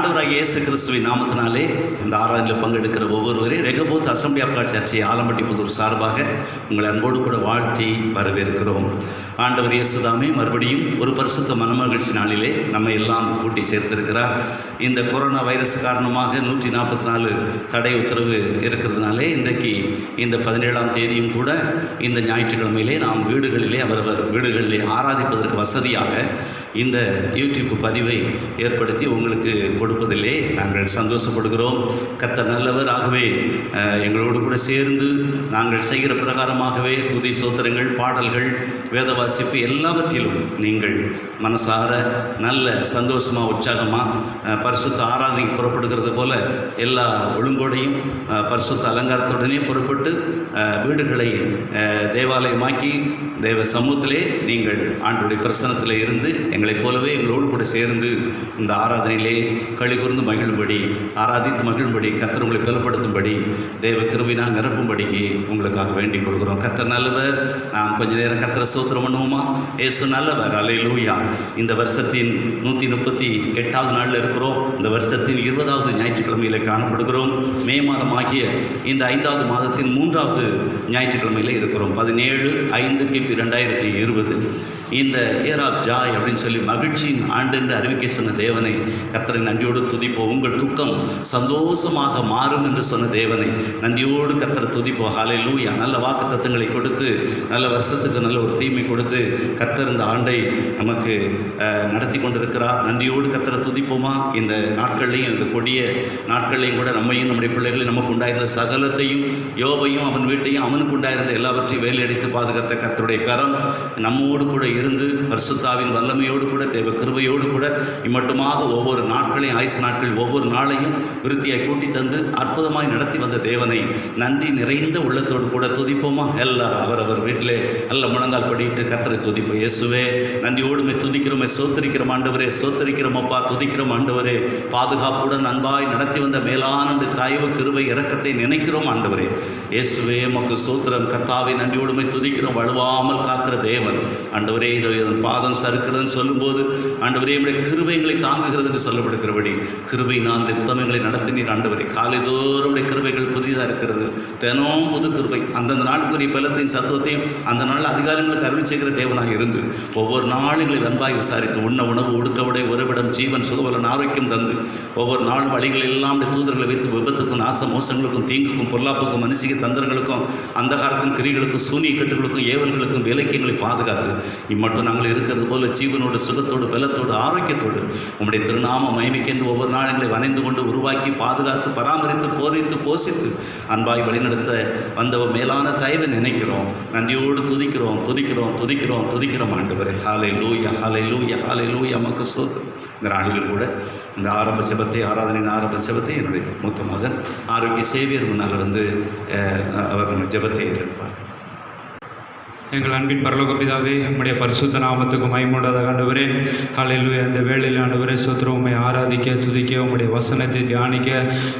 ஆண்டவராகிய இயேசு கிறிஸ்துவின் நாமத்தினாலே இந்த ஆராதனையில் பங்கெடுக்கிற ஒவ்வொருவரையும் ரெகபோத் அசெம்பிளி ஆஃப் காட் சர்ச்சை ஆலம்பட்டி புதூர் சார்பாக உங்களை அன்போடு கூட வாழ்த்தி வரவேற்கிறோம். ஆண்டவர் இயேசுதாமே மறுபடியும் ஒரு பரிசுத்த மனமகிழ்ச்சி நாளிலே நம்ம எல்லாம் கூட்டி சேர்த்திருக்கிறார். இந்த கொரோனா வைரஸ் காரணமாக 144 தடை உத்தரவு இருக்கிறதுனாலே இன்றைக்கு இந்த 17ஆம் தேதியும் கூட இந்த ஞாயிற்றுக்கிழமையிலே நாம் வீடுகளிலே அவரவர் வீடுகளிலே ஆராதிப்பதற்கு வசதியாக இந்த யூடியூப் பதிவை ஏற்படுத்தி உங்களுக்கு கொடுப்பதிலே நாங்கள் சந்தோஷப்படுகிறோம். கர்த்தர் நல்லவர். ஆகவே எங்களோடு கூட சேர்ந்து நாங்கள் செய்கிற பிரகாரமாகவே துதி சோத்திரங்கள், பாடல்கள், வேத வாசிப்பு எல்லாவற்றிலும் நீங்கள் மனசார நல்ல சந்தோஷமாக உற்சாகமாக பரிசுத்த ஆராதனைக்கு புறப்படுகிறது போல எல்லா ஒழுங்கோடையும் பரிசுத்த அலங்காரத்துடனே புறப்பட்டு வீடுகளை தேவாலயமாக்கி தேவ சமூகத்திலே நீங்கள் ஆண்டுடைய பிரசனத்தில் இருந்து எங்களைப் போலவே எங்களோடு கூட சேர்ந்து இந்த ஆராதனையிலே களி கூர்ந்து மகிழும்படி, ஆராதித்து மகிழும்படி, கர்த்தர் உங்களை பலப்படுத்தும்படி, தேவ கிருபையினால் நிரப்பும்படிக்கு உங்களுக்காக வேண்டிக் கொள்கிறோம். கர்த்தர் நல்லவர். நாம் கொஞ்ச நேரம் கர்த்தரை ஸ்தோத்திரம் பண்ணுவோமா? இயேசு நல்லவர். அல்லேலூயா. இந்த வருஷத்தின் 138வது நாளில் இருக்கிறோம். இந்த வருஷத்தின் 20வது ஞாயிற்றுக்கிழமையில் காணப்படுகிறோம். மே மாதம் ஆகிய இந்த 5வது மாதத்தின் 3வது ஞாயிற்றுக்கிழமையில் இருக்கிறோம். 17/5/2020 இந்த இயர் ஆஃப் ஜாய் அப்படின்னு சொல்லி மகிழ்ச்சியின் ஆண்டு என்று அறிவிக்க சொன்ன தேவனை கர்த்தரை நன்றியோடு துதிப்போம். உங்கள் துக்கம் சந்தோஷமாக மாறும் என்று சொன்ன தேவனை நன்றியோடு கர்த்தரை துதிப்போம். ஹல்லேலூயா. நல்ல வாக்கு தத்தங்களை கொடுத்து, நல்ல வருஷத்துக்கு நல்ல ஒரு தீமை கொடுத்து கர்த்தர் இந்த ஆண்டை நமக்கு நடத்தி கொண்டிருக்கிறார். நன்றியோடு கர்த்தரை துதிப்போமா? இந்த நாட்கள்லையும், இந்த கொடிய நாட்கள்லையும் கூட நம்மையும் நம்முடைய பிள்ளைகளையும் நமக்கு உண்டாயிருந்த சகலத்தையும், யோபையும் அவன் வீட்டையும் அவனுக்கு உண்டாயிருந்த எல்லாவற்றையும் வேலையடித்து பாதுகாத்த கர்த்தருடைய கரம் நம்மோடு கூட இருந்து பரிசுத்தாவின் வல்லமையோடு கூட தேவ கிருபையோடு கூட இம்மட்டுமாக ஒவ்வொரு நாட்களையும், ஆயுசு நாட்கள் ஒவ்வொரு நாளையும் விருத்தியாய் கூட்டி தந்து அற்புதமாய் நடத்தி வந்த தேவனை நன்றி நிறைந்த உள்ளத்தோடு கூட துதிப்போமா? எல்லாரும் அவரவர் வீட்டிலே நல்ல முழங்கால் படிட்டு கர்த்தரை துதிப்போம். இயேசுவே நன்றியோடுமே துதிக்கிறோமே, சோத்தரிக்கிறோம் ஆண்டவரே, சோத்தரிக்கிறோமப்பா, துதிக்கிறோம் ஆண்டவரே. பாதுகாப்புடன் அன்பாய் நடத்தி வந்த மேலான தயவு கிருபை இரக்கத்தை நினைக்கிறோம் ஆண்டவரே. இயேசுவே உமக்கு சோத்திரம். கர்த்தாவை நன்றியோடுமே துதிக்கிறோம். வழுவாமல் காக்கிற தேவன் ஆண்டவரே. இதன் பாதம் சறுக்கிறதுன்னு சொல்லும்போது ஆண்டவரே நம்முடைய கிருபைகளை தாங்குகிறது என்று சொல்லப்படுகிறபடி கிருபை நான் நித்தமைகளை நடத்தினீர் ஆண்டவரே. காலைதோறும் கிருபைகள் புதிதாக இருக்கிறது. தினம் புது கிருபை. அந்தந்த நாளுக்குரிய பலத்தையும் சத்துவத்தையும் அந்த நாள் அதிகாரங்களுக்கு அருள் செய்கிற தேவனாக இருந்து ஒவ்வொரு நாளும் எங்களை அன்பாய் விசாரித்து உண்ண உணவு, உடுக்க உடை, ஒருவிடம் ஜீவன், சுகபலன், ஆரோக்கியம் தந்து ஒவ்வொரு நாளும் வழிகள் எல்லாம் தூதர்களை வைத்து விபத்துக்கும், நாச மோசங்களுக்கும், தீங்குக்கும், பொல்லாப்புக்கும், மனுஷிக தந்திரங்களுக்கும், அந்தகாரத்தின் கிரிகளுக்கும், சூனிய கட்டுகளுக்கும், ஏவல்களுக்கும், விலக்கியங்களை பாதுகாத்து இம்மட்டும் நாங்கள் இருக்கிறது போல ஜீவனோடு, சுகத்தோடு, பலத்தோடு, ஆரோக்கியத்தோடு உம்முடைய திருநாம மகிமைக்கென்று ஒவ்வொரு நாள் எங்களை வணைந்து கொண்டு உருவாக்கி பாதுகாத்து பராமரித்து போதித்து போஷித்து அன்பாய் வழிநடத்த வந்த மேலான தயவை நினைக்கிறோம். நன்றியோடு துதிக்கிறோம், துதிக்கிறோம், துதிக்கிறோம், துதிக்கிறோம் ஆண்டவரே. ஹல்லேலூயா, ஹல்லேலூயா, ஹல்லேலூயா. நமக்கு சோத்திரம். இந்த நாளிலும் கூட இந்த ஆரம்ப செபத்தை, ஆராதனையின் ஆரம்ப செபத்தை என்னுடைய மூத்த மகன் ஆரோக்கிய சேவியர் முன்னால் அவர் ஜெபத்தை ஏற்படுப்பார். எங்கள் அன்பின் பரலோக பிதாவே, உம்முடைய பரிசுத்த நாமத்துக்கு மகிமையுண்டாதாக ஆண்டவரே. ஹல்லேலூயா. இந்த வேளையில் ஆண்டவரே சோத்திரம், உம்மை ஆராதிக்க, துதிக்க, உம்முடைய வசனத்தை தியானிக்க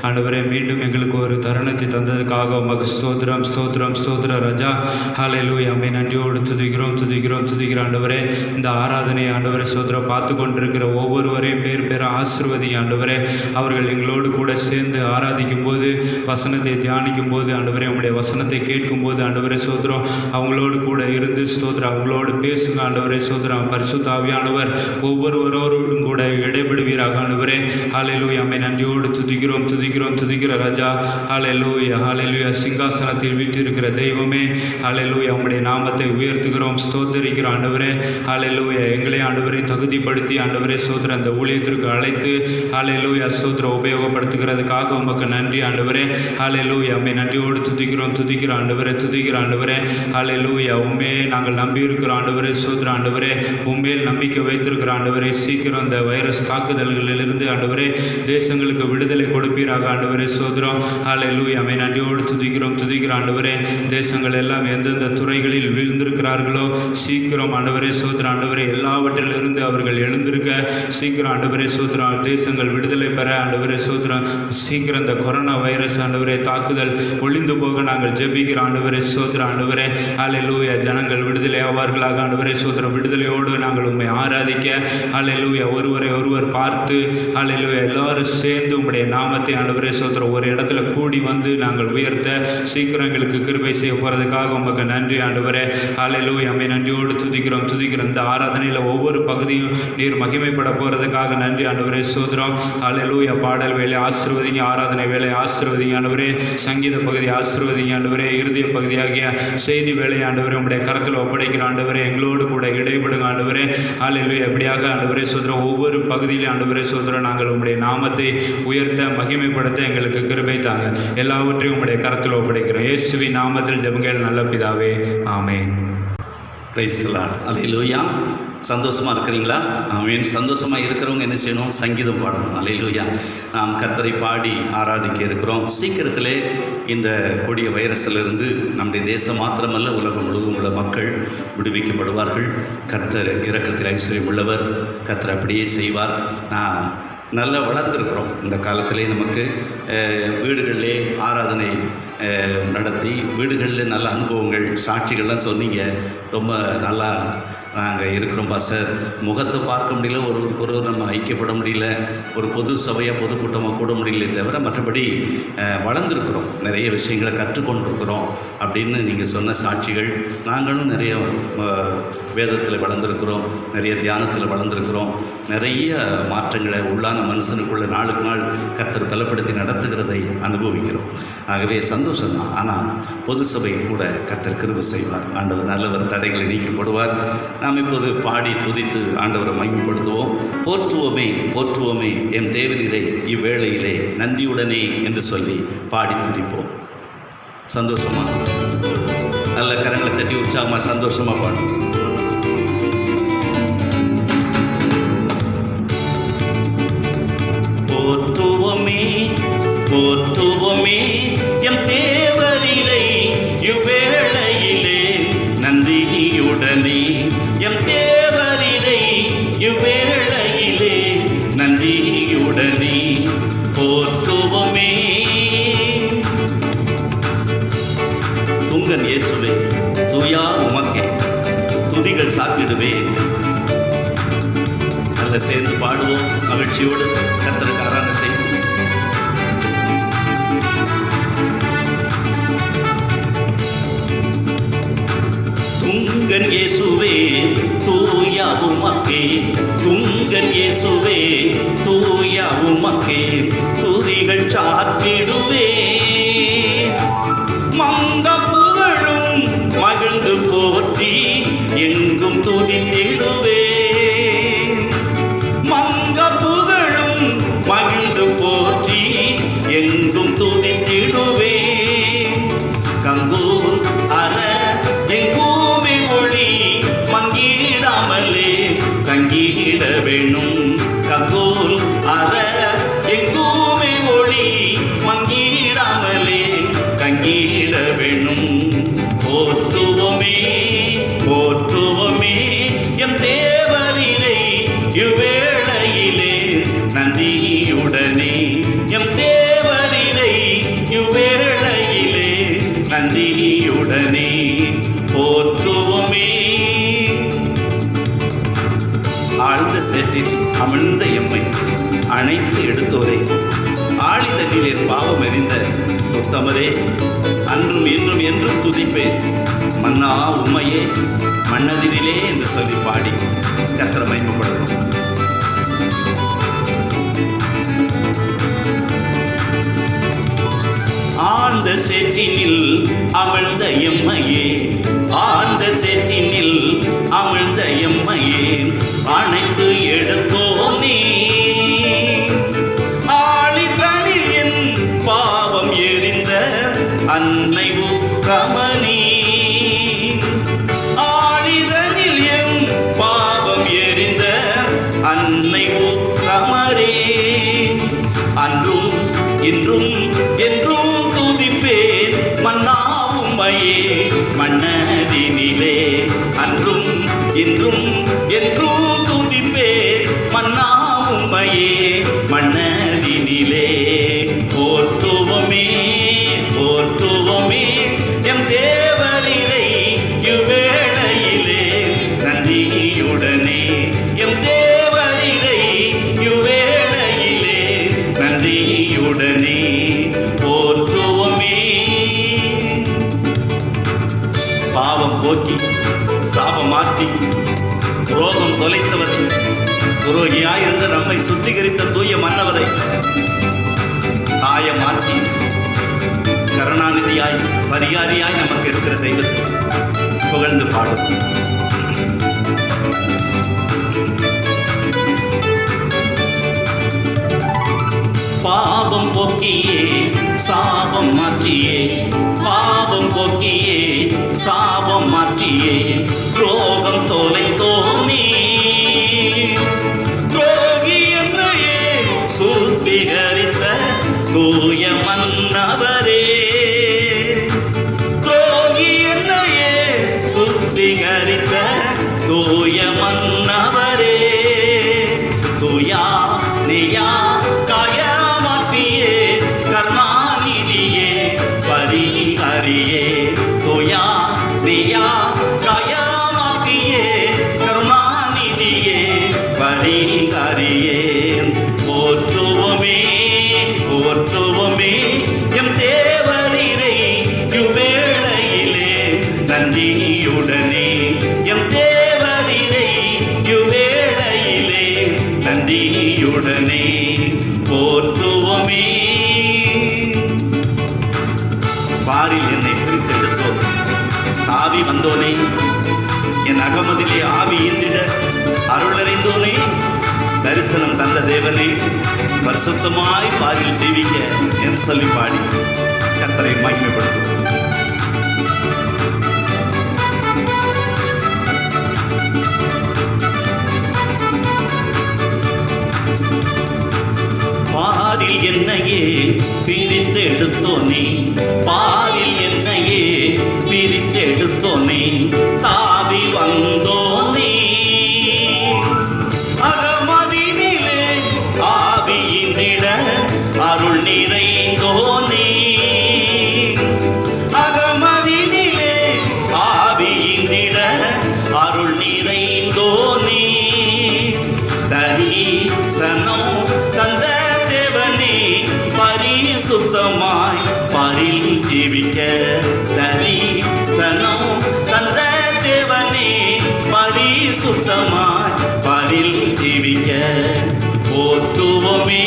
ஆண்டவரே மீண்டும் எங்களுக்கு ஒரு தருணத்தை தந்ததுக்காக உமக்கு ஸ்தோத்திரம், ஸ்தோத்திரம், ஸ்தோத்திர ராஜா. ஹல்லேலூயா. உம்மை நன்றியோடு துதிக்கிறோம், துதிக்கிறோம், துதிக்கிற ஆண்டவரே. இந்த ஆராதனை ஆண்டவரே சோத்திரம் பார்த்து கொண்டிருக்கிற ஒவ்வொருவரையும் பேர் ஆசீர்வதி ஆண்டவரே. அவர்கள் எங்களோடு கூட சேர்ந்து ஆராதிக்கும் போது, வசனத்தை தியானிக்கும் போது ஆண்டவரே, உம்முடைய வசனத்தை கேட்கும் போது ஆண்டவரே சோத்திரம் அவங்களோடு கூட இருந்து ஸ்தோத்திரம் அவங்களோடு பேசுங்க ஆண்டவரே. சோத்திரம் பரிசுத்த ஆவியானவர் ஒவ்வொருவரோடும் கூட இடைபடுவீராக ஆண்டவரே. ஹல்லேலூயா. உம்மை நன்றியோடு துதிக்கிறோம், துதிக்கிறோம், துதிக்கிற ராஜா. ஹல்லேலூயா, ஹல்லேலூயா. சிங்காசனத்தில் வீற்றிருக்கிற தெய்வமே, ஹல்லேலூயா. உம்முடைய நாமத்தை உயர்த்துகிறோம், ஸ்தோத்திரிக்கிறோம் ஆண்டவரே. ஹல்லேலூயா. எங்களை ஆண்டவரை தகுதிப்படுத்தி ஆண்டவரே சோத்திரம் அந்த ஊழியத்திற்கு அழைத்து ஹல்லேலூயா ஸ்தோத்திரம் உபயோகப்படுத்துகிறதுக்காக உமக்கு நன்றி ஆண்டவரே. ஹல்லேலூயா. உம்மை நன்றியோடு துதிக்கிறோம், துதிக்கிற ஆண்டவரே, துதிக்கிற ஆண்டவரே. ஹல்லேலூயா. உண்மையே நாங்கள் நம்பி இருக்கிற ஆண்டவரே சோத்திர ஆண்டவரே. உண்மையில் நம்பிக்கை வைத்திருக்கிற ஆண்டவரே. சீக்கிரம் இந்த வைரஸ் தாக்குதல்களிலிருந்து ஆண்டவரே தேசங்களுக்கு விடுதலை கொடுப்பீராக ஆண்டவரே. சோத்திரம். ஹல்லேலூயா. உம்மை நன்றியோடு துதிக்கிறோம், துதிக்கிற ஆண்டவரே. தேசங்கள் எல்லாம் எந்தெந்த துறைகளில் வீழ்ந்திருக்கிறார்களோ சீக்கிரம் ஆண்டவரே சோத்திர ஆண்டவரே எல்லாவற்றிலிருந்து அவர்கள் எழுந்திருக்க சீக்கிரம் ஆண்டவரே சோத்திரம் தேசங்கள் விடுதலை பெற ஆண்டவரே சோத்திரம். சீக்கிரம் இந்த கொரோனா வைரஸ் ஆண்டவரே தாக்குதல் ஒளிந்து போக நாங்கள் ஜெபிக்கிற ஆண்டவரே சோத்திர ஆண்டவரே. ஹல்லேலூயா. ஜனங்கள் விடுதலை ஆவார்களாக. ஆண்டவரே சோதரம், விடுதலையோடு நாங்கள் உம்மை ஆராதிக்க ஹல்லேலூயா ஒருவரை ஒருவர் பார்த்து ஹல்லேலூயா எல்லாரும் சேர்ந்து உம்முடைய நாமத்தை ஆண்டவரே சோதரம் ஒரு இடத்துல கூடி வந்து நாங்கள் உயர்த்த சீக்கிரம் எங்களுக்கு கிருபை செய்ய போகிறதுக்காக உமக்கு நன்றி ஆண்டவரே. ஹல்லேலூயா அம்மை நன்றியோடு துதிக்கிறோம். இந்த ஆராதனையில் ஒவ்வொரு பகுதியும் நீர் மகிமைப்பட போகிறதுக்காக நன்றி ஆண்டவரே சோதரம். ஹல்லேலூயா பாடல் வேலை ஆசீர்வதிங்க, ஆராதனை வேலை ஆசீர்வதிங்க ஆண்டவரே, சங்கீத பகுதி ஆசீர்வதிங்க ஆண்டவரே, இறுதிய பகுதியாகிய செய்தி வேலை ஆண்டவரே உம்முடைய கரத்தில் ஒப்படைக்கிற ஆண்டவரே, எங்களோடு கூட இடைபடுங்க ஆண்டவரே. ஹல்லேலூயா எப்படியாக ஆண்டவரே சோதரம் ஒவ்வொரு பகுதியிலும் ஆண்டவரே சோதரம் நாங்கள் உம்முடைய நாமத்தை உயர்த்த மகிமைப்படுத்த எங்களுக்கு கிருபை தாங்க. எல்லாவற்றையும் உம்முடைய கரத்தில் ஒப்படைக்கிறோம். இயேசுவின் நாமத்தில் ஜெபங்கள் நல்ல பிதாவே, ஆமென். Praise the Lord. அல்லேலூயா. சந்தோஷமாக இருக்கிறீங்களா? ஆமென். சந்தோஷமாக இருக்கிறவங்க என்ன செய்யணும்? சங்கீதம் பாடணும். அல்லேலூயா. நாம் கர்த்தரை பாடி ஆராதிக்க இருக்கிறோம். சீக்கிரத்திலே இந்த கொடிய வைரஸிலிருந்து நம்முடைய தேசம் மாத்திரமல்ல உலகம் முழுவதும் உள்ள மக்கள் விடுவிக்கப்படுவார்கள். கர்த்தர் இரக்கத்தில் ஐஸ்வர்யம் உள்ளவர். கர்த்தர் அப்படியே செய்வார். நான் நல்லா வளர்ந்துருக்குறோம். இந்த காலத்திலே நமக்கு வீடுகளிலே ஆராதனை நடத்தி வீடுகளில் நல்ல அனுபவங்கள் சாட்சிகள்லாம் சொன்னீங்க. ரொம்ப நல்லா நாங்கள் இருக்கிறோம் பாஸ்டர். முகத்தை பார்க்க முடியல, ஒருவருக்கொருவர் நம்ம ஐக்கியப்பட முடியல, ஒரு பொது சபையாக பொதுக்கூட்டமாக கூட முடியல தவிர மற்றபடி வளர்ந்துருக்குறோம், நிறைய விஷயங்களை கற்றுக்கொண்டிருக்கிறோம் அப்படின்னு நீங்கள் சொன்ன சாட்சிகள். நாங்களும் நிறைய வேதத்தில் வளர்ந்துருக்கிறோம், நிறைய தியானத்தில் வளர்ந்துருக்கிறோம், நிறைய மாற்றங்களை உள்ளான மனுஷனுக்குள்ள நாளுக்கு நாள் கர்த்தர் பலப்படுத்தி நடத்துகிறதை அனுபவிக்கிறோம். ஆகவே சந்தோஷம்தான். ஆனால் பொது சபை கூட கர்த்தர் கிருபை செய்வார். ஆண்டவர் நல்லவர், தடைகளை நீக்கி போடுவார். நாம் இப்போது பாடி துதித்து ஆண்டவரை மகிமைப்படுத்துவோம். போற்றுவோமே போற்றுவோமே என் தேவனிலே இவ்வேளையிலே நன்றியுடனே என்று சொல்லி பாடி துதிப்போம். சந்தோஷமா நல்ல கரங்களை தட்டி உற்சாகமாக சந்தோஷமாக பாடும். போற்றுவோமே போற்றுவோமே எம் தேவனிலே இவ்வேளையிலே நன்றியுடனே, எம் தேவனிலே இவ்வேளையிலே நன்றியுடனே போற்றுவோமே. துங்கன் இயேசுவே தூயா உமக்கே துதிகள் சாத்திடுவேன். நல்ல சேர்ந்து பாடுவோம், மகிழ்ச்சியோடு கர்த்தருக்கு ஆராதனை செய்வோம். துங்கன் இயேசுவே தூயா உமக்கே, துங்கன் இயேசுவே தூயா உமக்கே துதிகள் சாத்திடுவே. மந்த புகழும் மகிழ்ந்து போற்றி எங்கும் துதித்திடுவே. மந்த புகழும் மகிழ்ந்து போற்றி எங்கும் துதித்திடுவே. கங்கூர் அற எங்கூமே ஒளி மங்கிடாமலே தங்கிட வேணும். கங்கூர் அற எங்கூமே ஒளி மங்கிடாமலே தங்கிட வேணும். போற்றுவோமே போற்றுவோமே எம் தேவனிலே இவ்வேளையிலே நன்றியுடனே, எம் தேவனிலே இவ்வேளையிலே நன்றியுடனே போற்றுவோமே. ஆழ்ந்த சேற்றில் அமிழ்ந்த எம்மை அணைத்து எடுத்தோரை, ஆழிதனிலே பாவம் எறிந்த உத்தமரே, அன்றும் இன்றும் என்றும் துதிப்பேன். மன்னா உம்மையே மன்னதினிலே என்று சொல்லி பாடி கர்த்தரை மகிமைப்படுத்தும். ஆழ்ந்த சேற்றினில் அமிழ்ந்த எம்மையே, ஆழ்ந்த சேற்றினில் அமிழ்ந்த எம்மையே அணைத்து எடுத்தோனே. ஆழிதனில் என் பாவம் எறிந்த அன்னை உத்தமனே, ஆழிதனில் என் பாவம் எறிந்த அன்னை உத்தமரே, அன்றும் இன்றும் என்றும் துதிப்பேன். மன்னா உம்மையே மன்னதினிலே, அன்றும் இன்றும் என்றும் துதிப்பேன். மன்னா உம்மையே மன்னதினிலே போற்றுவோமே போற்றுவோமே எம் தேவனிலே இவ்வே போக்கி சாபம் மாற்றி ரோகம் தொலைத்தவரை, துரோகியாயிருந்த நம்மை சுத்திகரித்த தூய மன்னவரை, காயம் மாற்றி கருணாநிதியாய் பரிகாரியாய் நமக்கு இருக்கிற தெய்வத்தை புகழ்ந்து பாடும். பாவம் போக்கியே சாபம் மாற்றியே, பாவம் போக்கியே சாபம் மாற்றியே, ரோகம் தொலைத்தோனே, துரோகி என்னையே சுத்திகரித்த தூய மன்னவரே, துரோகி என்னையே சுத்திகரித்த தூய மன்னவரே, தூயா நீயா காயா மாற்றியே கருணாநிதியே பரிஹரியே, தூயா நீயா காயா மாற்றியே கருணாநிதியே பரிஹரியே, போற்றுவோமே போற்றுவோமே எம் தேவரீரை இவ்வேளையிலே நன்றியுடனே, எம் தேவரீரை இவ்வேளையிலே நன்றியுடனே போற்றுவோமே. பாரில் என்னை பிரித்தெடுத்தோம், தாவி வந்தோனே, என் அகமதிலே ஆவி ஈந்திட அருளறிந்தோனே, தரிசனம் தந்த தேவனே, பரிசுத்தமாய் பாரில் ஜீவிக்க என்று சொல்லி பாடி கர்த்தரை மகிமைப்படுத்தும். பாரில் என்னையே பிரித்தெடுத்தோனே, பாரில் என்னையே பிரித்தெடுத்தோனே, தாவி வந்தோனே, அகமதினிலே ஆவியினிட அருள் நிறைந்தோனே, அகமதினிலே ஆவியினிட அருள் நிறைந்தோனே, தரிசனம் தந்த தேவனே பரிசுத்தமாய் பாரில் ஜீவிக்க, தரிசனம் தந்த தேவனே பரிசுத்தமாய் பாரில் ஜீவிக்க, போற்றுவோமே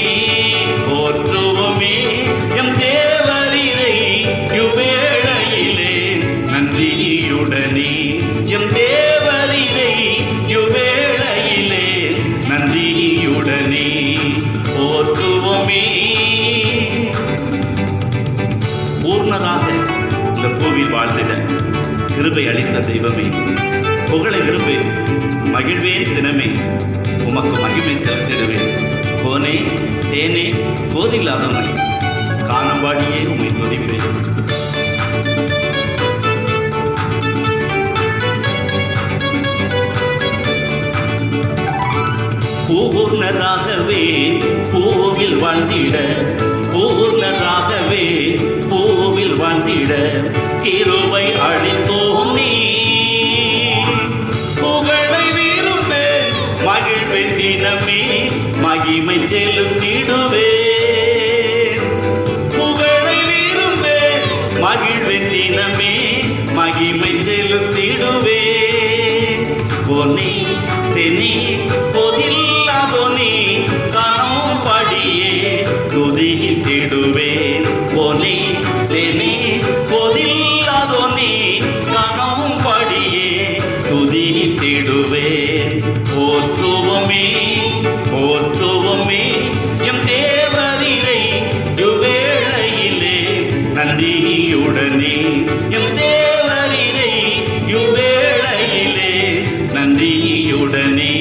போற்றுவோமே எம் தேவரீரை இவ்வேளையிலே நன்றியுடனே, எம் தேவரீரை இவ்வேளையிலே நன்றியுடனே போற்றுவோமே. பூர்ணராக இந்த பூவில் வாழ்ந்திட கிருபை அளித்த தெய்வமே, புகழை விரும்பேன் மகிழ்வேன் தினமே, உமக்கு மகிமை செலுத்திடுவேன், கோனே தேனே போதில்லாதவனை காணம்பாடியே உம்மை துதிப்பேன். பூர்ணராகவே பூவில் வாழ்ந்திட, பூர்ணராகவே பூவில் வாழ்ந்திட கிருபை அளித்தோனே, புகழை விரும்பே மகிழ்வேன் தினமே, மகிமை செலுத்திடுவே, புகழை விரும்பே மகிழ்வேன் தினமே, மகிமை செலுத்திடுவே, பொன்னி தெனி பொதில்லாதோனி கணம் படியே துதித்திடுவேன், பொன்னி தெனி பொதில்லாதோனி கணம் படியே துதித்திடுவேன், போற்றுவோமே போற்றுவோமே எம் தேவரீரை இவ்வேளையிலே நன்றியுடனே, எம் தேவரீரை இவ்வேளையிலே நன்றியுடனே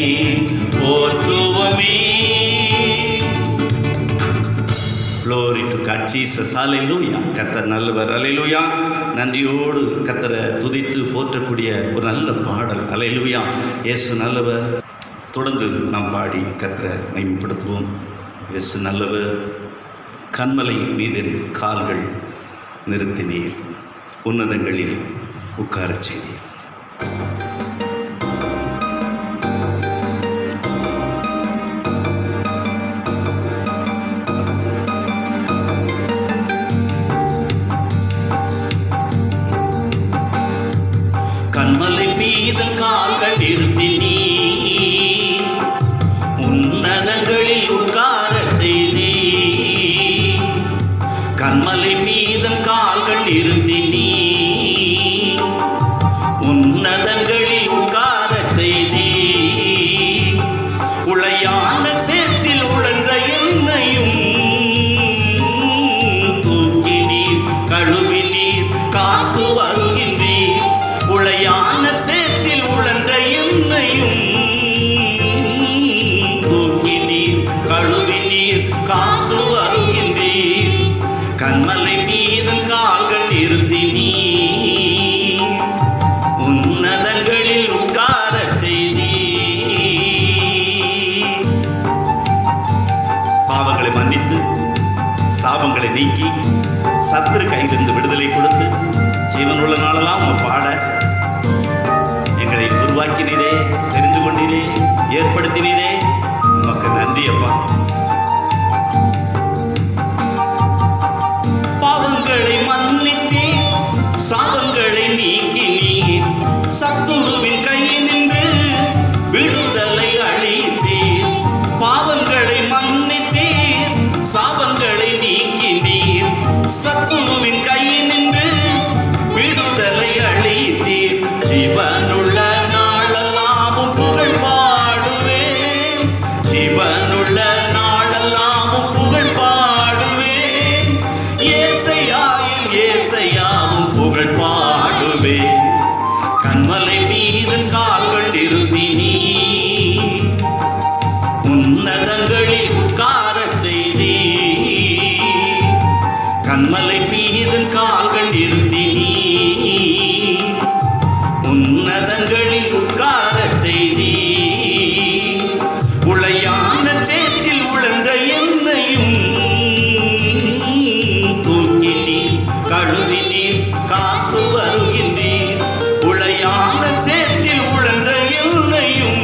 போற்றுவோமே. Glory to God, Jesus, hallelujah. கர்த்தர் நல்லவர், hallelujah. நன்றியோடு கர்த்தரை துதித்து போற்றக்கூடிய ஒரு நல்ல பாடல், hallelujah. இயேசு நல்லவர். தொடர்ந்து நாம் பாடி கர்த்தரை மகிமைப்படுத்துவோம். இயேசு நல்லவர். கன்மலை மீதின் கால்கள் நிறுத்தினீர், உன்னதங்களில் உட்காரச் செய்தீர். கண்மலை மீது கால்கள் நிறுத்தி நீ உன்னதங்களில் உட்காரச் செய்தி. கண்மலை மீது கால்கள் நிறுத்தி நீ உன்னதங்களில் உட்காரச் செய்தி. உளையான சேற்றில் உழன்ற என்னையும் தூக்கி நீர் கழுவி நீர் காத்து வருகின்றீர். உளையான சேற்றில் உழன்ற என்னையும் தூக்கி நீர் கழுவி நீர் காத்து வருகின்றீர். கண்மலை மீது கால்கள் நிறுத்தி நீ உன்னதங்களில் உட்காரச் செய்தி. பாவங்களை மன்னித்து சாபங்களை நீக்கி சத்துரு கையிலிருந்து விடுதலை கொடுத்து ஜீவனுள்ள நாளெல்லாம் உங்க பாட எங்களை உருவாக்கினீரே, தெரிந்து கொண்டீரே, ஏற்படுத்தினீரே. உமக்கு நன்றி அப்பா. பாவங்களை மன்னித்தீர், சாபங்களை நீக்கினீர், சத்துருவின் கையினின்று விடுதலை அளித்தீர். பாவங்களை மன்னித்தீர், சாபங்களை நீக்கினீர், சத்துருவின் கையினின்று விடுதலை அளித்தீர். ஜீவனுள்ள நாளெல்லாமும் புகழ் பாடுவேன், ஜீவனுள்ள நாளெல்லாமும் புகழ் பாடுவேன். ஏசையாயின் ஏசையாவும் புகழ் பாடுவேன். கண்மலை மீது கால்கள் நிறுத்தி நீ உன்னதங்களில் உட்காரச் செய்தி. கண்மலை மீது கால்கள் நிறுத்தி நீ உன்னதங்களில் உட்காரச் செய்தி. உளையான சேற்றில் உழன்ற என்னையும் தூக்கி நீர் கழுவி நீர் காத்து வருகின்றீர். உளையான சேற்றில் உழன்ற என்னையும்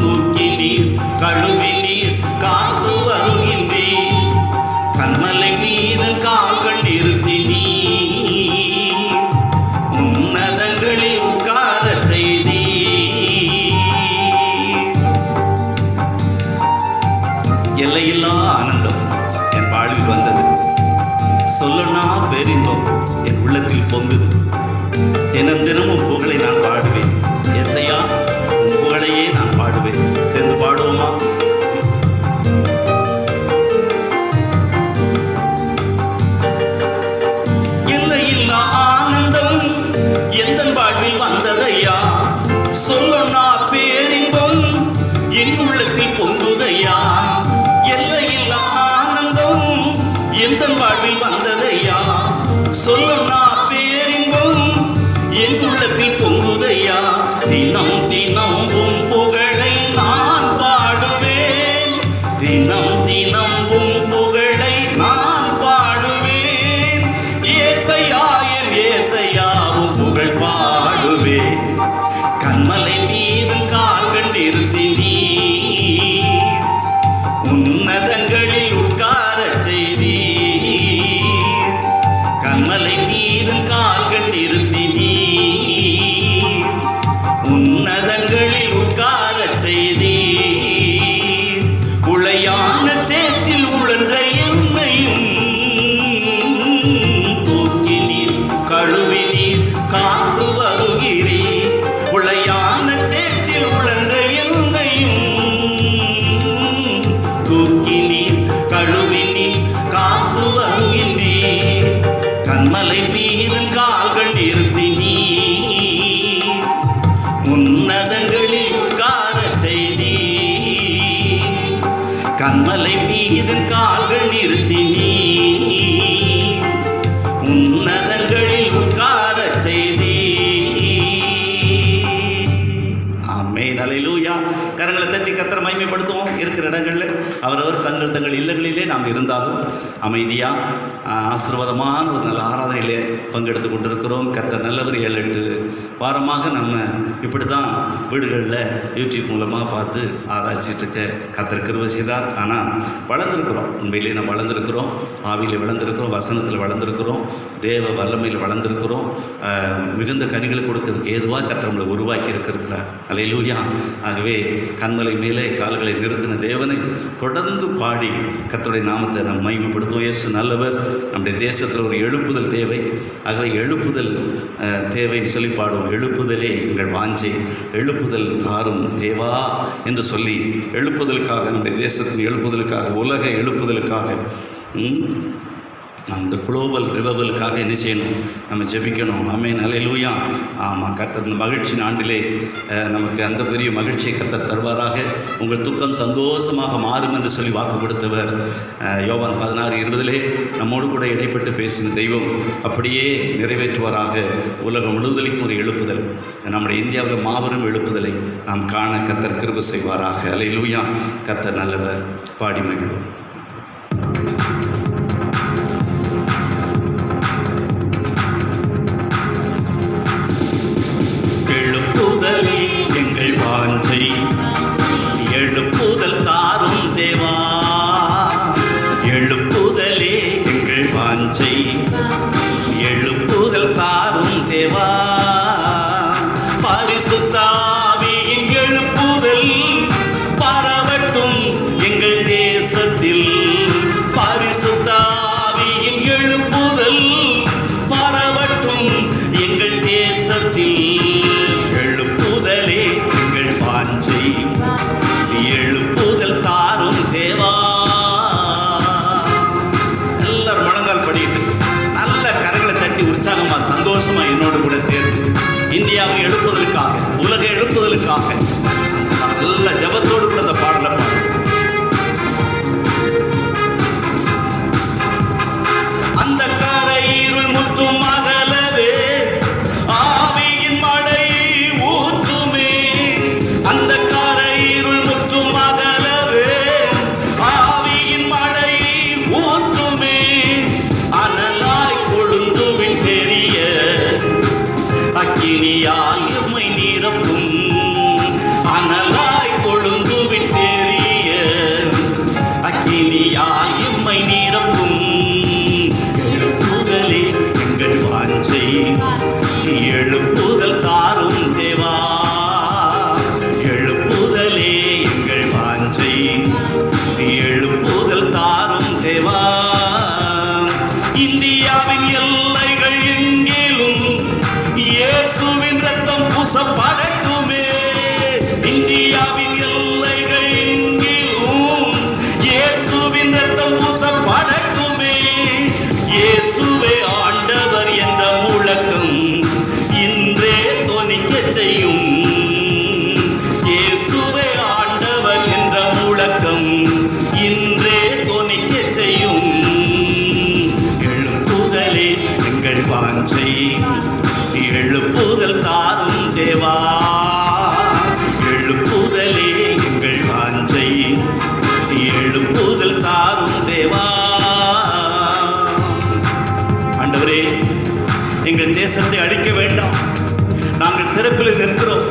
தூக்கி நீர் கழுவி நீர் காத்து வருகின்றீர். கண்மலை மீது கால்கள் நிறுத்தி நீ உன்னதங்களில் உட்காரச் செய்தி. எல்லையில்லா ஆனந்தம் என் வாழ்வில் வந்தது. சொல்லனா பேரின்பம் என் உள்ளத்தில் பொங்குது. தினம் தினமும் புகழை நான் பாடுவேன். ஏசையா உன் புகழையே நான் பாடுவேன். சேர்ந்து பாடுவோமா? எல்லையில்லா ஆனந்தம் எந்தன் வாழ்வில் வந்ததையா, சொல்லனா பேரின்பம் என் உள்ளத்தில் பொங்குதையா. எல்லையில்லா ஆனந்தம் எந்தன் வாழ்வில் வந்ததையா, சொல்லனா பேரின்பம் என் உள்ளத்தில் பொங்குதையா. தினம் தினம் உன் புகழை நான் பாடுவேன், தினம் தினம் உன் புகழை நான் பாடுவேன். ஏசையாயின் ஏசையாவும் புகழ் பாடுவேன். கண்மலை மீது கால்கள் நிறுத்தி நீ உன்னதங்களில் உட்காரச் செய்தி. கண்மலை மீது கால்கள் நிறுத்தி நீ உன்னதங்களில் உட்காரச் செய்தி. உளையான சேற்றில் உழன்ற என்னையும் தூக்கி நீர் கழுவி நீர் காத்து வருகிறீர். உளையான சேற்றில் உழன்ற என்னையும் தூக்கி நீர் கழுவி நீர் காத்து வருகின்றீர். கண்மலை மீது கால்கள் நிறுத்தி நீ உன்னதங்களில் உட்காரச் செய்தி. கண்மலை மீது கால்கள் நிறுத்தி நீ உன்னதங்களில் உட்காரச் செய்தி. ஆமென், அல்லேலூயா. கரங்களை தட்டி கர்த்தரை மகிமைப்படுத்துவோம். இருக்கிற இடங்களில் அவரவர் தங்கள் இல்லங்களிலே நாம் இருந்தாலும் அமைதியாக ஆசீர்வாதமான ஒரு நல்ல ஆராதனையிலே பங்கெடுத்து கொண்டிருக்கிறோம். கர்த்தர் நல்லவர். 7-8 வாரமாக நம்ம இப்படி தான் வீடுகளில் யூடியூப் மூலமாக பார்த்து ஆராய்ச்சிட்டு இருக்க கர்த்தர் கிருபை செய்தார். ஆனால் வளர்ந்துருக்குறோம், உண்மையிலேயே நம்ம வளர்ந்துருக்குறோம், ஆவியில் வளர்ந்துருக்குறோம், வசனத்தில் வளர்ந்துருக்குறோம், தேவ வல்லமையில் வளர்ந்துருக்குறோம். மிகுந்த கனிகளை கொடுக்கறதுக்கு ஏதுவாக கர்த்தர் நம்மளை உருவாக்கி இருக்கிறார். அல்லேலூயா. ஆகவே கண்மலை மேலே கால்களை நிறுத்தின தேவனை தொடர்ந்து பாடி கர்த்தருடைய நாமத்தை நாம் மகிமைப்படுத்துவோம். இயேசு நல்லவர். நம்முடைய தேசத்தில் ஒரு எழுப்புதல் தேவை. ஆகவே எழுப்புதல் தேவைன்னு சொல்லி பாடுவோம். எழுப்புதலே எங்கள் வாஞ்சை, எழுப்புதல் தாரும் தேவா என்று சொல்லி எழுப்புதலுக்காக, நம்முடைய தேசத்தின் எழுப்புதலுக்காக, உலக எழுப்புதலுக்காக, அந்த குளோபல் ரிவவலுக்காக என்ன செய்யணும்? நம்ம ஜெபிக்கணும். ஆமென். அல்லேலூயா. ஆமாம், கர்த்தர் இந்த மகிழ்ச்சி ஆண்டிலே நமக்கு அந்த பெரிய மகிழ்ச்சியை கர்த்தர் தருவாராக. உங்கள் துக்கம் சந்தோஷமாக மாறும் என்று சொல்லி வாக்கு கொடுத்தவர் யோவான் 16:20 நம்மோடு கூட இடைப்பட்டு பேசின தெய்வம் அப்படியே நிறைவேற்றுவாராக. உலகம் முழுவதற்கும் ஒரு எழுப்புதல், நம்முடைய இந்தியாவில் மாபெரும் எழுப்புதலை நாம் காண கர்த்தர் கிருபை செய்வாராக. அல்லேலூயா. கர்த்தர் நல்லவர். பாடி மகிழ்வோம். எழுப்புதலே எங்கள் வாஞ்சை, எழுப்புதல் தாரும் தேவா, எழுப்புதலே எங்கள் வாஞ்சை, எழுப்புதல் தாரும் தேவா. பரிசுத்த ஆவியின் எழுப்புதல் பரவட்டும் எங்கள் தேசத்தில், பரிசுத்த ஆவியின் எழுப்புதல் பரவட்டும் எங்கள் தேசத்தில். எழுப்புதலே எங்கள் வாஞ்சை, எழுப்புதல் தாரும் தேவா. எல்லாரும் முழங்கால் படிட்டு நல்ல கரங்களை தட்டி உற்சாகமா சந்தோஷமா என்னோடு கூட சேர்ந்து இந்தியாவை எழுப்புதலுக்காக, உலக எழுப்புதலுக்காக நல்ல ஜபத்தோடு கூட அந்த பாடலை பாடு. அந்த கரையிருள் முற்றும் அகலவே ஆவியின் மழை ஊற்றுமே, அந்த கரையிருள் முற்றும் அகலவே ஆவியின் மழை ஊற்றுமே. அனலாய் கொழுந்துவின் பெரிய அக்கினியால் எம்மை நிரப்பும், அனலாய் கொழுந்துவின் பெரிய அக்கினியால் எம்மை நிரப்பும். எழுப்புதலே எங்கள் வாஞ்சை, எழுப்புதல் தாரும் தேவா, எழுப்புதலே எங்கள் வாஞ்சை, எழுப்புதல் தாரும் தேவா. இந்தியாவின் எல்லைகள் எங்கிலும் இயேசுவின் ரத்தம் பூசப்படட்டுமே, இந்தியாவின் எல்லைகள் எங்கிலும் இயேசுவின் ரத்தம் பூசப்படட்டுமே. இயேசுவே ஆண்டவர் என்ற முழக்கம் இன்றே தொனிக்க செய்யும், இயேசுவே ஆண்டவர் என்ற முழக்கம் இன்றே தொனிக்க செய்யும். எழுப்புதலே எங்கள் வாஞ்சை, எழுப்புதல் தாரும் தேவா, எழுப்புதலே எங்கள் வாஞ்சை, எழுப்புதல் தாரும் தேவா. ஆண்டவரே, எங்கள் தேசத்தை அழிக்க வேண்டாம், நாங்கள் திறப்பில் நிற்கிறோம்.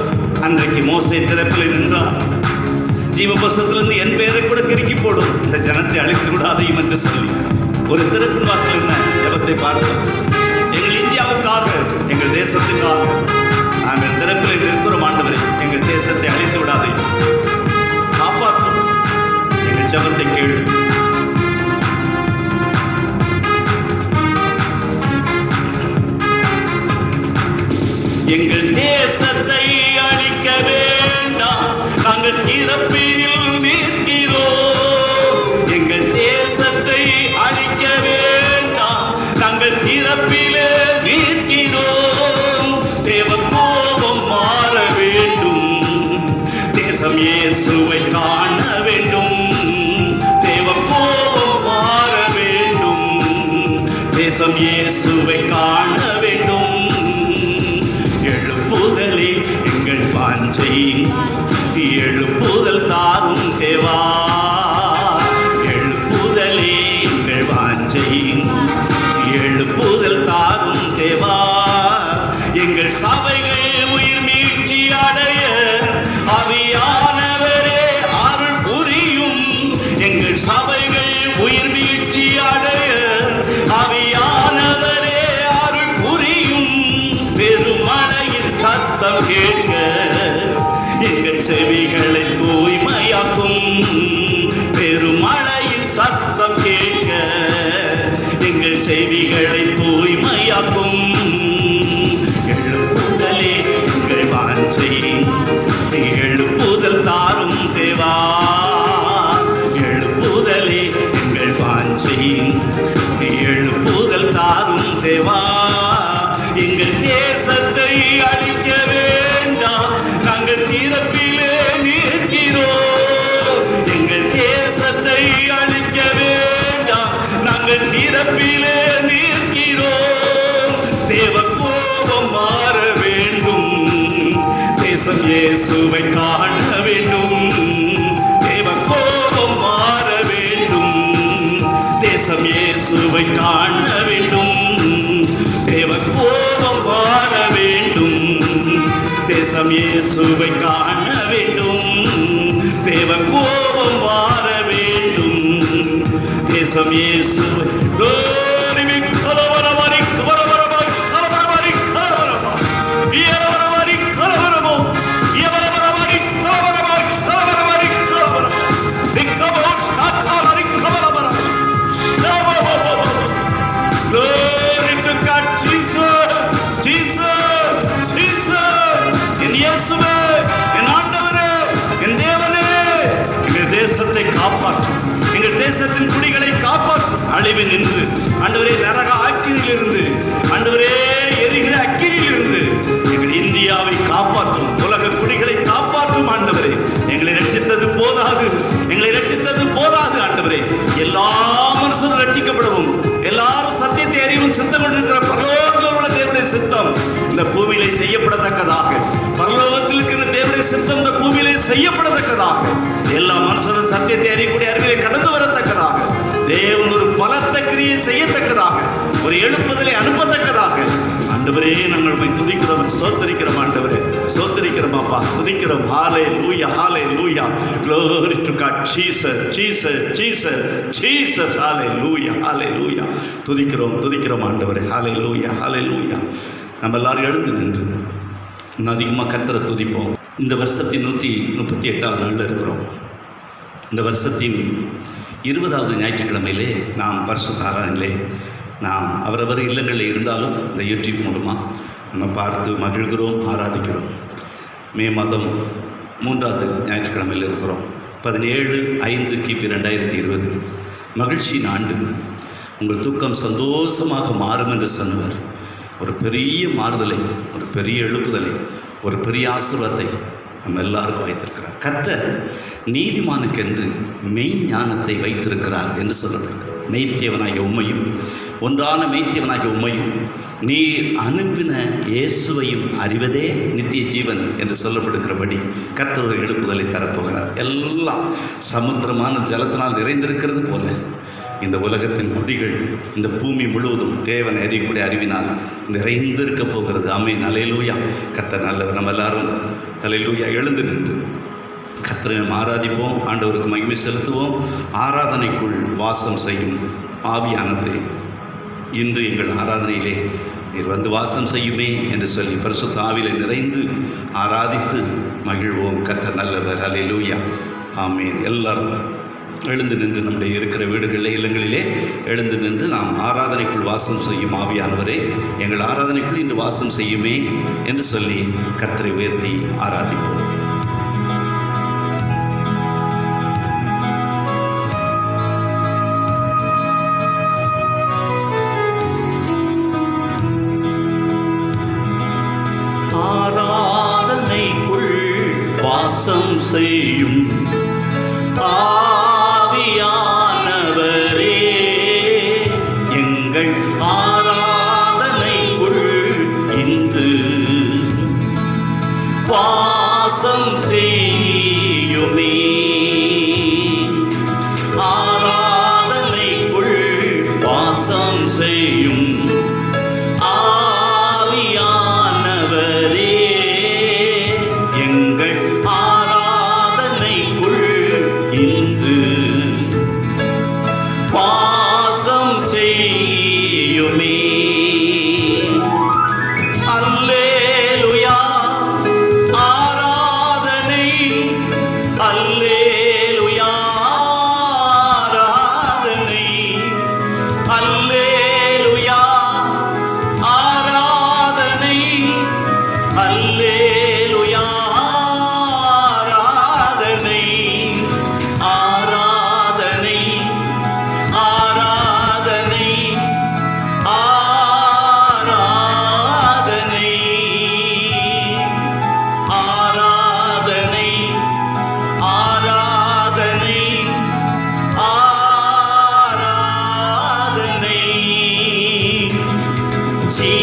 அன்றைக்கு மோசே திறப்பில் நின்றார், ஜீவபசத்திலிருந்து என் பெயரை கூட கிறுக்கி போடும், இந்த ஜனத்தை அழித்து விடாதையும் என்று சொல்லி ஒரு திறப்பின் வாசல் என்ன ஜபத்தை பார்த்தோம். எங்கள் இந்தியாவுக்காக, எங்கள் தேசத்துக்காக நாங்கள் திறப்பில் நிற்கிறோம். ஆண்டவரே, எங்கள் தேசத்தை அழித்து விடாதையும் காப்பாற்றும், எங்கள் ஜபத்தை கேளு. எங்கள் தேசத்தை அழிக்க வேண்டாம், நாங்கள் திறப்பில் நிற்கிறோம். எங்கள் தேசத்தை அழிக்க வேண்டாம், நாங்கள் திறப்பிலே நிற்கிறோம். தேவ கோபம் மாற வேண்டும், தேசம் இயேசுவை காண வேண்டும். தேவ கோபம் மாற வேண்டும், தேசம் இயேசுவை காண வேண்டும். எழுப்புதலே எங்கள் வாஞ்சை, எழுப்புதல் தாரும் தேவா, எழுப்புதலே எங்கள் வாஞ்சை, எழுப்புதல் தாரும் தேவா. எங்கள் சபைகள் சத்தம் கேட்க எங்கள் செவிகளை தூய்மையாக்கும். பெருமழையின் சத்தம் கேட்க எங்கள் செவிகளை தூய்மையாக்கும். எழுப்புதலே எங்கள் வாஞ்சை, எழுப்புதல் தாரும் தேவா. எழுப்புதலே எங்கள் வாஞ்சை, எழுப்புதல் தாரும் தேவா. எங்கள் தேசத்தை அழிக்க வேண்டாம், நாங்கள் திறப்பிலே நிற்கிறோம். எங்கள் தேசத்தை அழிக்க வேண்டாம், நாங்கள் திறப்பிலே நிற்கிறோம். தேவ கோபம் மாற வேண்டும், தேசம் இயேசுவை காண வேண்டும். தேவ கோபம் மாற வேண்டும், தேசம் இயேசுவை காண வேண்டும். தேவ கோபம் மாற வேண்டும், தேசம் இயேசுவை காண வேண்டும். தேவ கோபம் மாற வேண்டும், தேசம் இயேசுவை. தேசத்தை காப்பாற்றும், எங்கள் தேசத்தின் குடிகளை காப்பாற்றும். அழிவு நின்று ஆண்டவரே, நரக அக்கினியிலிருந்து ஆண்டவரே, எரிகிற அக்கினியிலிருந்து எங்கள் இந்தியாவை காப்பாற்றும், உலக குடிகளை காப்பாற்றும். ஆண்டவரே, எங்களை ரட்சித்தது போதாது, எங்களை ரட்சித்தது போதாது. ஆண்டவரே, எல்லா மனுஷரும் ரட்சிக்கப்படவும், எல்லாரும் சத்தியத்தை அறிவும் சித்தம் கொண்டிருக்கிற பரலோகத்தில் உள்ள தேவனுடைய சித்தம் இந்த பூமியிலே செய்யப்படத்தக்கதாக, பரலோகத்தில் இருக்கிற தேவனுடைய சித்தம் இந்த பூமியிலே செய்யப்படத்தக்கதாக, எல்லா மனுஷரும் சத்தியத்தை அறியக்கூடிய அறிவிலை கடந்து வரத்தக்கதாக, தேவன் ஒரு பலத்த கிரியை செய்யத்தக்கதாக, ஒரு எழுப்புதலை அனுப்பத்தக்கதாக ஆண்டவரே நாங்கள் போய் துதிக்கிறோம், சோத்தரிக்கிறோம். ஆண்டவரே சோத்தரிக்கிறோம் அப்பா, துதிக்கிறோம். ஹல்லேலூயா, ஹல்லேலூயா, glory to God. Jesus, Jesus, Jesus, Jesus, ஹல்லேலூயா, ஹல்லேலூயா. துதிக்கிறோம், துதிக்கிறோம் ஆண்டவரே. ஹல்லேலூயா, ஹல்லேலூயா. நம்ம எல்லாரும் எழுந்து நின்று இன்னும் அதிகமாக கர்த்தரை துதிப்போம். இந்த வருஷத்தின் 138வது நாளில் இருக்கிறோம். இந்த வருஷத்தின் 20வது ஞாயிற்றுக்கிழமையிலே நாம் பரிசுத்த ஆராதனையிலே நாம் அவரவர் இல்லங்களில் இருந்தாலும் இந்த யூடியூப் மூலமாக நம்ம பார்த்து மகிழ்கிறோம், ஆராதிக்கிறோம். மே மாதம் 3வது ஞாயிற்றுக்கிழமையில் இருக்கிறோம். 17/5 கிபி 2020 மகிழ்ச்சியின் ஆண்டு. உங்கள் தூக்கம் சந்தோஷமாக மாறும் என்று சொன்னவர் ஒரு பெரிய மாறுதலை, ஒரு பெரிய எழுப்புதலை, ஒரு பெரிய ஆசீர்வாதத்தை நம்ம எல்லாருக்கும் வைத்திருக்கிறார். கர்த்தர் நீதிமானுக்கென்று மெய் ஞானத்தை வைத்திருக்கிறார் என்று சொல்லப்படுகிறார். மெய்த்தேவனாகிய உம்மையும், ஒன்றான மெய்த்தேவனாகிய உம்மையும், நீ அனுப்பின இயேசுவையும் அறிவதே நித்திய ஜீவன் என்று சொல்லப்படுகிறபடி கர்த்தர் ஒரு எழுப்புதலை தரப்போகிறார். எல்லாம் சமுத்திரமான ஜலத்தினால் நிறைந்திருக்கிறது போல இந்த உலகத்தின் குடிகள், இந்த பூமி முழுவதும் தேவனை அறியக்கூடிய அறிவினால் நிறைந்திருக்க போகிறது. ஆமென், அல்லேலூயா. கர்த்தர் நல்லவர். நம்ம எல்லாரும் அல்லேலூயா எழுந்து நின்று கர்த்தரை நாம் ஆராதிப்போம், ஆண்டவருக்கு மகிமை செலுத்துவோம். ஆராதனைக்குள் வாசம் செய்யும் ஆவியானவரே, இன்று எங்கள் ஆராதனையிலே நீர் வந்து வாசம் செய்யுமே என்று சொல்லி பரிசுத்த ஆவியிலே நிறைந்து ஆராதித்து மகிழ்வோம். கர்த்தர் நல்லவர். அல்லேலூயா, ஆமென். எல்லாரும் எழுந்து நின்று நம்முடைய இருக்கிற வீடுகளிலே, இல்லங்களிலே எழுந்து நின்று நாம் ஆராதனைக்குள் வாசம் செய்யும் ஆவியானவரே, எங்கள் ஆராதனைக்குள் இன்று வாசம் செய்யுமே என்று சொல்லி கர்த்தரை உயர்த்தி ஆராதிப்போம். ஆராதனைக்குள் வாசம் செய்யும் ஆவியானவரே, எங்கள் ஆராதனைக்குள் இன்று வாசம் செய்யுமே. ஆராதனைக்குள் வாசம் செய்யும் ஆவியானவரே, எங்கள் ஆராதனைக்குள் இன்று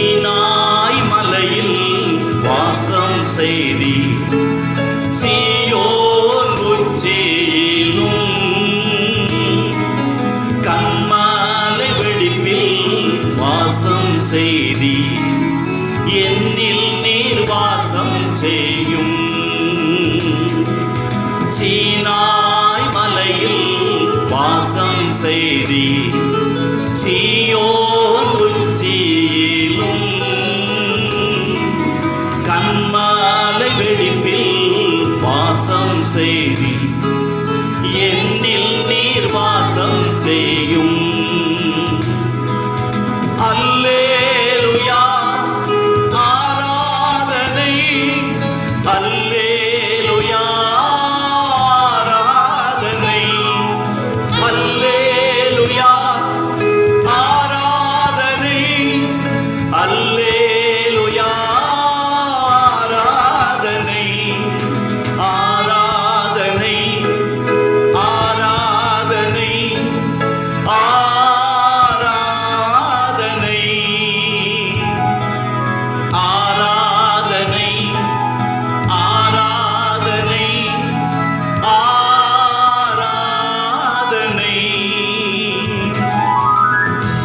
சீனாய் மலையில் வாசம் செய்தி சீயோன் உச்சியிலும் கன்மாலை வெடிப்பில் வாசம் செய்தி என்னில் நீர் வாசம் செய்யும். சீனாய் மலையில் வாசம் செய்தி சீயோன் உச்சியிலும் கன்மாலை வெடிப்பில் வாசம் செய்தி என்னில் நீர் வாசம் செய்யும். அல்லேலூயா ஆராதனை, அல்லேலூயா ஆராதனை, அல்லேலூயா ஆராதனை, அல்லேலூயா ஆராதனை, ஆராதனை, ஆராதனை, ஆராதனை, ஆராதனை, ஆராதனை, ஆராதனை.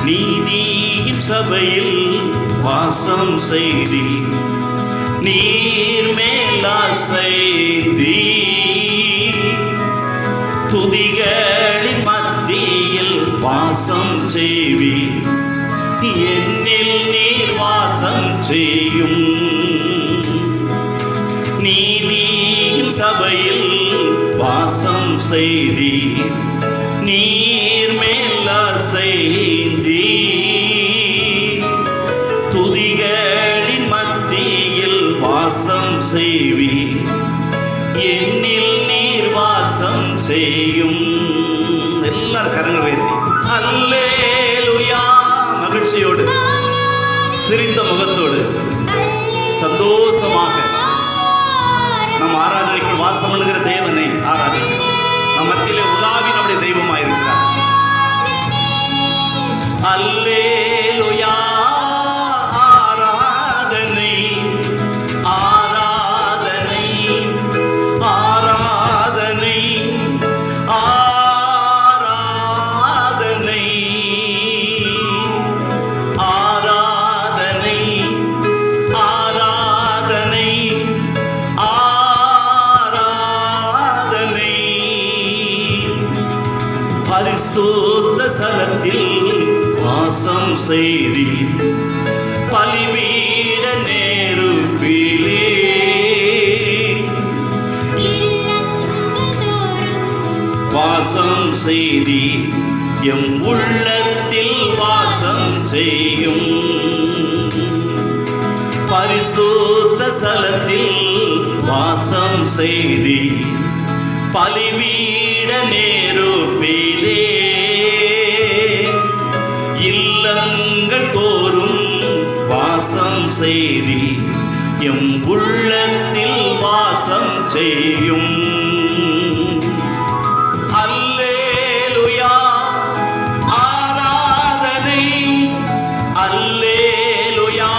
நீதியின் சபையில் வாசம் செய்தி நீர் மேலாசைந்தி துதிகளின் மத்தியில் வாசம் செய்வி என்னில் நீர் வாசம் செய்யும். நீதியின் சபையில் வாசம் செய்தி நீர் மேலாசைந்தி துதிகளின் மத்தியில் வாசம் செய்வி என்னில் நீர் வாசம் செய்யும். எல்லாரும் கரங்கள் உயர்த்தி அல்லேலூயா மகிழ்ச்சியோடு சிரித்த முகத்தோடு சந்தோஷமாக நம் ஆராதனைக்குள் வாசம் பண்ணுகிற தேவனை ஆராதிக்கிறோம். நம் மத்தியிலே உலாவி நம்முடைய தெய்வமாயிருக்கிறார். அல்லேலூயா ஆராதனை, ஆராதனை, ஆராதனை, ஆராதனை, ஆராதனை, ஆராதனை, ஆராதனை. பரிசுத்த ஸ்தலத்தில் வாசம் செய்தி பலிபீட நெருப்பிலே வாசம் செய்தி எம் உள்ளத்தில் வாசம் செய்யும். பரிசுத்த ஸ்தலத்தில் வாசம் செய்தி பலிபீட நெருப்பிலே இல்லங்கள் தோறும் வாசம் செய்தி எம் உள்ளத்தில் வாசம் செய்யும். அல்லேலூயா ஆராதனை, அல்லேலூயா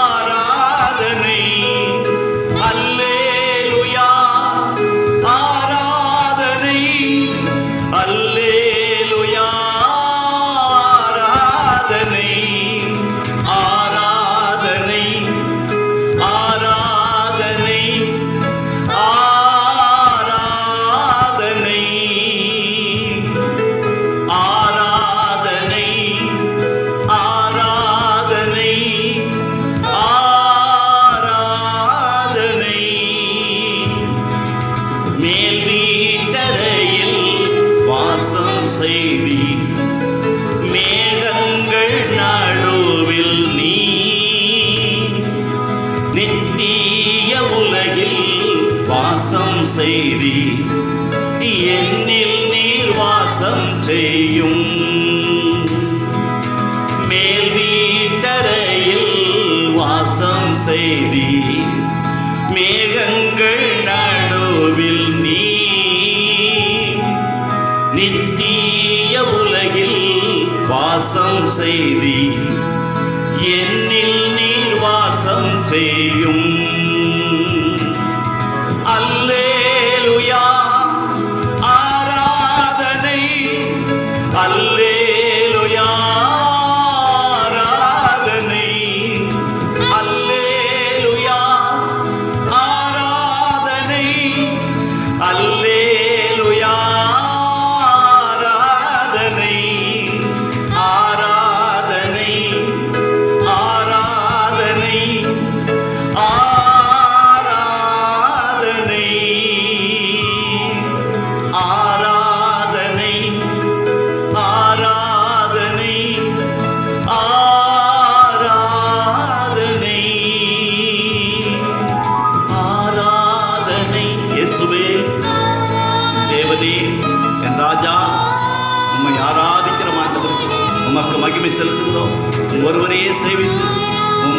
ஆராதனை, அல்லேலூயா ஆராதனை, அல்லேலூயா ஆராதனை, ஆராதனை, ஆராதனை, ஆராதனை, ஆராதனை, ஆராதனை, ஆராதனை. மேல் வீட்டறையில் வாசம் செய்தி மேகங்கள் நடுவில் நீ நித்திய உலகில் வாசம் செய்தி என்னில் நீர் வாசம் செய்யும். மேல் வீட்டறையில் வாசம் செய்தி மேகங்கள் நடுவில் நீ நித்திய உலகில் வாசம் செய்தி என்னில் நீர் வாசம் செய்யும். அல்லேலூயா ஆராதனை, அல்லேலூயா ஆராதனை, அல்லேலூயா ஆராதனை, அல்லேலூயா ஆராதனை, ஆராதனை, ஆராதனை, ஆராதனை, ஆராதனை, ஆராதனை, ஆராதனை, ஆராதனை. இயேசுவே தேவனே என் ராஜா, உம்மை ஆராதிக்கிறோம் ஆண்டவரே. உமக்கு மகிமை செலுத்துகிறோம். ஒருவரையே சேவித்து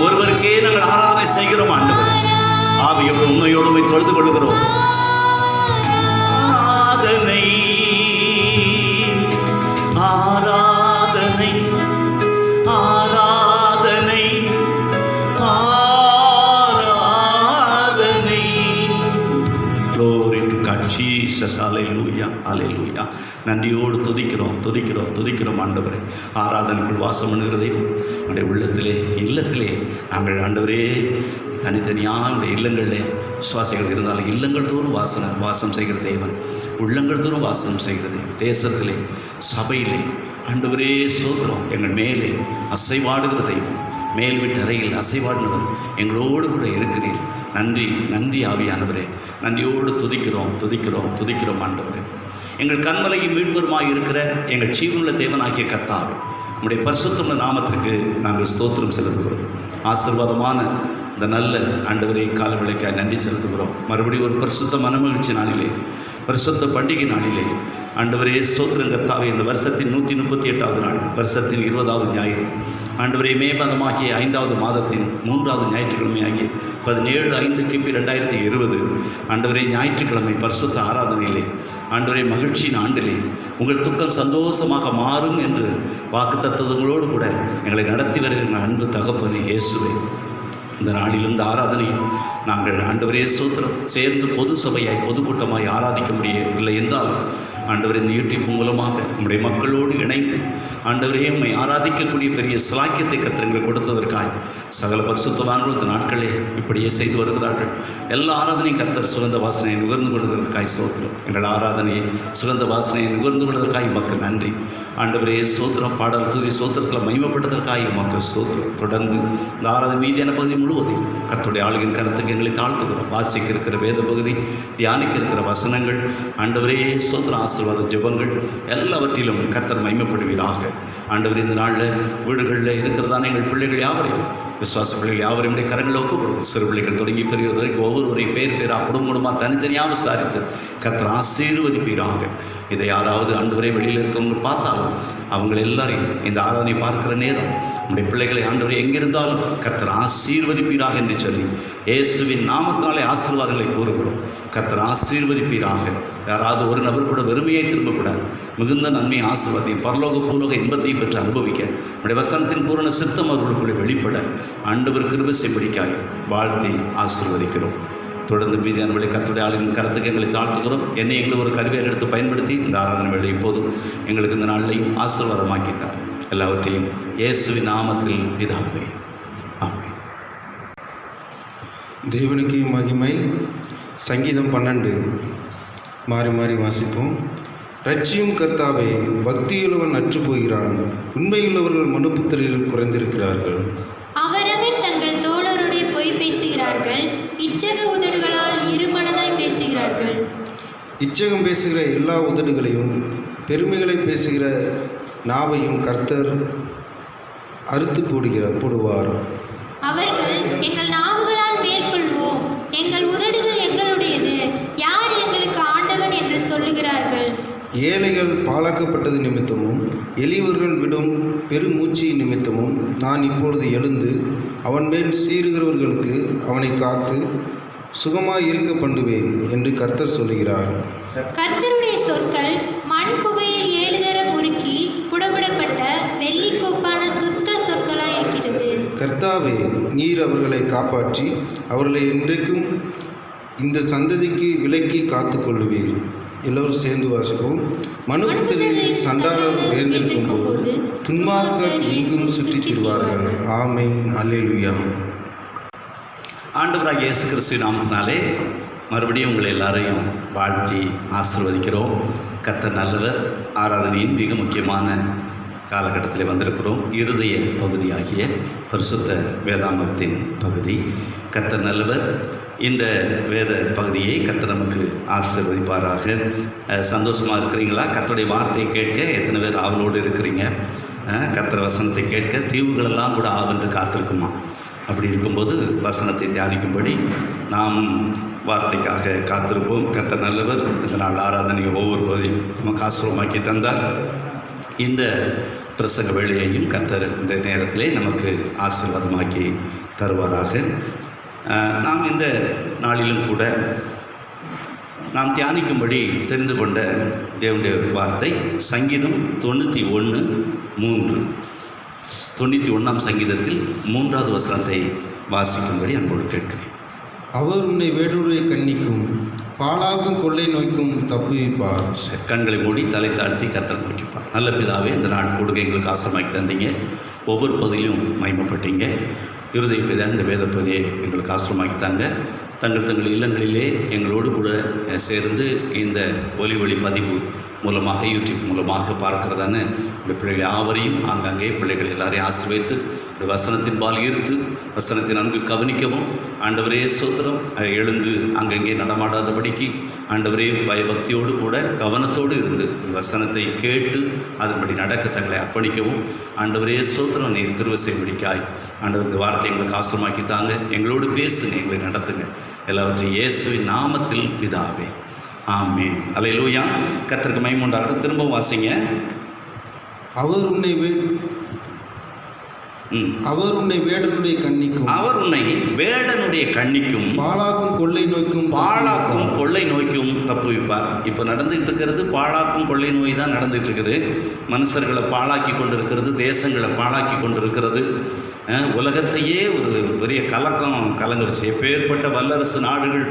ஒருவருக்கே நாங்கள் ஆராதனை செய்கிறோம் ஆண்டவரே. ஆவியோடு உண்மையோடு உம்மை தொழுது கொள்கிறோம். ஆராதனை, ஆராதனை, ஆராதனை, ஆராதனை. Glory to God, Jesus, hallelujah, hallelujah. நன்றியோடு துதிக்கிறோம், துதிக்கிறோம், துதிக்கிறோம் ஆண்டவரே. ஆராதனைக்குள் வாசம் பண்ணுகிறதே நம்முடைய உள்ளத்திலே, இல்லத்திலே நாங்கள் ஆண்டவரே தனித்தனியாக நம்முடைய இல்லங்களில் விசுவாசிகள் இருந்தாலும் இல்லங்கள் தோறும் வாசம் செய்கிற தேவன், உள்ளங்கள் தோறும் வாசம் செய்கிற தேவன், தேசத்திலே சபையிலே ஆண்டவரே சோத்திரம். எங்கள் மேலே அசைவாடுகிற தெய்வம், மேல் வீட்டு அறையில் அசைவாடினவர் எங்களோடு கூட இருக்கிறீர். நன்றி, நன்றி ஆவியானவரே. நன்றியோடு துதிக்கிறோம், துதிக்கிறோம், துதிக்கிறோம் ஆண்டவரே. எங்கள் கண்மலையும் மீட்பருமாய் இருக்கிற எங்கள் ஜீவனுள்ள தேவனாகிய கர்த்தாவே, நம்முடைய பரிசுத்தமுள்ள நாமத்திற்கு நாங்கள் ஸ்தோத்திரம் செலுத்துகிறோம். ஆசீர்வாதமான இந்த நல்ல ஆண்டவரே காலவேளைக்காய் நன்றி செலுத்துகிறோம். மறுபடியும் ஒரு பரிசுத்த மனமகிழ்ச்சி நாளிலே, பரிசுத்த பண்டிகை நாளிலே ஆண்டவரே ஸ்தோத்திரம் கர்த்தாவே. இந்த வருஷத்தின் 138வது நாள், வருஷத்தின் 20வது ஞாயிறு ஆண்டவரே, மே மாதமாகிய 5வது மாதத்தின் 3வது ஞாயிற்றுக்கிழமையாகிய 17/5/2020 ஆண்டவரே ஞாயிற்றுக்கிழமை பரிசுத்த ஆராதனையிலே ஆண்டவரே மகிழ்ச்சியின் ஆண்டிலே உங்கள் துக்கம் சந்தோஷமாக மாறும் என்று வாக்குத்தத்தங்களோடு கூட எங்களை நடத்தி வருகிற அன்பு தகப்பனே இயேசுவே, இந்த நாளில் இந்த ஆராதனையை நாங்கள் ஆண்டவரே ஸ்தோத்திரம் சேர்ந்து பொது சபையாய் பொதுக்கூட்டமாய் ஆராதிக்க முடியவில்லை என்றால் ஆண்டவரே இந்த யூடியூப் மூலமாக நம்முடைய மக்களோடு இணைந்து ஆண்டவரே உம்மை ஆராதிக்கக்கூடிய பெரிய சிலாக்கியத்தை கர்த்தர் கொடுத்ததற்காக சகல பரிசுத்தவான்களும் இந்த நாட்களே இப்படியே செய்து வருகிறார்கள். எல்லா ஆராதனையும் கர்த்தர் சுகந்த வாசனையை நுகர்ந்து கொள்வதற்காக ஸ்தோத்திரம். எங்கள் ஆராதனையை சுகந்த வாசனையை நுகர்ந்து கொள்வதற்காக உமக்கு நன்றி ஆண்டவரே ஸ்தோத்திரம். பாடல் துதி ஸ்தோத்திரத்தில் மகிமைப்பட்டதற்காக உமக்கு ஸ்தோத்திரம். தொடர்ந்து இந்த ஆராதனை மீதியான பகுதி முழுவதையும் கர்த்தருடைய ஆளுகின் கருத்துக்கு எங்களை தாழ்த்துக்கிறோம். வாசிக்க இருக்கிற வேத பகுதி, தியானிக்க இருக்கிற வசனங்கள் ஆண்டவரே ஸ்தோத்திரம், ஆசீர்வாத ஜெபங்கள் எல்லாவற்றிலும் கர்த்தர் மகிமைப்படுவீராக. ஆண்டவர் இந்த நாளில் வீடுகளில் இருக்கிறதான எங்கள் பிள்ளைகள் யாவரையும், விசுவாச பிள்ளைகள் யாவரையும் கரங்களை ஒப்புக் கொடுக்கும். சிறு பிள்ளைகள் தொடங்கி பெரியது வரைக்கும் ஒவ்வொருவரையும் பேராக குடும்பமாக தனித்தனியாக விசாரித்து கர்த்தர் ஆசீர்வதிப்பீராக. இதை யாராவது ஆண்டவரே வெளியில் இருக்கவங்க பார்த்தாலும் அவங்க எல்லாரையும் இந்த ஆராதனை பார்க்கிற நேரம் நம்முடைய பிள்ளைகளை ஆண்டவரை எங்கிருந்தாலும் கர்த்தர் ஆசீர்வதிப்பீராக என்று சொல்லி இயேசுவின் நாமத்தினாலே ஆசீர்வாதங்களை கூறுகிறோம். கர்த்தர் ஆசீர்வதிப்பீராக. யாராவது ஒரு நபர் கூட வெறுமையை திரும்பக்கூடாது. மிகுந்த நன்மை ஆசீர்வாதையும் பரலோக பூலோக இன்பத்தையும் பெற்று அனுபவிக்க நம்முடைய வசனத்தின் பூரண சித்தம் அவர்களுக்குள்ளே வெளிப்பட ஆண்டவர் கிருபை செய்யும்படிக்காய் வாழ்த்தி ஆசீர்வதிக்கிறோம். தொடர்ந்து மீதியான வேலை கர்த்தருடைய ஆளுகளின் கருத்துக்கு எங்களை தாழ்த்துகிறோம். என்னை எங்களை ஒரு கருவியாக எடுத்து பயன்படுத்தி இந்த ஆராதனை வேலை இப்போதும் எங்களுக்கு இந்த நாளிலையும் ஆசீர்வாதமாக்கித்தார். எல்லாவற்றையும் இயேசுவின் நாமத்தில் பிதாவே, ஆமென். தேவனுக்கு மகிமை. சங்கீதம் 12 மாறி மாறி வாசிப்போம். ரட்சியும் கர்த்தாவே, பக்தியுள்ளவன் அற்று போகிறான், உண்மையுள்ளவர்கள் மனுபுத்திரரில் குறைந்திருக்கிறார்கள். அவரவர் தங்கள் தோழருடைய பொய் பேசுகிறார்கள், இச்சக உதடுகளால் இருமனதாய் பேசுகிறார்கள். இச்சகம் பேசுகிற எல்லா உதடுகளையும் பெருமைகளை பேசுகிற நாவையும் கர்த்தர் அறுத்து போடுவார். அவர்கள் எங்கள் நாவுகளால் மேற்கொள்வோம், எங்கள் உதடுகள் எங்களுடையது, யார் எங்களுக்கு ஆண்டவன் என்று சொல்லுகிறார்கள். ஏழைகள் பாழாக்கப்பட்டது நிமித்தமும் எளியவர்கள் விடும் பெருமூச்சி நிமித்தமும் நான் இப்பொழுது எழுந்து அவன் மேல் சீறுகிறவர்களுக்கு அவனை காத்து சுகமாய் இருக்க பண்ணுவேன் என்று கர்த்தர் சொல்லுகிறார். கர்த்தருடைய சொற்கள் மண் குகையில் 7 தரம் உருக்கி புடமிடப்பட்ட வெள்ளிக்கோப்பான சுத்த சொற்களாய் இருக்கிறது. கர்த்தாவே, நீர் அவர்களை காப்பாற்றி அவர்களை என்றைக்கும் இந்த சந்ததிக்கு விலக்கி காத்து கொள்ளுவீர். எல்லோரும் சேர்ந்து வாசிப்போம். மனுபுத்திரரை சண்டாளர் உயர்ந்திருக்கும் போது துன்மார்க்கர் எங்கும் சுற்றித் திரிவார்கள். ஆமென். அல்லேலூயா. ஆண்டவராகிய இயேசு கிறிஸ்து நாமத்தினாலே மறுபடியும் உங்களை எல்லாரையும் வாழ்த்தி ஆசீர்வதிக்கிறோம். கர்த்தர் நல்லவர். ஆராதனையின் மிக முக்கியமான காலகட்டத்தில் வந்திருக்கிறோம். இருதய பகுதியாகிய பரிசுத்த வேதாமத்தின் பகுதி. கர்த்தர் நல்லவர். இந்த வேத பகுதியை கர்த்தர் நமக்கு ஆசீர்வதிப்பாராக. சந்தோஷமாக இருக்கிறீங்களா? கர்த்தருடைய வார்த்தையை கேட்க எத்தனை பேர் ஆவலோடு இருக்கிறீங்க? கர்த்தர் வசனத்தை கேட்க தீவுகளெல்லாம் கூட ஆவென்று காத்திருக்குமா? அப்படி இருக்கும்போது வசனத்தை தியானிக்கும்படி நாம் வார்த்தைக்காக காத்திருப்போம். கர்த்தர் நல்லவர். இந்த நாள் ஆராதனை ஒவ்வொரு பகுதியும் நமக்கு ஆசீர்வமாக்கி தந்தார். இந்த பிரசங்க வேளையையும் கர்த்தர் இந்த நேரத்திலே நமக்கு ஆசீர்வாதமாக்கி தருவாராக. நாம் இந்த நாளிலும் கூட நாம் தியானிக்கும்படி தெரிந்து கொண்ட தேவனுடைய வார்த்தை சங்கீதம் 91:3. 91ஆம் சங்கீதத்தில் 3வது வசனத்தை வாசிக்கும்படி அன்போடு கேட்கிறேன். அவர் உன்னை வேடுடைய கண்ணிக்கும் பாழாக்கும் கொள்ளை நோய்க்கும் தப்புவிப்பார். கண்களை மூடி தலை தாழ்த்தி கர்த்தர் நோக்கிப்பார். நல்ல பிதாவே, இந்த நாள் கொடுக்க எங்களுக்கு ஆசமாக்கி தந்தீங்க. ஒவ்வொரு பகுதியிலும் மகிமைப்பட்டீங்க. இருதய பிதா இந்த வேத பகுதியை எங்களுக்கு ஆசிரமாக்கி தாங்க. தங்கள் இல்லங்களிலே எங்களோடு கூட சேர்ந்து இந்த ஒலி பதிவு மூலமாக யூடியூப் மூலமாக பார்க்கிறதான இந்த பிள்ளைகள் யாவரையும் ஆங்காங்கே பிள்ளைகள் எல்லாரையும் ஆசீர்வதித்து இந்த வசனத்தின் பால் ஈர்த்து வசனத்தை நன்கு கவனிக்கவும் ஆண்டவரே ஸ்தோத்திரம். எழுந்து அங்கங்கே நடமாடாதபடிக்கு ஆண்டவரே பயபக்தியோடு கூட கவனத்தோடு இருந்து இந்த வசனத்தை கேட்டு அதன்படி நடக்க தங்களை அர்ப்பணிக்கவும் ஆண்டவரே ஸ்தோத்திரம். நீர் கிருபை செய்யும்படிக்காய் ஆண்டவர் இந்த வார்த்தை எங்களுக்கு ஆசீர்வதித்து தாங்க. எங்களோடு பேசுங்க, எங்களை நடத்துங்க. எல்லாவற்றையும் இயேசுவின் நாமத்தில் பிதாவே, ஆமென். அல்லேலூயா. கர்த்தருக்கு மகிமை உண்டாகட்டும். திரும்ப வாசிங்க. அவர் உன்னை வேடனுடைய கண்ணிக்கும் பாழாக்கும் கொள்ளை நோய்க்கும் தப்புவிப்பார். இப்போ நடந்துகிட்டு இருக்கிறது பாழாக்கும் கொள்ளை நோய் தான் நடந்துகிட்டு இருக்குது. மனுஷர்களை பாழாக்கி கொண்டிருக்கிறது, தேசங்களை பாழாக்கி கொண்டிருக்கிறது. உலகத்தையே ஒரு பெரிய கலந்துருச்சு. எப்பேற்பட்ட வல்லரசு நாடுகள்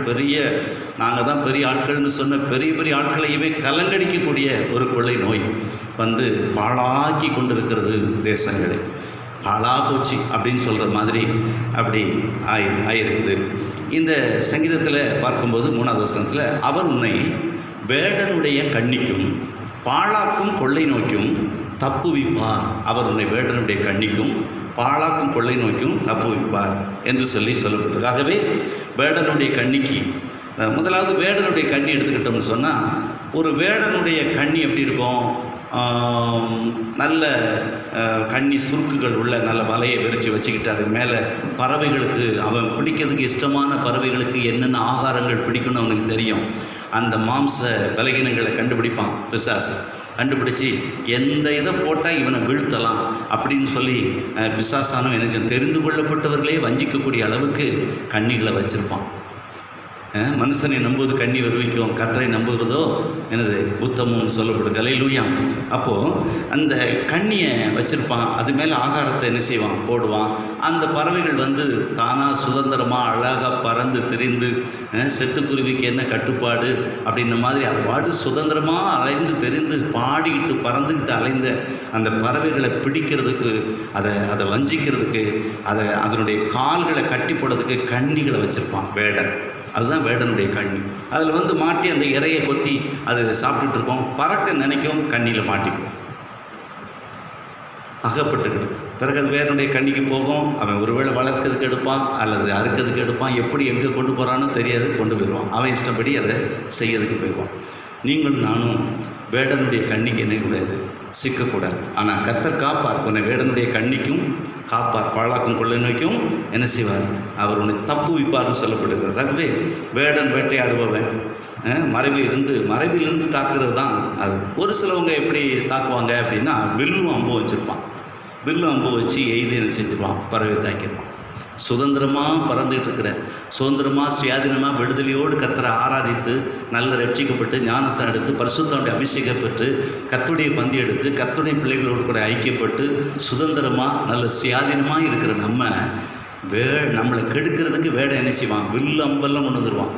நாங்கள் தான் பெரிய ஆட்கள்னு சொன்ன பெரிய ஆட்களையுமே கலங்கடிக்கக்கூடிய ஒரு கொள்ளை நோய் வந்து பாழாக்கி கொண்டிருக்கிறது. தேசங்களை பாழா போச்சு அப்படின்னு சொல்கிற மாதிரி அப்படி ஆயிருக்குது. இந்த சங்கீதத்தில் பார்க்கும்போது 3வது வசனத்தில் அவர் உன்னை வேடனுடைய கண்ணிக்கும் பாழாக்கும் கொள்ளை நோய்க்கும் தப்புவிப்பார். அவர் உன்னை வேடனுடைய கண்ணிக்கும் பாழாக்கும் கொள்ளை நோய்க்கும் தப்புவிப்பார் என்று சொல்லப்பட்டிருக்கு. ஆகவே வேடனுடைய கண்ணிக்கு முதலாவது வேடனுடைய கண்ணி எடுத்துக்கிட்டோம்னு சொன்னால், ஒரு வேடனுடைய கண்ணி எப்படி இருக்கும்? நல்ல கண்ணி சுருக்குகள் உள்ள நல்ல வலையை விரித்து வச்சுக்கிட்டு அதுக்கு மேலே பறவைகளுக்கு அவன் பிடிக்கிறதுக்கு இஷ்டமான பறவைகளுக்கு என்னென்ன ஆகாரங்கள் பிடிக்கும்னு அவனுக்கு தெரியும். அந்த மாம்ச பலகீனங்களை கண்டுபிடிப்பான் பிசாசு. கண்டுபிடிச்சி எந்த இதை போட்டால் இவனை வீழ்த்தலாம் அப்படின்னு சொல்லி பிசாசானும் என்ன தெரிந்து கொள்ளப்பட்டவர்களே வஞ்சிக்கக்கூடிய அளவுக்கு கண்ணிகளை வச்சுருப்பான். மனுஷனை நம்புவது கண்ணி வருவிக்கும், கர்த்தரை நம்புகிறதோ எனது உத்தமம்னு சொல்லப்படுது. அல்லேலூயா. அப்போது அந்த கண்ணியை வச்சுருப்பான். அது மேலே ஆகாரத்தை என்ன செய்வான்? போடுவான். அந்த பறவைகள் வந்து தானாக சுதந்திரமாக அழகாக பறந்து திரிந்து, செட்டுக்குருவிக்கு என்ன கட்டுப்பாடு அப்படின்ற மாதிரி அது பாடு சுதந்திரமாக அலைந்து தெரிந்து பாடிக்கிட்டு பறந்துக்கிட்டு அலைந்த அந்த பறவைகளை பிடிக்கிறதுக்கு, அதை வஞ்சிக்கிறதுக்கு, அதனுடைய கால்களை கட்டி போடுறதுக்கு கண்ணிகளை வச்சுருப்பான் வேடன். அதுதான் வேடனுடைய கண்ணி. அதில் வந்து மாட்டி அந்த இறையை கொத்தி அதை சாப்பிட்டுட்டு இருக்கோம். பறக்க நினைக்கும், கண்ணியில் மாட்டிக்குவோம், அகப்பட்டுக்கிடும். பிறகு அது வேடனுடைய கண்ணிக்கு போகும். அவன் ஒருவேளை வளர்க்கிறதுக்கு எடுப்பான் அல்லது அறுக்கிறதுக்கு எடுப்பான். எப்படி எங்கே கொண்டு போகிறான்னு தெரியாது, கொண்டு போயிடுவான். அவன் இஷ்டப்படி அதை செய்யறதுக்கு போயிடுவான். நீங்களும் நானும் வேடனுடைய கண்ணிக்கு என்ன கூடாது, சிக்கக்கூடாது. ஆனால் கர்த்தர் காப்பார். உன்னை வேடனுடைய கண்ணிக்கும் காப்பார், பாழாக்கும் கொள்ளை நோய்க்கும் என்ன செய்வார்? அவர் உன்னை தப்புவிப்பார்னு சொல்லப்படுகிறது. ஆகவே வேடன் வேட்டையாடுபவன் மறைவிலிருந்து தாக்குறது தான் அது. ஒரு சிலவங்க எப்படி தாக்குவாங்க அப்படின்னா, வில்லும் அம்பு வச்சுருப்பான். வில்லும் அம்பு வச்சு எய்து என்ன செஞ்சிருவான்? பறவை தாக்கிடுவான். சுதந்திரமாக பறந்துகிட்டு இருக்கிற, சுதந்திரமாக சுயாதீனமாக விடுதலையோடு கர்த்தரை ஆராதித்து நல்ல ரட்சிக்கப்பட்டு ஞானசம் எடுத்து பரிசுத்தாவுடைய அபிஷேகம் பெற்று கர்த்தருடைய பந்தி எடுத்து கர்த்தருடைய பிள்ளைகளோடு கூட ஐக்கியப்பட்டு சுதந்திரமாக நல்ல சுயாதீனமாக இருக்கிற நம்மளை கெடுக்கிறதுக்கு வேடை என்ன செய்வான்? வில்லு அம்பெல்லாம் கொண்டு வந்துடுவான்.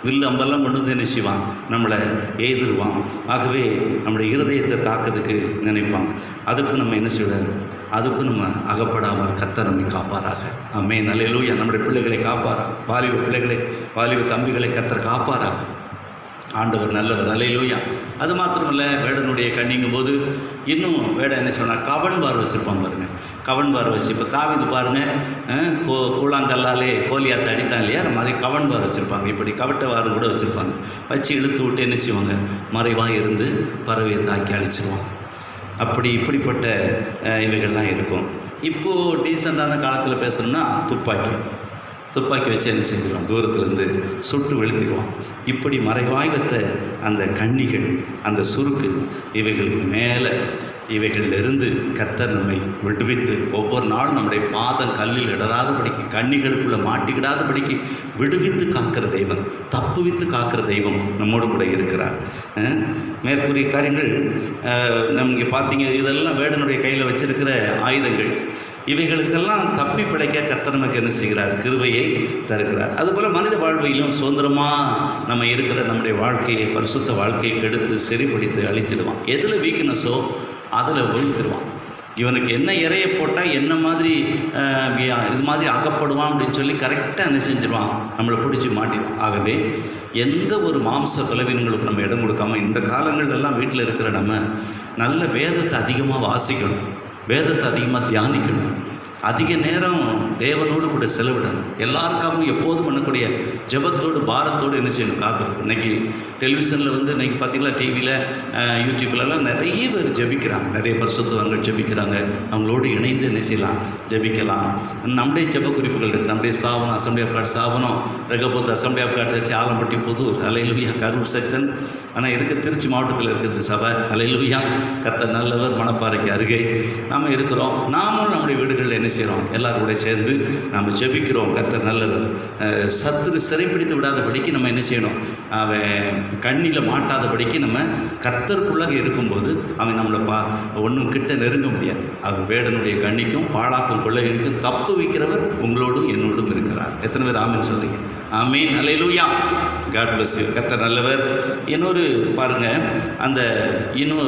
வில்லு அம்பெல்லாம் கொண்டு வந்து என்ன செய்வான்? நம்மளை எய்திருவான். ஆகவே நம்முடைய இருதயத்தை தாக்கிறதுக்கு நினைப்பான். அதுக்கு நம்ம என்ன செய்யணும்? அதுக்கு நம்ம அகப்படாமல் கர்த்தர் நம்மை காப்பாராக. ஆமென். அல்லேலூயா. நம்முடைய பிள்ளைகளை காப்பாரா, வாலிப பிள்ளைகளை, வாலிப தம்பிகளை கர்த்தர் காப்பாராக. ஆண்டவர் நல்லவர். அல்லேலூயா. அது மாத்திரமல்ல, வேடனுடைய கண்ணிங்கும் போது இன்னும் வேடம் என்ன சொன்னால் கவன் பார் வச்சுருப்பான் பாருங்கள். கவன் பார் வச்சு, இப்போ தாவீது பாருங்கள், கூழாங்கல்லாலே கோலியாத்தை அடித்தான் இல்லையா, அந்த மாதிரி கவன் பார் வச்சுருப்பாங்க. இப்படி கவட்ட வாரம் கூட வச்சுருப்பாங்க. வச்சு இழுத்து விட்டு என்ன செய்வாங்க? மறைவாக இருந்து பறவையை தாக்கி அழிச்சிருவாங்க. இப்படிப்பட்ட இவைகள்லாம் இருக்கும். இப்போது டீசெண்டான காலத்தில் பேசணும்னா துப்பாக்கி வச்சு என்ன செஞ்சிடுவான்? தூரத்துலேருந்து சுட்டு வெளுத்திடுவான். இப்படி மறைவாய்வத்த அந்த கண்ணிகள், அந்த சுருக்கு, இவைகளுக்கு மேலே இவைகளிலிருந்து கர்த்தர் நம்மை விடுவித்து ஒவ்வொரு நாளும் நம்முடைய பாதம் கல்லில் இடராதபடிக்கு, கண்ணிகளுக்குள்ளே மாட்டிக்கிடாதபடிக்கு விடுவித்து காக்கிற தெய்வம், தப்புவித்து காக்கிற தெய்வம் நம்மோடு கூட இருக்கிறார். மேற்கூறிய காரியங்கள் நம்ம இங்கே பார்த்தீங்க. இதெல்லாம் வேடனுடைய கையில் வச்சிருக்கிற ஆயுதங்கள். இவைகளுக்கெல்லாம் தப்பி பிழைக்க கர்த்தர் நமக்கு என்ன செய்கிறார்? கிருபையை தருகிறார். அதுபோல் மனித வாழ்வையிலும் சுதந்திரமாக நம்ம இருக்கிற நம்முடைய வாழ்க்கையை, பரிசுத்த வாழ்க்கையை கெடுத்து சரிப்படுத்தி அழித்திடுவான். எதில் வீக்னஸோ அதில் வீழ்த்திடுவான். இவனுக்கு என்ன இறைய போட்டால் என்ன மாதிரி இது மாதிரி அகப்படுவான் அப்படின்னு சொல்லி கரெக்டாக என்ன செஞ்சிடுவான்? நம்மளை பிடிச்சி மாட்டிடுவான். ஆகவே எந்த ஒரு மாம்ச பலவீனங்களுக்கு நம்ம இடம் கொடுக்காம இந்த காலங்கள்லாம் வீட்டில் இருக்கிற நம்ம நல்ல வேதத்தை அதிகமாக வாசிக்கணும், வேதத்தை அதிகமாக தியானிக்கணும், அதிக நேரம் தேவனோடு கூட செலவிடணும். எல்லாருக்காகவும் எப்போதும் பண்ணக்கூடிய ஜெபத்தோடு பாரத்தோடு என்ன செய்யணும்? காத்திருக்கும். இன்றைக்கி டெலிவிஷனில் வந்து இன்றைக்கி பார்த்திங்களா, டிவியில் யூடியூப்லலாம் நிறைய பேர் ஜெபிக்கிறாங்க, நிறைய பரிசுத்தவங்கள் ஜெபிக்கிறாங்க. அவங்களோடு இணைந்து என்ன செய்யலாம்? ஜெபிக்கலாம். நம்முடைய ஜெப குறிப்புகள் இருக்குது. நம்முடைய ஸ்தாபனம், அசம்பிளி ஆஃப் காட் ஸ்தாபனம், Rehoboth assembly of God church, Alampatti, Pudur, hallelujah, Karur section, ஆனால் இருக்க திருச்சி மாவட்டத்தில் இருக்குது சபை. அல்லேலூயா. கர்த்தர் நல்லவர். மணப்பாறைக்கு அருகே நாம் இருக்கிறோம். நாமும் நம்முடைய வீடுகளில் என்ன செய்கிறோம்? எல்லாரும் கூட சேர்ந்து நாம் ஜெபிக்கிறோம். கர்த்தர் நல்லவர். சத்துரு சிறைப்பிடித்து விடாதபடிக்கு நம்ம என்ன செய்யணும்? அவன் கண்ணில் மாட்டாதபடிக்கு நம்ம கர்த்தருக்குள்ளாக இருக்கும்போது அவன் நம்மளை ஒன்றும் கிட்ட நெருங்க முடியாது. அவன் வேடனுடைய கண்ணிக்கும் பாழாக்கும் கொள்ளைகளுக்கும் தப்பு வைக்கிறவர் உங்களோடும் என்னோடும் இருக்கிறார். எத்தனை பேர் ஆமீன் சொல்றீங்க? ஆமீன். அல்லேலூயா. God bless you. கர்த்தர் நல்லவர். இன்னொரு பாருங்கள், அந்த இன்னும்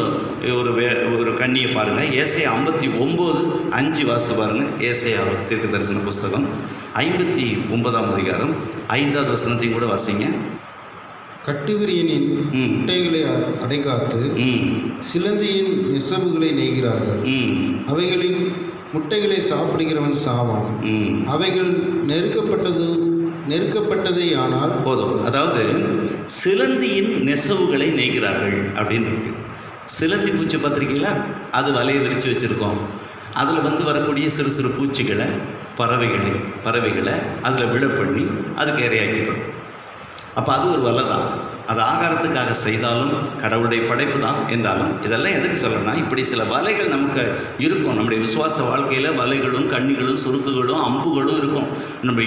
ஒரு கண்ணியை பாருங்கள். ஏசாயா 59:5 வாசித்து பாருங்கள். ஏசாயா தீர்க்க தரிசன புஸ்தகம் 59ஆம் அதிகாரம் 5வது வசனத்தையும் கூட வாசிங்க. கட்டுவிரியனின் முட்டைகளை அடைகாத்து சிலந்தியின் நெசவுகளை நெய்கிறார்கள். அவைகளின் முட்டைகளை சாப்பிடுகிறவன் சாவான். அவைகள் நெருக்கப்பட்டதே ஆனால் போதும். அதாவது சிலந்தியின் நெசவுகளை நெய்கிறார்கள் அப்படின்னு இருக்கு. சிலந்தி பூச்சி பார்த்துருக்கீங்களா? அது வலையை விரித்து வச்சுருக்கோம். அதில் வந்து வரக்கூடிய சிறு சிறு பூச்சிகளை, பறவைகளை அதில் விட பண்ணி அதுக்கு இரையாக்கிக்கணும். அப்போ அது ஒரு வலை தான். அது ஆகாரத்துக்காக செய்தாலும் கடவுளுடைய படைப்பு தான் என்றாலும் இதெல்லாம் எதுக்கு சொல்லணும்னா, இப்படி சில வலைகள் நமக்கு இருக்கும். நம்முடைய விசுவாச வாழ்க்கையில் வலைகளும் கண்ணிகளும் சுருக்குகளும் அம்புகளும் இருக்கும். நம்ம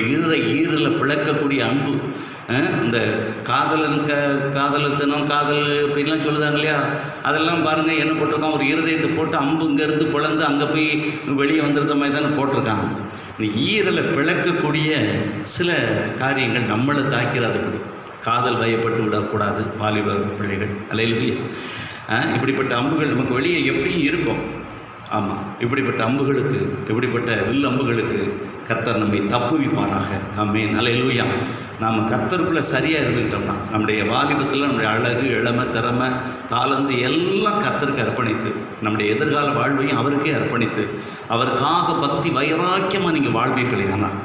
ஈரில் பிளக்கக்கூடிய அம்பு. இந்த காதலத்தனம் காதல் இப்படிலாம் சொல்லுதாங்க இல்லையா? அதெல்லாம் பாருங்கள் என்ன போட்டிருக்கான்? ஒரு இருதயத்தை போட்டு அம்பு இங்கேருந்து பிளந்து அங்கே போய் வெளியே வந்துடுற மாதிரி தானே போட்டிருக்காங்க. இந்த ஈரலை பிளக்கக்கூடிய சில காரியங்கள் நம்மளை தாக்கிறாதுபடி காதல் வயப்பட்டு விடக்கூடாது வாலிப பிள்ளைகள். அல்லேலூயா. இப்படிப்பட்ட அம்புகள் நமக்கு வெளியே எப்படியும் இருக்கும். ஆமாம், இப்படிப்பட்ட அம்புகளுக்கு, இப்படிப்பட்ட வில் அம்புகளுக்கு கர்த்தர் நம்மை தப்புவிப்பாராக. ஆமென். அல்லேலூயா. நாம் கர்த்தருக்குள்ளே சரியாக இருந்துக்கிட்டோம்னா நம்முடைய வாலிபத்தில் நம்முடைய அழகு, இளமை, திறமை, தாளந்து எல்லாம் கர்த்தருக்கு அர்ப்பணித்து நம்முடைய எதிர்கால வாழ்வையும் அவருக்கே அர்ப்பணித்து அவருக்காக பக்தி வைராக்கியமாக நீங்கள் வாழ்வீர்களே, ஆனால்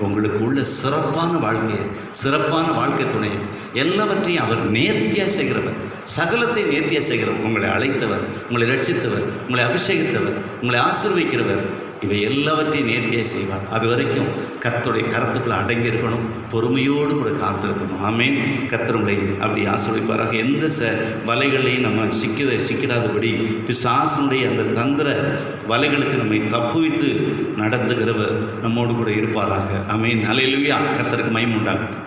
உங்களுக்கு உள்ள சிறப்பான வாழ்க்கை துணையை எல்லாவற்றையும் அவர் நேர்த்தியாக செய்கிறவர், சகலத்தை நேர்த்தியாக செய்கிறவர், உங்களை அழைத்தவர், உங்களை ரட்சித்தவர், உங்களை அபிஷேகித்தவர், உங்களை ஆசீர்வதிக்கிறவர், இவை எல்லாவற்றையும் நேர்த்தியாக செய்வார். அது வரைக்கும் கர்த்தருடைய கரத்துக்குள்ளே அடங்கி இருக்கணும், பொறுமையோடு கூட காத்திருக்கணும். ஆமேன். கர்த்தருடைய அப்படி ஆசீர்வதிப்பாராக. எந்த வலைகளையும் நம்ம சிக்கிடாதபடி பிசாசனுடைய அந்த தந்திர வலைகளுக்கு நம்மை தப்புவித்து நடத்துகிறவர் நம்மோடு கூட இருப்பாராக. ஆமேன். அல்லேலூயா. கர்த்தருக்கு மகிமை உண்டாகட்டும்.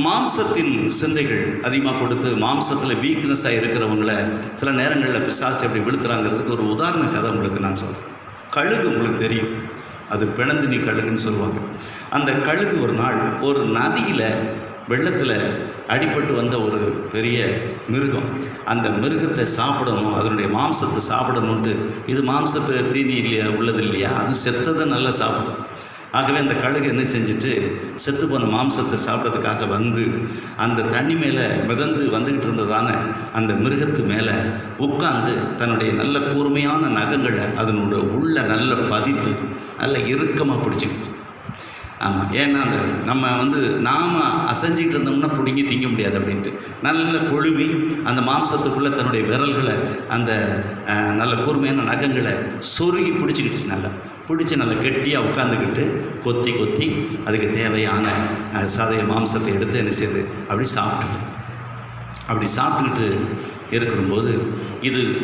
மாம்சத்தின் சிந்தைகள் அதிகமாக கொடுத்து மாம்சத்தில் வீக்னஸாக இருக்கிறவங்கள சில நேரங்களில் பிசாசு எப்படி விழுத்துறாங்கிறதுக்கு ஒரு உதாரண கதை உங்களுக்கு நான் சொல்கிறேன். கழுகு உங்களுக்கு தெரியும், அது பிணந்தினி கழுகுன்னு சொல்லுவாங்க. அந்த கழுகு ஒரு நாள் ஒரு நதியில் வெள்ளத்தில் அடிபட்டு வந்த ஒரு பெரிய மிருகம், அந்த மிருகத்தை சாப்பிடணும், அதனுடைய மாம்சத்தை சாப்பிடணுன்ட்டு, இது மாம்சத்தை தீனி இல்லையா உள்ளது இல்லையா, அது செத்ததை நல்லா சாப்பிடும். ஆகவே அந்த கழுகு என்ன செஞ்சுட்டு செத்து போன மாம்சத்தை சாப்பிட்றதுக்காக வந்து அந்த தண்ணி மேலே மிதந்து வந்துக்கிட்டு இருந்ததான அந்த மிருகத்து மேலே உட்கார்ந்து தன்னுடைய நல்ல கூர்மையான நகங்களை அதனோட உள்ள நல்ல பதித்து நல்ல இறுக்கமாக பிடிச்சிக்கிச்சு. ஆமாம், ஏன்னா அந்த நம்ம நாம் அசைஞ்சிக்கிட்டு இருந்தோம்னா பிடுங்கி திங்க முடியாது அப்படின்ட்டு நல்ல கொழுவி அந்த மாம்சத்துக்குள்ளே தன்னுடைய விரல்களை அந்த நல்ல கூர்மையான நகங்களை சொருகி பிடிச்சிக்கிடுச்சு. நல்லா பிடிச்சி நல்லா கெட்டியாக உட்காந்துக்கிட்டு கொத்தி கொத்தி அதுக்கு தேவையான சதைய மாம்சத்தை எடுத்து என்ன செய்யுது அப்படி சாப்பிட்டுக்கிட்டு இருக்கிறபோது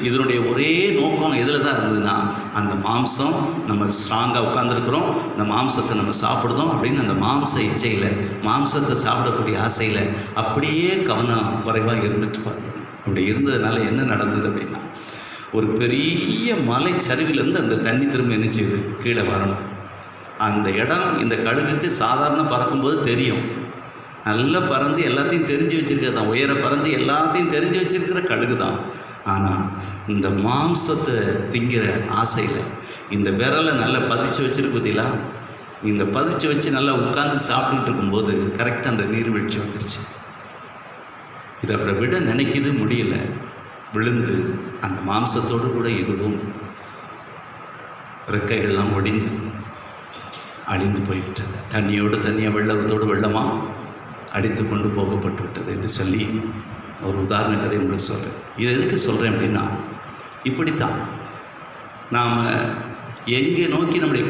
இதனுடைய ஒரே நோக்கம் எதில் தான் இருந்ததுன்னா, அந்த மாம்சம் நம்ம ஸ்ட்ராங்காக உட்காந்துருக்குறோம், இந்த மாம்சத்தை நம்ம சாப்பிடுதோம் அப்படின்னு அந்த மாம்ச இச்சையில் மாம்சத்தை சாப்பிடக்கூடிய ஆசையில் அப்படியே கவனம் குறைவாக இருந்துட்டு பார்த்து. அப்படி இருந்ததுனால என்ன நடந்தது அப்படின்னா, ஒரு பெரிய மலை சரிவிலேருந்து அந்த தண்ணி திரும்ப என்ன செய்யுது கீழே வரணும். அந்த இடம் இந்த கழுகுக்கு சாதாரண பறக்கும்போது தெரியும், நல்லா பறந்து எல்லாத்தையும் தெரிஞ்சு வச்சுருக்கிறது தான், உயர பறந்து எல்லாத்தையும் தெரிஞ்சு வச்சுருக்கிற கழுகு தான். ஆனால் இந்த மாம்சத்தை திங்கிற ஆசையில் இந்த விரலை நல்லா பதிச்சு வச்சுருக்கு பார்த்தீங்களா, இந்த பதிச்சு வச்சு நல்லா உட்காந்து சாப்பிட்டுட்டு இருக்கும்போது கரெக்டாக அந்த நீர்வீழ்ச்சி வந்துருச்சு. இதை அப்புறம் விட நினைக்கிது முடியல, விழுந்து அந்த மாம்சத்தோடு கூட இதுவும் ரெக்கைகள்லாம் ஒடிந்து அழிந்து போய்விட்டது. தண்ணியோடு தண்ணியாக வெள்ளத்தோடு வெள்ளமாக அடித்து கொண்டு போகப்பட்டு விட்டது என்று சொல்லி ஒரு உதாரண கதை உங்களுக்கு சொல்கிறேன். இது எதுக்கு சொல்கிறேன் அப்படின்னா, இப்படித்தான் நாம் எங்கே நோக்கி நம்முடைய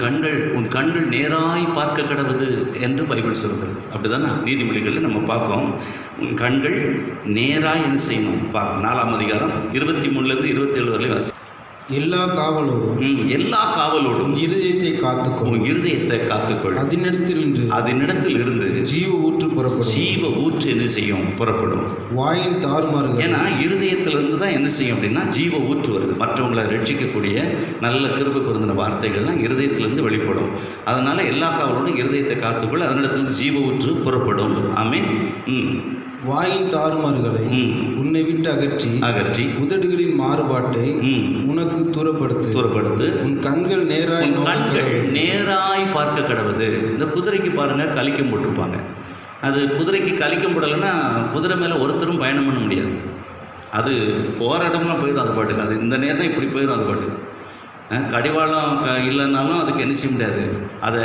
உன் கண்கள் நேராய் பார்க்க கடவுது என்று பைபிள் சொல்கிறது. அப்படி தானே நீதிமொழிகளில் நம்ம பார்க்கோம். உன் கண்கள் நேராய் என்ன செய்யணும் பார்க்கணும். 4ஆம் அதிகாரம் 23 27 வரை வாசி. எல்லா காவலோடும் இருதயத்தை காத்துக்கொள். அதனிடத்தில் இருந்து ஜீவ ஊற்று என்ன செய்யும் புறப்படும். வாயின் தாறுமாறு, ஏன்னா இருதயத்திலிருந்து தான் என்ன செய்யும் அப்படின்னா ஜீவ ஊற்று வருது. மற்றவங்களை ரட்சிக்கக்கூடிய நல்ல கிருபை பொருந்தின வார்த்தைகள்லாம் இருதயத்திலிருந்து வெளிப்படும். அதனால எல்லா காவலோடும் இருதயத்தை காத்துக்கொள், அதனிடத்திலிருந்து ஜீவ ஊற்று புறப்படும். ஆமீன். வாயின் தாறுமாறுகளை உன்னை விட்டு அகற்றி உதடுகளின் மாறுபாட்டை உனக்கு தூரப்படுத்து. உன் கண்கள் நேராய் பார்க்க கடவுது. இந்த குதிரைக்கு பாருங்க கலிக்கம் போட்டிருப்பாங்க. அது குதிரைக்கு கலிக்கம் போடலைன்னா குதிரை மேலே ஒருத்தரும் பயணம் பண்ண முடியாது. அது போகிற இடம்லாம் போயிடும் அது பாட்டுக்கு. அது இந்த நேரம் இப்படி போயிடும் அது பாட்டுக்கு. கடிவாளம் இல்லைன்னாலும் அதுக்கு என்ன செய்ய முடியாது, அதை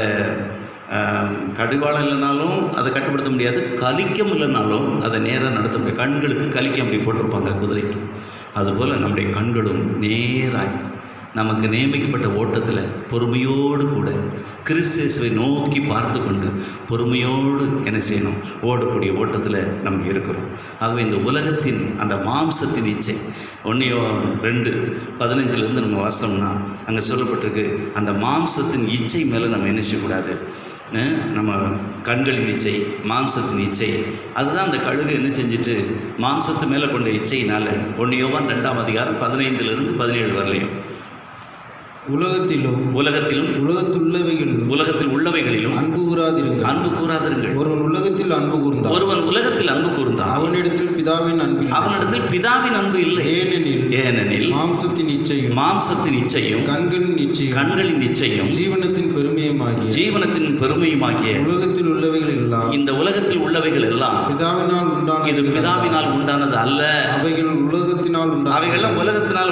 கடிவாளம் இல்லைனாலும் அதை கட்டுப்படுத்த முடியாது, கலிக்கம் இல்லைனாலும் அதை நேராக நடத்த முடியாது. கண்களுக்கு கலிக்கம் அப்படி போட்டிருப்பாங்க குதிரைக்கு. அதுபோல் நம்முடைய கண்களும் நேராய் நமக்கு நியமிக்கப்பட்ட ஓட்டத்தில் பொறுமையோடு கூட கிறிஸ்துவை நோக்கி பார்த்து கொண்டு பொறுமையோடு என்ன செய்யணும் ஓடக்கூடிய ஓட்டத்தில் நம்ம இருக்கிறோம். ஆகவே இந்த உலகத்தின் அந்த மாம்சத்தின் இச்சை 1-2-15 நம்ம வாசம்னா அங்கே சொல்லப்பட்டிருக்கு, அந்த மாம்சத்தின் இச்சை மேலே நம்ம என்ன செய்யக்கூடாது. நம்ம கண்களின் இச்சை, மாம்சத்தின் இச்சை, அதுதான் அந்த கழுகு என்ன செஞ்சுட்டு மாம்சத்து மேலே கொண்ட இச்சையினால் 1 யோவான் 2ஆம் அதிகாரம் 15-17 வரலையும் உலகத்தில் உள்ளவைகளிலும் அன்பு கூறாதிருங்கள். ஒருவன் உலகத்தில் அன்பு கூர்ந்தால் அவனிடத்தில் பிதாவின் அன்பு இல்லை. ஏனெனில் மாம்சத்தின் இச்சையும் கண்களின் இச்சையும் ஜீவனத்தின் பெருமையுமாகிய இந்த உலகத்தில் உள்ளவைகள் எல்லாம் பிதாவினால் உண்டானது அல்ல. அவைகள் உலகத்தினால்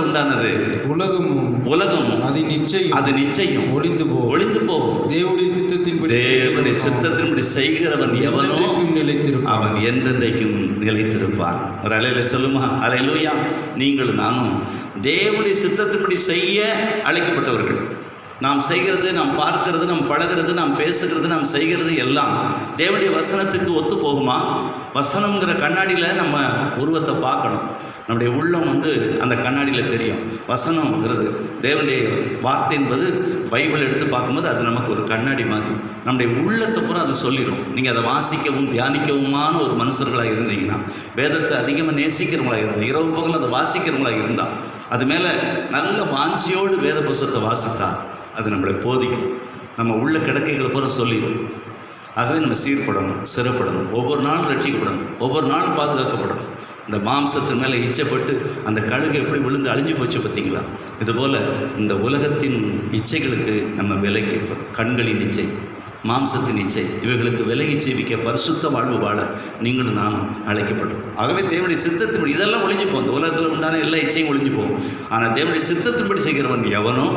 உண்டானது. உலகமும் அது நிச்சயம் ஒளிந்து போகும். தேவனுடைய சித்தத்தின்படி செய்கிறவன் எவனோ அவன் என்றென்றைக்கும் நிலைத்திருப்பான். ஒரு அலையில சொல்லுமா, அல்லேலூயா. நீங்களும் நானும் தேவனுடைய சித்தத்தின்படி செய்ய அழைக்கப்பட்டவர்கள். நாம் செய்கிறது, நாம் பார்க்கிறது, நாம் பழகிறது, நாம் பேசுகிறது, நாம் செய்கிறது எல்லாம் தேவனுடைய வசனத்துக்கு ஒத்து போகுமா? வசனம்ங்கிற கண்ணாடியில் நம்ம உருவத்தை பார்க்கணும். நம்முடைய உள்ளம் அந்த கண்ணாடியில் தெரியும். வசனம்ங்கிறது தேவனுடைய வார்த்தை என்பது பைபிள் எடுத்து பார்க்கும்போது அது நமக்கு ஒரு கண்ணாடி மாதிரி நம்முடைய உள்ளத்தை பூரா அது சொல்லிடும். நீங்கள் அதை வாசிக்கவும் தியானிக்கவுமான ஒரு மனுஷர்களாக இருந்தீங்கன்னா, வேதத்தை அதிகமாக நேசிக்கிறவங்களாக இருந்தால், இரவு பகல் அதை வாசிக்கிறவங்களாக இருந்தால், அது மேலே நல்ல வாஞ்சியோடு வேத புஸ்தகத்தை வாசித்தா அது நம்மளை போதிக்கும். நம்ம உள்ள கிடக்கைகளை பூரா சொல்லிடும். ஆகவே நம்ம சீர்படணும், சிறப்படணும், ஒவ்வொரு நாளும் ரட்சிக்கப்படணும், ஒவ்வொரு நாளும் பாதுகாக்கப்படணும். இந்த மாம்சத்தின் மேலே இச்சைப்பட்டு அந்த கழுகு எப்படி விழுந்து அழிஞ்சு போச்சு பார்த்தீங்களா? இதுபோல் இந்த உலகத்தின் இச்சைகளுக்கு நம்ம விலகி இருப்பது. கண்களின் இச்சை, மாம்சத்தின் இச்சை, இவைகளுக்கு விலகி ஜீவிக்க பரிசுத்த வாழ்வு வாழ நீங்களும் நானும் அழைக்கப்பட்டோம். ஆகவே தேவனுடைய சித்தத்தின்படி இதெல்லாம் ஒழிஞ்சு போகும். இந்த உலகத்தில் உண்டான எல்லா இச்சையும் ஒழிஞ்சு போகும். ஆனால் தேவனுடைய சித்தத்தின்படி செய்கிறவன் எவனோ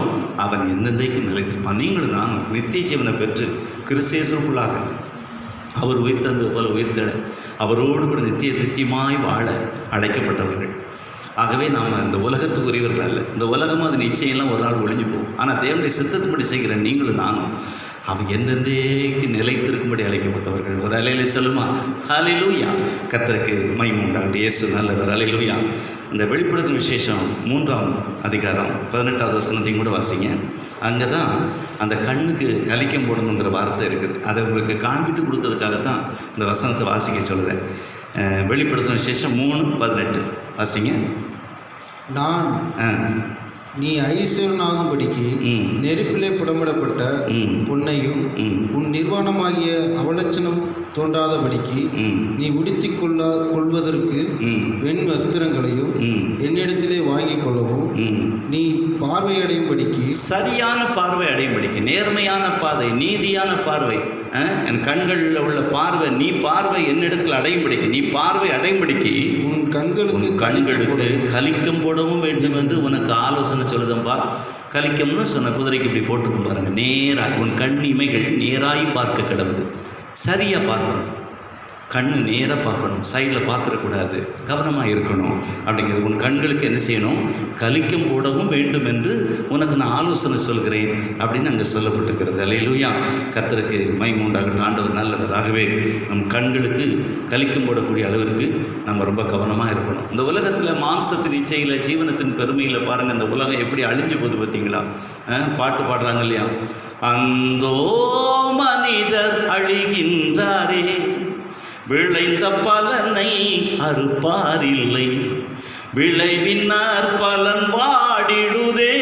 அவன் என்னென்றைக்கு நிலைத்திருப்பான். நீங்களும் நானும் நித்திய ஜீவனை பெற்று கிறிஸ்தேசுக்குள்ளாக அவர் உயிர்த்தது போல உயிர்த்தெழ அவரோடு கூட நித்தியமாய் வாழ அழைக்கப்பட்டவர்கள். ஆகவே நாம் இந்த உலகத்துக்குரியவர்கள் அல்ல. இந்த உலகமும் அது நிச்சயம்லாம் ஒரு நாள் ஒழிஞ்சு போகும். ஆனால் தேவனுடைய சித்தத்தின்படி செய்கிற நீங்களும் நானும் அவன் எந்தெந்தேக்கு நிலைத்திருக்கும்படி அழைக்கப்பட்டவர்கள். ஒரு அலையில சொல்லுமா? ஹல்லேலூயா. கர்த்தருக்கு மகிமை உண்டாகட்டும். இயேசு நல்லவர். ஹல்லேலூயா. இந்த வெளிப்படுத்தும் விசேஷம் 3ஆம் அதிகாரம் 18வது வசனத்தையும் கூட வாசிங்க. அங்கே தான் அந்த கண்ணுக்கு கலிக்கம் போடணுங்கிற வார்த்தை இருக்குது. அதை உங்களுக்கு காண்பித்து கொடுத்ததுக்காகத்தான் இந்த வசனத்தை வாசிக்க சொல்லுவேன். வெளிப்படுத்தும் விசேஷம் 3:18 வாசிங்க. நான் நீ ஐஸ்வரனாகும்படிக்கு நெருப்பிலே புடமிடப்பட்ட பொன்னையும் உன் நிர்வாணமாகிய அவலட்சணம் தோன்றாதபடிக்கு நீ உடுத்திக் கொள்வதற்கு வெண் வஸ்திரங்களையும் என்னிடத்திலே வாங்கிக் கொள்ளவும், நீ பார்வையடையும்படிக்கு, சரியான பார்வை அடையும்படிக்கு, நேர்மையான பாதை, நீதியான பார்வை, என் கண்களில் உள்ள பார்வை, நீ பார்வை என்னிடத்தில் அடையும்படிக்கு, நீ பார்வை அடையும்படிக்கு உன் கண்களுக்கு கலிக்கம் போடவும் வேண்டும் என்று உனக்கு ஆலோசனை சொல்லுதம்பா. கலிக்கம்னு சொன்ன குதிரைக்கு இப்படி போட்டுக்கும் பாருங்க. நேராய் உன் கண் இமைகள் நேராய் பார்க்க கிடவுது. சரியாக பார்க்கணும். கண்ணு நேராக பார்க்கணும், சைடில் பார்த்துடக்கூடாது, கவனமாக இருக்கணும். அப்படிங்கிறது உன் கண்களுக்கு என்ன செய்யணும்? கலிக்கம் போடவும் வேண்டும் என்று உனக்கு நான் ஆலோசனை சொல்கிறேன் அப்படின்னு அங்கே சொல்லப்பட்டிருக்கிறது. அல்லேலூயா. கர்த்தருக்கு மகிமை உண்டாகட்டும். ஆண்டவர் நல்லவர். ஆகவே நம் கண்களுக்கு கலிக்கம் போடக்கூடிய அளவிற்கு நம்ம ரொம்ப கவனமாக இருக்கணும். இந்த உலகத்தில் மாம்சத்தின் இச்சையில், ஜீவனத்தின் பெருமையில் பாருங்கள், இந்த உலகம் எப்படி அழிஞ்சு போகுது பார்த்தீங்களா? பாட்டு பாடுறாங்க இல்லையா? அந்தோ மனிதர் அழிகின்றாரே, விளைந்த பலனை அறுப்பாரில்லை, விளைவினார் பலன் வாடிடுதே,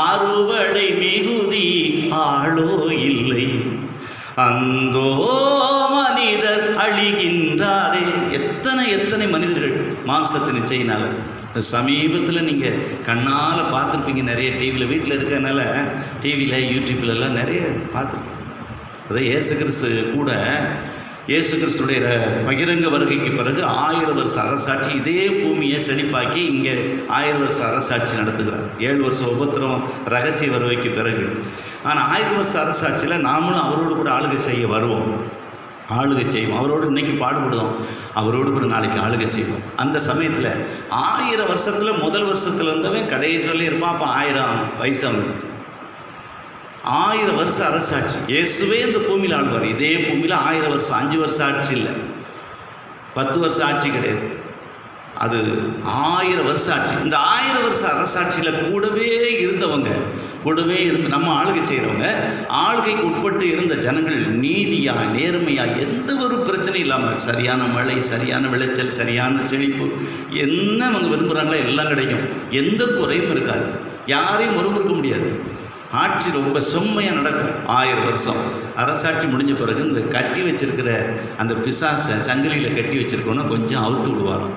அறுவடை மிகுதி ஆளோ இல்லை. அந்தோ மனிதர் அழிகின்றாரே. எத்தனை மனிதர்கள் மாம்சத்தின் இச்சையினால். சமீபத்தில் நீங்கள் கண்ணால் பார்த்துருப்பீங்க. நிறைய டிவியில் வீட்டில் இருக்கிறதுனால டிவியில் யூடியூப்லலாம் நிறைய பார்த்துருப்போம். அதே இயேசு கிறிஸ்து கூட, இயேசு கிறிஸ்துடைய பகிரங்க வருகைக்கு பிறகு 1000 வருஷ அரசாட்சி இதே பூமியை செழிப்பாக்கி இங்கே 1000 வருஷ அரசாட்சி நடத்துகிறார். 7 வருஷம் உபத்திரம் ரகசிய வருகைக்கு பிறகு. ஆனால் 1000 வருஷ அரசாட்சியில் நாமளும் அவரோடு கூட ஆளுகை செய்ய வருவோம், ஆளுகை செய்வோம். அவரோடு இன்றைக்கி பாடுபடுவோம், அவரோடு கூட நாளைக்கு ஆளுகை செய்வோம். அந்த சமயத்தில் 1000 வருஷத்தில் முதல் வருஷத்தில் இருந்தவன் கடைசி வரலையும் இருப்பான். அப்போ 1000 வயசு அவனுக்கு. 1000 வருஷ அரசாட்சி. இயேசுவே இந்த பூமியில் ஆளுவார். இதே பூமியில் 1000 வருஷம், 5 வருஷம் ஆட்சி இல்லை, 10 வருஷம் ஆட்சி கிடையாது. அது 1000 வருஷ ஆட்சி. இந்த 1000 வருஷ அரசாட்சியில் கூடவே இருந்தவங்க, கூடவே இருந்து நம்ம ஆளுகை செய்கிறவங்க, ஆளுகைக்கு உட்பட்டு இருந்த ஜனங்கள் நீதியாக, நேர்மையாக, எந்த ஒரு பிரச்சனையும் இல்லாமல், சரியான மழை, சரியான விளைச்சல், சரியான செழிப்பு, என்ன அவங்க விரும்புகிறாங்களோ எல்லாம் கிடைக்கும். எந்த குறையும் இருக்காது. யாரையும் முறுமுறுக்க முடியாது. ஆட்சி ரொம்ப செம்மையாக நடக்கும். 1000 வருஷம் அரசாட்சி முடிஞ்ச பிறகு இந்த கட்டி வச்சிருக்கிற அந்த பிசாசை சங்கிலியில் கட்டி வச்சுருக்கோன்னா கொஞ்சம் அவுத்து விடுவாரோ.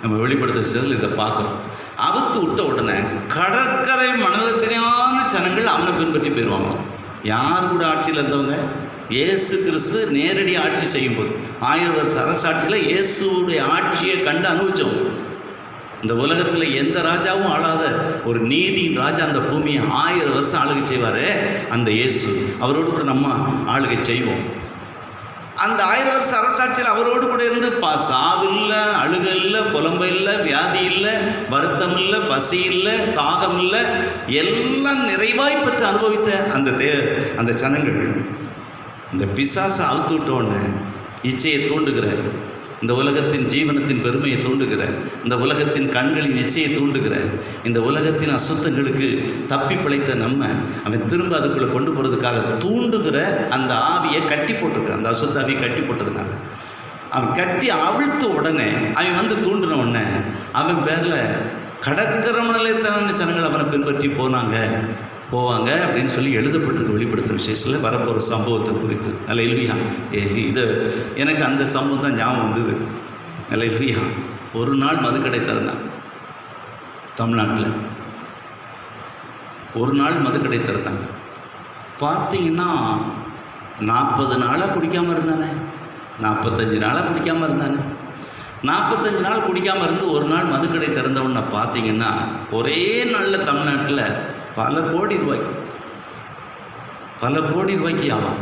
நம்ம வெளிப்படுத்த விஷயத்தில் இதை பார்க்குறோம். அவுத்து விட்ட உடனே கடற்கரை மணலத்தினான ஜனங்கள் அவனை பின்பற்றி போயிடுவாங்க. யார் கூட ஆட்சியில் இருந்தவங்க? இயேசு கிறிஸ்து நேரடி ஆட்சி செய்யும்போது 1000 வருஷ அரசாட்சியில் இயேசுடைய ஆட்சியை கண்டு அனுபவித்தவங்க. இந்த உலகத்தில் எந்த ராஜாவும் ஆளாத ஒரு நீதியின் ராஜா அந்த பூமியை 1000 வருஷம் ஆளுகை செய்வார் அந்த இயேசு. அவரோடு கூட நம்ம ஆளுகை செய்வோம். அந்த 1000 வருஷ அரசாட்சியில் அவரோடு கூட இருந்து சாவில்லை, அழுக இல்லை, புலம்பு இல்லை, வியாதி இல்லை, வருத்தம் இல்லை, பசி இல்லை, தாகம் இல்லை, எல்லாம் நிறைவாய் பெற்று அனுபவித்த அந்த ஜனங்கள் இந்த பிசாசை அவுத்து விட்டோன்னு இச்சையை தூண்டுகிற, இந்த உலகத்தின் ஜீவனத்தின் பெருமையை தூண்டுகிற, இந்த உலகத்தின் கண்களின் இச்சையை தூண்டுகிற, இந்த உலகத்தின் அசுத்தங்களுக்கு தப்பி பிழைத்த அவன் திரும்ப அதுக்குள்ளே கொண்டு போகிறதுக்காக தூண்டுகிற அந்த ஆவியை கட்டி போட்டிருக்க, அந்த அசுத்த ஆவியை கட்டி போட்டதுனால அவன் கட்டி அவிழ்த்த உடனே அவன் வந்து தூண்டின உடனே அவன் பேரில் கடற்கரமணலைத்தான ஜனங்கள் அவனை பின்பற்றி போவாங்க அப்படின்னு சொல்லி எழுதப்பட்டிருக்கு. வெளிப்படுத்துகிற விசேஷத்தில் வரப்போகிற சம்பவத்தை குறித்து. அல்லேலூயா. இது எனக்கு அந்த சம்பவம் தான் ஞாபகம் வந்தது. அல்லேலூயா. ஒரு நாள் மதுக்கடை திறந்தாங்க தமிழ்நாட்டில். ஒரு நாள் மதுக்கடை திறந்தாங்க. பார்த்தீங்கன்னா 40 நாளாக குடிக்காமல் இருந்தானே, 45 நாளாக குடிக்காமல் இருந்தானே. 45 நாள் குடிக்காமல் இருந்து ஒரு நாள் மதுக்கடை திறந்தவுடனே பார்த்தீங்கன்னா ஒரே நாளில் தமிழ்நாட்டில் பல கோடி ரூபாய்க்கு ஆவார்.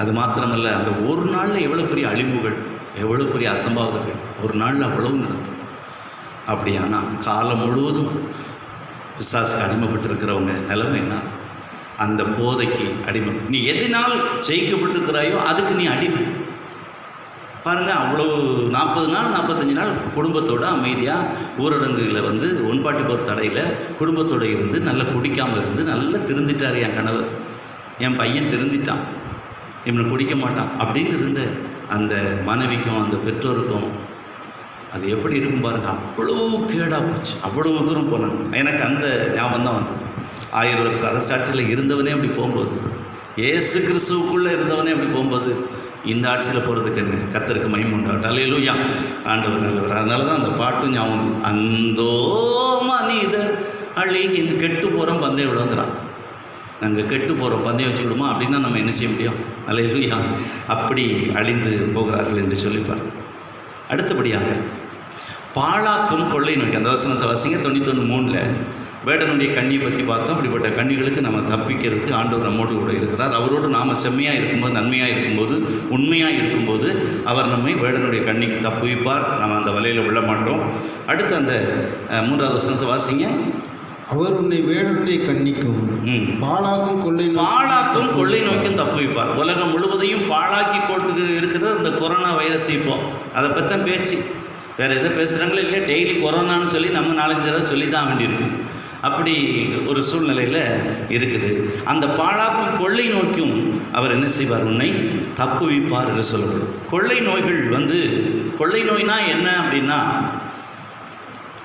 அது மாத்திரமல்ல, அந்த ஒரு நாளில் எவ்வளோ பெரிய அழிவுகள், எவ்வளோ பெரிய அசம்பாவிதங்கள் ஒரு நாளில் அவ்வளவு நடக்கும். அப்படியானா காலம் முழுவதும் பிசாசுக்கு அடிமைப்பட்டிருக்கிறவங்க நிலைமை என்ன? அந்த போதைக்கு அடிமை. நீ எதனால் ஜெயிக்கப்பட்டிருக்கிறாயோ அதுக்கு நீ அடிமை. பாருங்கள், அவ்வளவு 40 நாள் 45 நாள் குடும்பத்தோடு அமைதியாக ஊரடங்குல வந்து ஒன்பாட்டி போகிற தடையில் குடும்பத்தோடு இருந்து நல்லா குடிக்காமல் இருந்து நல்லா திருந்திட்டார். என் கணவர், என் பையன் திருந்திட்டான், இவனை குடிக்க மாட்டான் அப்படின்னு இருந்த அந்த மனைவிக்கும் அந்த பெற்றோருக்கும் அது எப்படி இருக்கும் பாருங்கள். அவ்வளோ கேடாக போச்சு, அவ்வளோ தூரம் போனாங்க. எனக்கு அந்த ஞாபகம் தான் வந்தது. 1000 வருஷ அரசாட்சியில் இருந்தவனே அப்படி போகும்போது, இயேசு கிறிஸ்துவுக்குள்ளே இருந்தவனே அப்படி போகும்போது இந்த ஆட்சியில் போகிறதுக்கு என்ன? கர்த்தருக்கு மகிமை உண்டாகட்டும். அல்லேலூயா. ஆண்டவர் நல்லவர். அதனால தான் அந்த பாட்டும் ஞாபகம். அந்தோ மனிதர் அழிகின் கெட்டு போகிறோம் பந்தயம் விழுந்துறான். நாங்கள் கெட்டு போகிறோம் பந்தயம் வச்சுக்கிடுமா அப்படின்னா நம்ம என்ன செய்ய முடியும்? அல்லேலூயா. அப்படி அழிந்து போகிறார்கள் என்று சொல்லிப்பார். அடுத்தபடியாக பாழாக்கும் கொள்ளை நோக்கி அந்த வசனத்தை வாசிங்க. 91:3 வேடனுடைய கண்ணியை பற்றி பார்த்தோம். அப்படிப்பட்ட கண்ணிகளுக்கு நம்ம தப்பிக்கிறதுக்கு ஆண்டவர் நம்மோடு கூட இருக்கிறார். அவரோடு நாம் செம்மையாக இருக்கும்போது, நன்மையாக இருக்கும்போது, உண்மையாக இருக்கும்போது அவர் நம்மை வேடனுடைய கண்ணிக்கு தப்புவிப்பார். நம்ம அந்த வலையில் விழ மாட்டோம். அடுத்து அந்த 3வது வசனத்தை வாசிங்க. அவர் உன்னை வேடனுடைய கண்ணிக்கும் பாழாக்கும் கொள்ளை நோய்க்கும் தப்புவிப்பார். உலகம் முழுவதையும் பாழாக்கி கொண்டு இருக்கிறது அந்த கொரோனா வைரஸ். இப்போ அதை பற்றி தான் பேச்சு, வேறு எதை பேசுகிறாங்களோ இல்லையா, டெய்லி கொரோனான்னு சொல்லி நம்ம 4-5 தடவை சொல்லி தான் வேண்டியிருக்கும். அப்படி ஒரு சூழ்நிலையில் இருக்குது. அந்த பாழாக்கும் கொள்ளை நோய்க்கும் அவர் என்ன செய்வார்? உன்னை தப்புவிப்பார் என்று சொல்லப்படும். கொள்ளை நோய்கள் வந்து, கொள்ளை நோய்னா என்ன அப்படின்னா,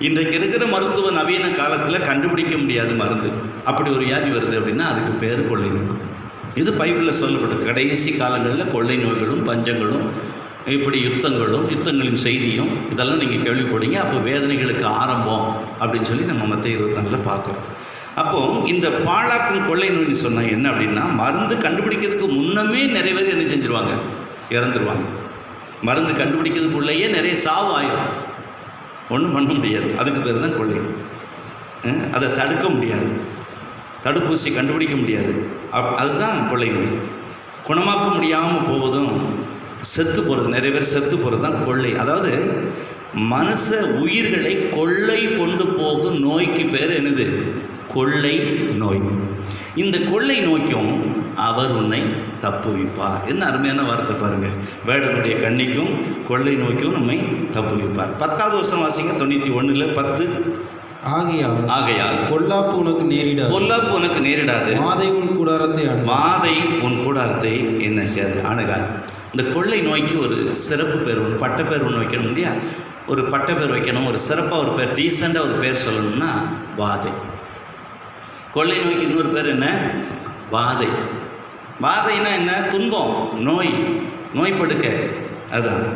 இன்றைக்கு இருக்கிற மருத்துவ நவீன காலத்தில் கண்டுபிடிக்க முடியாத மருந்து. அப்படி ஒரு வியாதி வருது அப்படின்னா அதுக்கு பேர் கொள்ளை நோய். இது பைபிளில் சொல்லப்படும். கடைசி காலங்களில் கொள்ளை நோய்களும் பஞ்சங்களும் இப்படி யுத்தங்களின் செய்தியும் இதெல்லாம் நீங்கள் கேள்விப்படுங்க. அப்போ வேதனைகளுக்கு ஆரம்பம் அப்படின்னு சொல்லி நம்ம மத்திய 24 பார்க்குறோம். அப்போது இந்த பாழாக்கும் கொள்ளை நோய்னு சொன்னால் என்ன அப்படின்னா, மருந்து கண்டுபிடிக்கிறதுக்கு முன்னமே நிறைய பேர் என்ன செஞ்சுருவாங்க? இறந்துருவாங்க. மருந்து கண்டுபிடிக்கிறதுக்குள்ளேயே நிறைய சாவு ஆயிரும். ஒன்றும் பண்ண முடியாது. அதுக்கு பேர் தான் கொள்ளை. அதை தடுக்க முடியாது, தடுப்பூசி கண்டுபிடிக்க முடியாது. அதுதான் கொள்ளை நோய். குணமாக்க முடியாமல் போவதும் செத்து போகிறது, நிறைய பேர் செத்து போகிறது தான் கொள்ளை. அதாவது மனுஷ உயிர்களை கொள்ளை கொண்டு போகும் நோய்க்கு பேர் என்னது? கொள்ளை நோய். இந்த கொள்ளை நோய்க்கும் அவர் உன்னை தப்புவிப்பார். என்ன அருமையான வார்த்தை பாருங்கள். வேடனுடைய கண்ணிக்கும் கொள்ளை நோய்க்கும் நம்மை தப்புவிப்பார். 10வது வசனம் வாசிங்க. 91:10. ஆகையால் பொல்லாப்பு உனக்கு நேரிடாது. வாதை உன் கூடாரத்தை என்ன செய்யாது? அணுகாது. இந்த கொள்ளை நோய்க்கு ஒரு சிறப்பு பேர், ஒரு பட்ட பேர் ஒன்று வைக்கணும் இல்லையா? ஒரு பட்ட பேர் வைக்கணும், ஒரு சிறப்பாக ஒரு பேர், டீசெண்டாக ஒரு பேர் சொல்லணும்னா வாதை. கொள்ளை நோய்க்கு இன்னொரு பேர் என்ன? வாதை. வாதைனா என்ன? துன்பம், நோய் படுக்க. அதுதான்.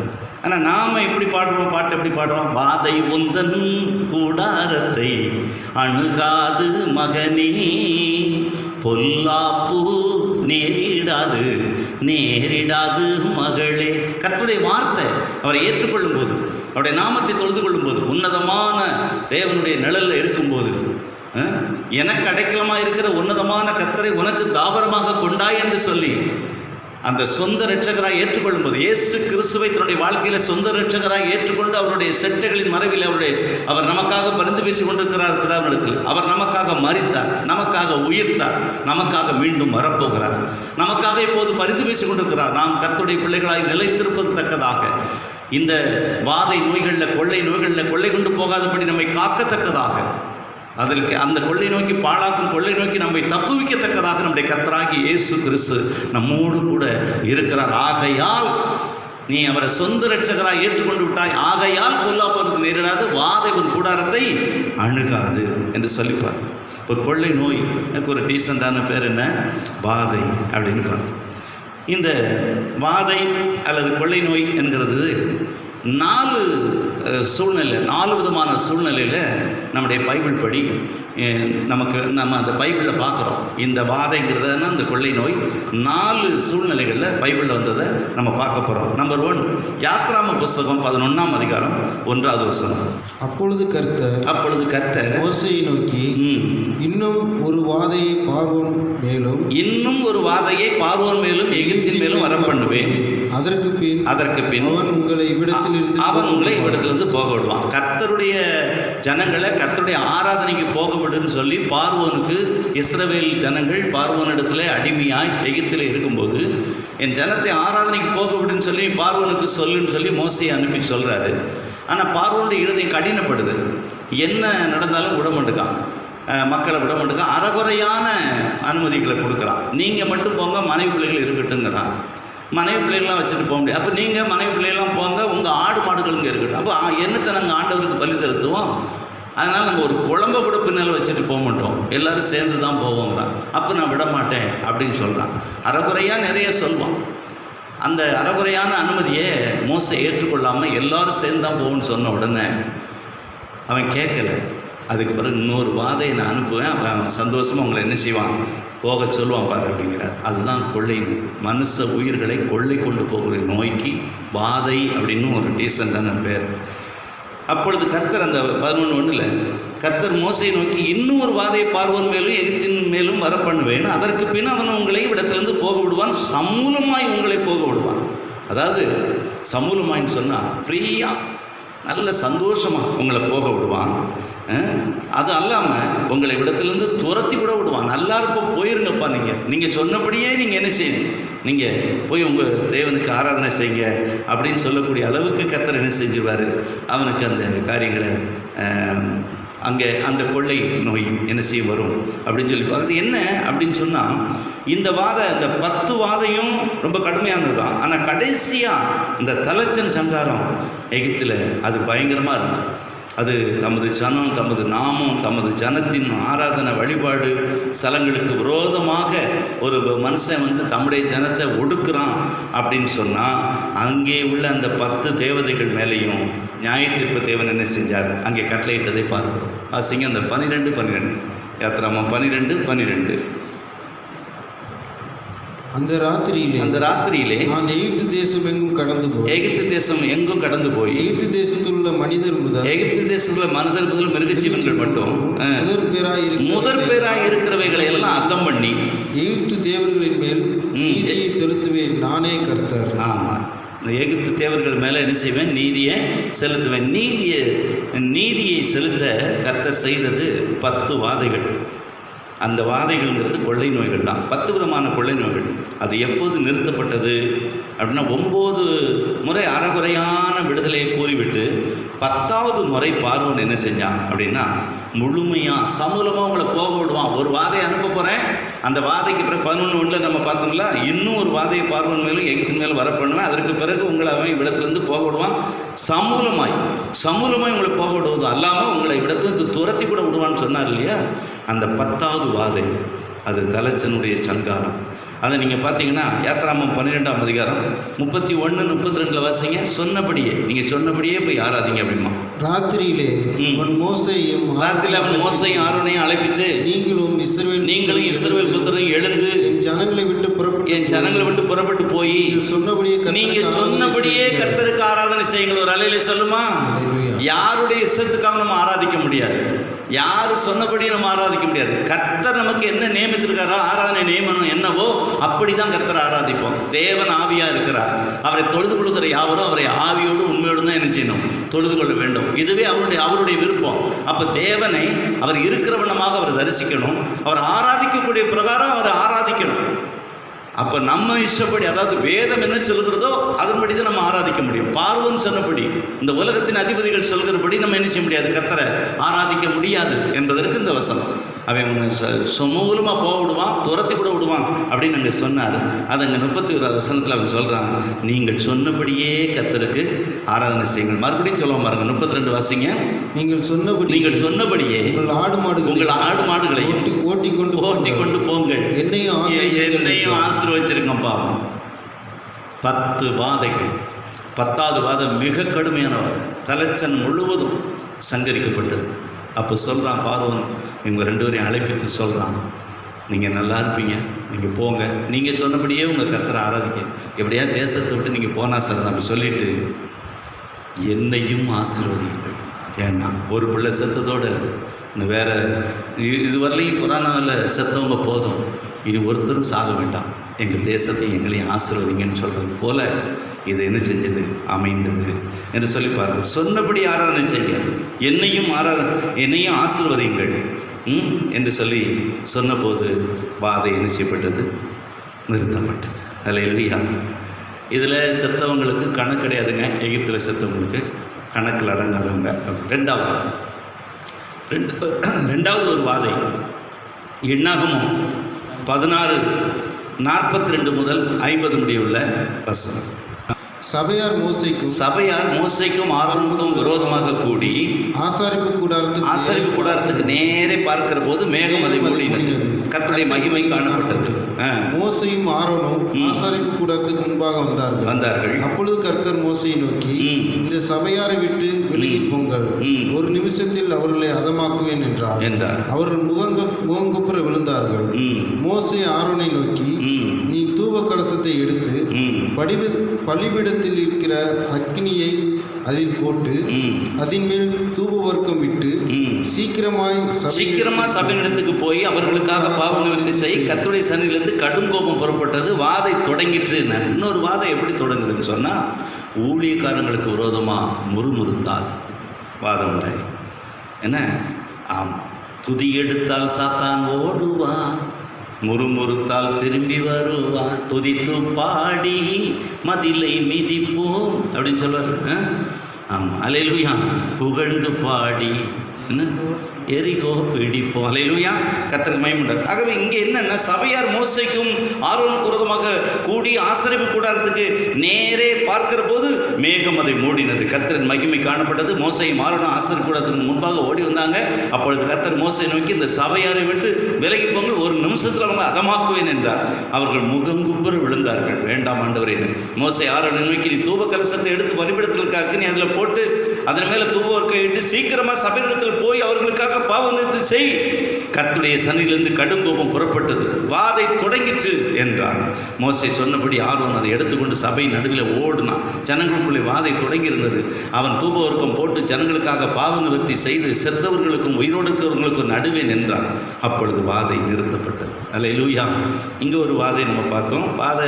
ஆனால் நாம் எப்படி பாடுறோம்? பாட்டு எப்படி பாடுறோம்? வாதை உந்தன் கூடாரத்தை அணுகாது மகனே, பொல்லாப்பு நேரிடாது மகளே. கர்த்தருடைய வார்த்தை அவரை ஏற்றுக்கொள்ளும் போது, அவருடைய நாமத்தை தொழுது கொள்ளும் போது, உன்னதமான தேவனுடைய நிழலில் இருக்கும்போது, எனக்கு அடைக்கலமாக இருக்கிற உன்னதமான கர்த்தரை உனக்கு தாபரமாக கொண்டாய் என்று சொல்லி அந்த சொந்த இரட்சகராக ஏற்றுக்கொள்ளும்போது, இயேசு கிறிஸ்துவை தன்னுடைய வாழ்க்கையில் சொந்த இரட்சகராக ஏற்றுக்கொண்டு அவருடைய செட்டைகளின் மறைவில் அவர் நமக்காக பரிந்து பேசி கொண்டிருக்கிறார் பிதாவினிடத்தில். அவர் நமக்காக மரித்தார், நமக்காக உயிர்த்தார், நமக்காக மீண்டும் வரப்போகிறார், நமக்காக இப்போது பரிந்து பேசி கொண்டிருக்கிறார். நாம் கர்த்தருடைய பிள்ளைகளாய் நிலைத்திருப்பது தக்கதாக, இந்த வாதை நோய்களில் கொள்ளை நோய்களில் கொள்ளை கொண்டு போகாதபடி நம்மை காக்கத்தக்கதாக, அதற்கு அந்த கொள்ளை நோக்கி பாழாக்கும் கொள்ளை நோக்கி நம்மை தப்புவிக்கத்தக்கதாக நம்முடைய கர்த்தராகிய இயேசு கிறிஸ்து நம்மோடு கூட இருக்கிறார். ஆகையால் நீ அவரை சொந்த இரட்சகராக ஏற்றுக்கொண்டு விட்டாய், ஆகையால் பொல்லாப்பதற்கு நேரிடாது, வாதை உன் கூடாரத்தை அணுகாது என்று சொல்லிப்பார். இப்போ கொள்ளை நோய் எனக்கு ஒரு டீசெண்டான பேர் என்ன, வாதை அப்படின்னு பார்த்தோம். இந்த வாதை அல்லது கொள்ளை நோய் என்கிறது 4 சூழ்நிலை, 4 விதமான சூழ்நிலையில் நம்முடைய பைபிள் படி நம்ம அந்த பைபிளில் பார்க்குறோம். இந்த வாதைங்கிறதுனா இந்த கொள்ளை நோய் 4 சூழ்நிலைகளில் பைபிளில் வந்ததை நம்ம பார்க்க போகிறோம். நம்பர் 1, யாத்ராம புஸ்தகம் 11ஆம் அதிகாரம் 1வது வசனம். அப்பொழுது கர்த்தர் மோசேயை நோக்கி, இன்னும் ஒரு வாதையை பார்வோன் மேலும் எகிப்தின் மேலும் வரப்பண்ணுவேன். அதற்கு பின் அவன் உங்களை இவ்விடத்திலிருந்து போக விடுவான். கர்த்தருடைய ஜனங்களை கர்த்தருடைய ஆராதனைக்கு போக விடுன்னு சொல்லி பார்வோனுக்கு, இஸ்ரவேல் ஜனங்கள் பார்வோனிடத்தில் அடிமையாய் எகிப்தில் இருக்கும்போது, என் ஜனத்தை ஆராதனைக்கு போக விடுன்னு சொல்லி பார்வோனுக்கு சொல்லுன்னு சொல்லி மோசையை அனுப்பி சொல்கிறாரு. ஆனால் பார்வோனுடைய இருதயம் கடினப்படுது. என்ன நடந்தாலும் விட மாட்டுக்கான், மக்களை விட மாட்டுக்கான். அறகுறையான அனுமதிகளை கொடுக்குறான். நீங்கள் மட்டும் போங்க, மனைவி பிள்ளைகள் இருக்கட்டுங்கிறான். மனைவி பிள்ளைகள்லாம் வச்சுட்டு போக முடியாது. அப்போ நீங்கள் மனைவி பிள்ளைகள்லாம் போங்க, உங்கள் ஆடு மாடுகள் இங்கே இருக்கட்டும். அப்போ என்னத்தை நாங்கள் ஆண்டவருக்கு பலி செலுத்துவோம்? அதனால் நம்ம ஒரு குழம்பை கூட பின்னால் வச்சுட்டு போக மாட்டோம், எல்லோரும் சேர்ந்து தான் போவோங்கிறான். அப்போ நான் விட மாட்டேன் அப்படின்னு சொல்கிறான். அறகுறையாக நிறைய சொல்வான். அந்த அறகுறையான அனுமதியை மோசை ஏற்றுக்கொள்ளாமல் எல்லோரும் சேர்ந்து தான் போகணும்னு சொன்ன உடனே அவன் கேட்கலை. அதுக்கு பிறகு இன்னொரு வாதையை நான் அனுப்புவேன், அவன் சந்தோஷமாக உங்களை என்ன செய்வான், போக சொல்லுவான் பாரு அப்படிங்கிறார். அதுதான் கொள்ளை நோய். மனுஷ உயிர்களை கொள்ளை கொண்டு போகிற நோய்க்கு வாதை அப்படின்னு ஒரு டீசெண்டான பேர். அப்பொழுது கர்த்தர் அந்த 11:1 கர்த்தர் மோசையை நோக்கி, இன்னும் ஒரு வாதையை பார்வோன் மேலும் எகிப்தின் மேலும் வர பண்ணுவேன். அதற்கு பின் அவன் உங்களை இடத்திலிருந்து போக விடுவான், சமூலமாய் உங்களை போக விடுவான். அதாவது சமூலமாயின்னு சொன்னால் ஃப்ரீயாக நல்ல சந்தோஷமாக உங்களை போக விடுவான். அது அல்லாமல் உங்களை இடத்துலேருந்து துரத்தி கூட விடுவான். நல்லா இருப்போம், போயிருங்கப்பா, நீங்கள் சொன்னபடியே நீங்கள் என்ன செய்யணும், நீங்கள் போய் உங்கள் தேவனுக்கு ஆராதனை செய்யுங்க அப்படின்னு சொல்லக்கூடிய அளவுக்கு கர்த்தர் என்ன செஞ்சிருவார். அவனுக்கு அந்த காரியங்களை அங்கே அந்த கொள்ளை நோய் என்ன செய்ய வரும் அப்படின்னு சொல்லி அது என்ன அப்படின்னு சொன்னால், இந்த இந்த 10 வாதையும் ரொம்ப கடுமையானது தான். ஆனால் கடைசியாக இந்த தலைச்சன் சங்காரம் எகிப்தில் அது பயங்கரமாக இருந்தது. அது தமது ஜனம், தமது நாமம், தமது ஜனத்தின் ஆராதனை வழிபாடு ஸ்தலங்களுக்கு விரோதமாக ஒரு மனுஷன் தம்முடைய ஜனத்தை ஒடுக்குறான் அப்படின்னு சொன்னால், அங்கே உள்ள அந்த 10 தேவதைகள் மேலேயும் நியாயத்தீர்ப்பு தேவன் என்ன செஞ்சார், அங்கே கட்டளையிட்டதை பார்க்கிறோம். வாசிங்க அந்த 12 யாத்ராமம் 12:12. அந்த ராத்திரியிலே நான் எகிப்து தேசம் எங்கும் கடந்து போய் எகிப்து தேசத்தில் உள்ள மனிதர் முதல் மிருகஜீவன்கள் மட்டும் முதற் பேராய் இருக்கிறவைகளை எல்லாம் அர்த்தம் பண்ணி எகிப்து தேவர்களின் மேல் நீதியை செலுத்துவேன் நானே கர்த்தர். ஆமாம், இந்த எகிப்து தேவர்கள் மேலே என்ன செய்வேன், நீதியை செலுத்துவேன். நீதியை செலுத்த கர்த்தர் செய்தது 10 வாதைகள். அந்த வாதைகள்ங்கிறது கொள்ளை நோய்கள் தான். 10 விதமான கொள்ளை நோய்கள். அது எப்போது நிறுத்தப்பட்டது அப்படின்னா, 9 முறை அறகுறையான விடுதலையை கூறிவிட்டு 10வது முறை பார்வோன் என்ன செஞ்சான் அப்படின்னா, முழுமையாக சமூலமாக உங்களை போக விடுவான். ஒரு வாதையை அனுப்ப போகிறேன், அந்த வாதைக்கு பிறகு 11:1 நம்ம பார்த்தோம்ல, இன்னும் ஒரு வாதையை பார்வோன் மேலும் எகிப்தின் மேலும் வர பண்ணுவேன். அதற்கு பிறகு உங்களை அவன் இவ்விடத்துலேருந்து போக விடுவான். சமூலமாய் உங்களை போக விடுவது அல்லாமல் உங்களை இவ்விடத்துலேருந்து துரத்தி கூட விடுவான்னு சொன்னார் இல்லையா. அந்த 10வது வாதை அது தலைச்சனுடைய சங்காரம். அதை நீங்கள் பார்த்தீங்கன்னா யாத்ராமம் 12ஆம் அதிகாரம் 31-32 வாசிங்க. நீங்கள் சொன்னபடியே போய் ஆராதிங்க அப்படிமா. ராத்திரியிலே அவன் மோசையும் ஆரோனையும் அழைப்பித்து, நீங்களும் இஸ்ரவேல் புத்திரரும் எழுந்து என் ஜனங்களை விட்டு புறப்பட்டு போய் நீங்கள் சொன்னபடியே கர்த்தருக்கு ஆராதனை செய்யுங்கள். ஒரு அலையிலே சொல்லுமா, யாருடைய இஷ்டத்துக்காக நம்ம ஆராதிக்க முடியாது. யார் சொன்னபடி நம்ம ஆராதிக்க முடியாது. கர்த்தர் நமக்கு என்ன நியமித்திருக்காரோ ஆராதனை நியமனம் என்னவோ அப்படி தான் கர்த்தரை ஆராதிப்போம். தேவன் ஆவியாக இருக்கிறார். அவரை தொழுது கொள்கிற யாவரும் அவரை ஆவியோடு உண்மையோடு தான் என்ன செய்யணும்? தொழுது கொள்ள வேண்டும். இதுவே அவருடைய விருப்பம். அப்போ தேவனை அவர் இருக்கிற வண்ணமாக அவர் தரிசிக்கணும். அவர் ஆராதிக்கக்கூடிய பிரகாரம் அவர் ஆராதிக்கணும். அப்போ நம்ம இஷ்டப்படி, அதாவது வேதம் என்ன சொல்கிறதோ அதன்படி தான் நம்ம ஆராதிக்க முடியும். பார்வோன் சொன்னபடி, இந்த உலகத்தின் அதிபதிகள் சொல்கிறபடி நம்ம என்ன செய்ய முடியாது? கர்த்தரை ஆராதிக்க முடியாது என்பதற்கு இந்த வசனம். அவன் சுமூலமாக போக விடுவான், துரத்தி கூட விடுவான் அப்படின்னு அங்கே சொன்னார். அது அங்கே 31 வசனத்தில் அவன் சொல்கிறான், நீங்கள் சொன்னபடியே கர்த்தருக்கு ஆராதனை செய்யுங்கள். மறுபடியும் சொல்லுவோம் பாருங்க, 32 வாசிங்க. நீங்கள் சொன்னபடியே உங்கள் ஆடு மாடுகளையும் ஓட்டி கொண்டு போங்கள், என்னையும் ஆசீர்வதிச்சிருங்கப்பா. 10 வாதைகள். 10வது வாதம் மிக கடுமையான வாதம். தலைச்சன் முழுவதும் சங்கரிக்கப்பட்டது. அப்போ சொல்கிறான் பார்வோன், இவங்க 2 பேரையும் அழைப்பித்து சொல்கிறான், நீங்கள் நல்லா இருப்பீங்க, நீங்கள் போங்க, நீங்கள் சொன்னபடியே உங்கள் கர்த்தரை ஆராதிக்க, எப்படியா தேசத்தை விட்டு நீங்கள் போனா சார் அப்படி சொல்லிவிட்டு என்னையும் ஆசீர்வதிங்கள். ஏன்னா ஒரு பிள்ளை செத்ததோடு இருக்குது. இன்னும் வேறு இதுவரையிலையும் கொரோனாவில் செத்தவங்க போதும், இனி ஒருத்தரும் சாக வேண்டாம், எங்கள் தேசத்தையும் எங்களையும் ஆசீர்வதிங்கன்னு சொல்கிறது போல் இது என்ன செஞ்சது? அமைந்தது என்று சொல்லி பாருங்கள். சொன்னபடி ஆராதனை செய்ய, என்னையும் ஆசீர்வதிங்கள் என்று சொல்லி சொன்னபோது வாதை என்ன செய்யப்பட்டது? நிறுத்தப்பட்டது. அல்லேலூயா. இதில் செத்தவங்களுக்கு கணக்கு கிடையாதுங்க. எகிப்தில் செத்தவங்களுக்கு கணக்கில் அடங்காதவங்க. ரெண்டாவது ஒரு வாதை எண்ணாகமம் 16:42 முதல் 50 முடியுள்ள வசனம். சபையார் மோசேக்கும் ஆரோனுக்கும் விரோதமாக கூடி ஆசாரிப்பு கூடாரத்துக்கு நேரே பார்க்கிற போது மேகம் அதை மூடினது, கர்த்தருடைய மகிமை காணப்பட்டது. மோசேயும் ஆரோனும் ஆசாரிப்பு கூடாரத்துக்கு முன்பாக வந்தார்கள். அப்பொழுது கர்த்தர் மோசேயை நோக்கி, இந்த சபையாரை விட்டு வெளியே போங்கள், ஒரு நிமிஷத்தில் அவர்களை அதமாக்குவேன் என்றார். அவர்கள் முகங்குப்புற விழுந்தார்கள். மோசே ஆரோனை நோக்கி, நீ தூப கலசத்தை எடுத்து பலிபீடத்தில் இருக்கிற அக்னியை அதில் போட்டு அதன் மேல் தூப வர்க்கம் விட்டு சீக்கிரமா சபையிடத்துக்கு போய் அவர்களுக்காக பாவ நிவர்த்தி செய்ய, கர்த்தருடைய சன்னிதியிலிருந்து கடும் கோபம் புறப்பட்டது. வாதை தொடங்கிற்று. இன்னொரு வாதை எப்படி தொடங்குதுன்னு சொன்னால், ஊழியக்காரங்களுக்கு விரோதமாக முறுமுறுத்தால் வாதம் உண்டாய். என்ன? ஆமாம், துதி எடுத்தால் சாத்தான் ஓடுவான், முறுமுறுத்தால் திரும்பி வருவான், துதித்து பாடி மதிலை மிதிப்போம் அப்படின்னு சொல்வார். ஆமாம், அல்லேலூயா. புகழ்ந்து பாடி என்ன எரிகோ பிடிப்போம். அல்லேலூயா. கர்த்தருக்கு மகிமை உண்டாகட்டும். ஆகவே இங்கே என்னென்ன, சபையார் மோசேக்கும் ஆரோனுக்கு விரோதமாக கூடி ஆசரிப்பு கூடாரத்துக்கு நேரே பார்க்கிற போது மேகம் அதை மூடினது, கர்த்தரின் மகிமை காணப்பட்டது. மோசேயும் ஆரோனும் ஆசரிப்பு கூடாரத்துக்கு முன்பாக ஓடி வந்தாங்க. அப்பொழுது கர்த்தர் மோசேயை நோக்கி, இந்த சபையாரை விட்டு விலகி போங்க, ஒரு நிமிஷத்தில் அவங்க அதமாக்குவேன் என்றார். அவர்கள் முகங்குப்புற விழுந்தார்கள். வேண்டாம் ஆண்டவரே. மோசே ஆரோனை நோக்கி, நீ தூப கலசத்தை எடுத்து பலிபீடத்தில் இருக்க அக்கினி அதில் போட்டு அதன் மேலே தூப வர்க்கம் இட்டு சீக்கிரமாக சபையிடத்தில் போய் அவர்களுக்காக பாவ நிவர்த்தி செய், கர்த்தருடைய சன்னிதியிலிருந்து கடும் கோபம் புறப்பட்டது, வாதை தொடங்கிற்று என்றான். மோசே சொன்னபடி ஆரோன் அதை எடுத்துக்கொண்டு சபை நடுவில் ஓடினான். ஜனங்களுக்குள்ளே வாதை தொடங்கி இருந்தது. அவன் தூபவர்க்கம் போட்டு ஜனங்களுக்காக பாவ நிவர்த்தி செய்து செத்தவர்களுக்கும் உயிரோடு இருக்கிறவர்களுக்கும் நடுவே நின்றான். அப்பொழுது வாதை நிறுத்தப்பட்டது. அல்லேலூயா. இங்கே ஒரு வாதை நம்ம பார்த்தோம். வாதை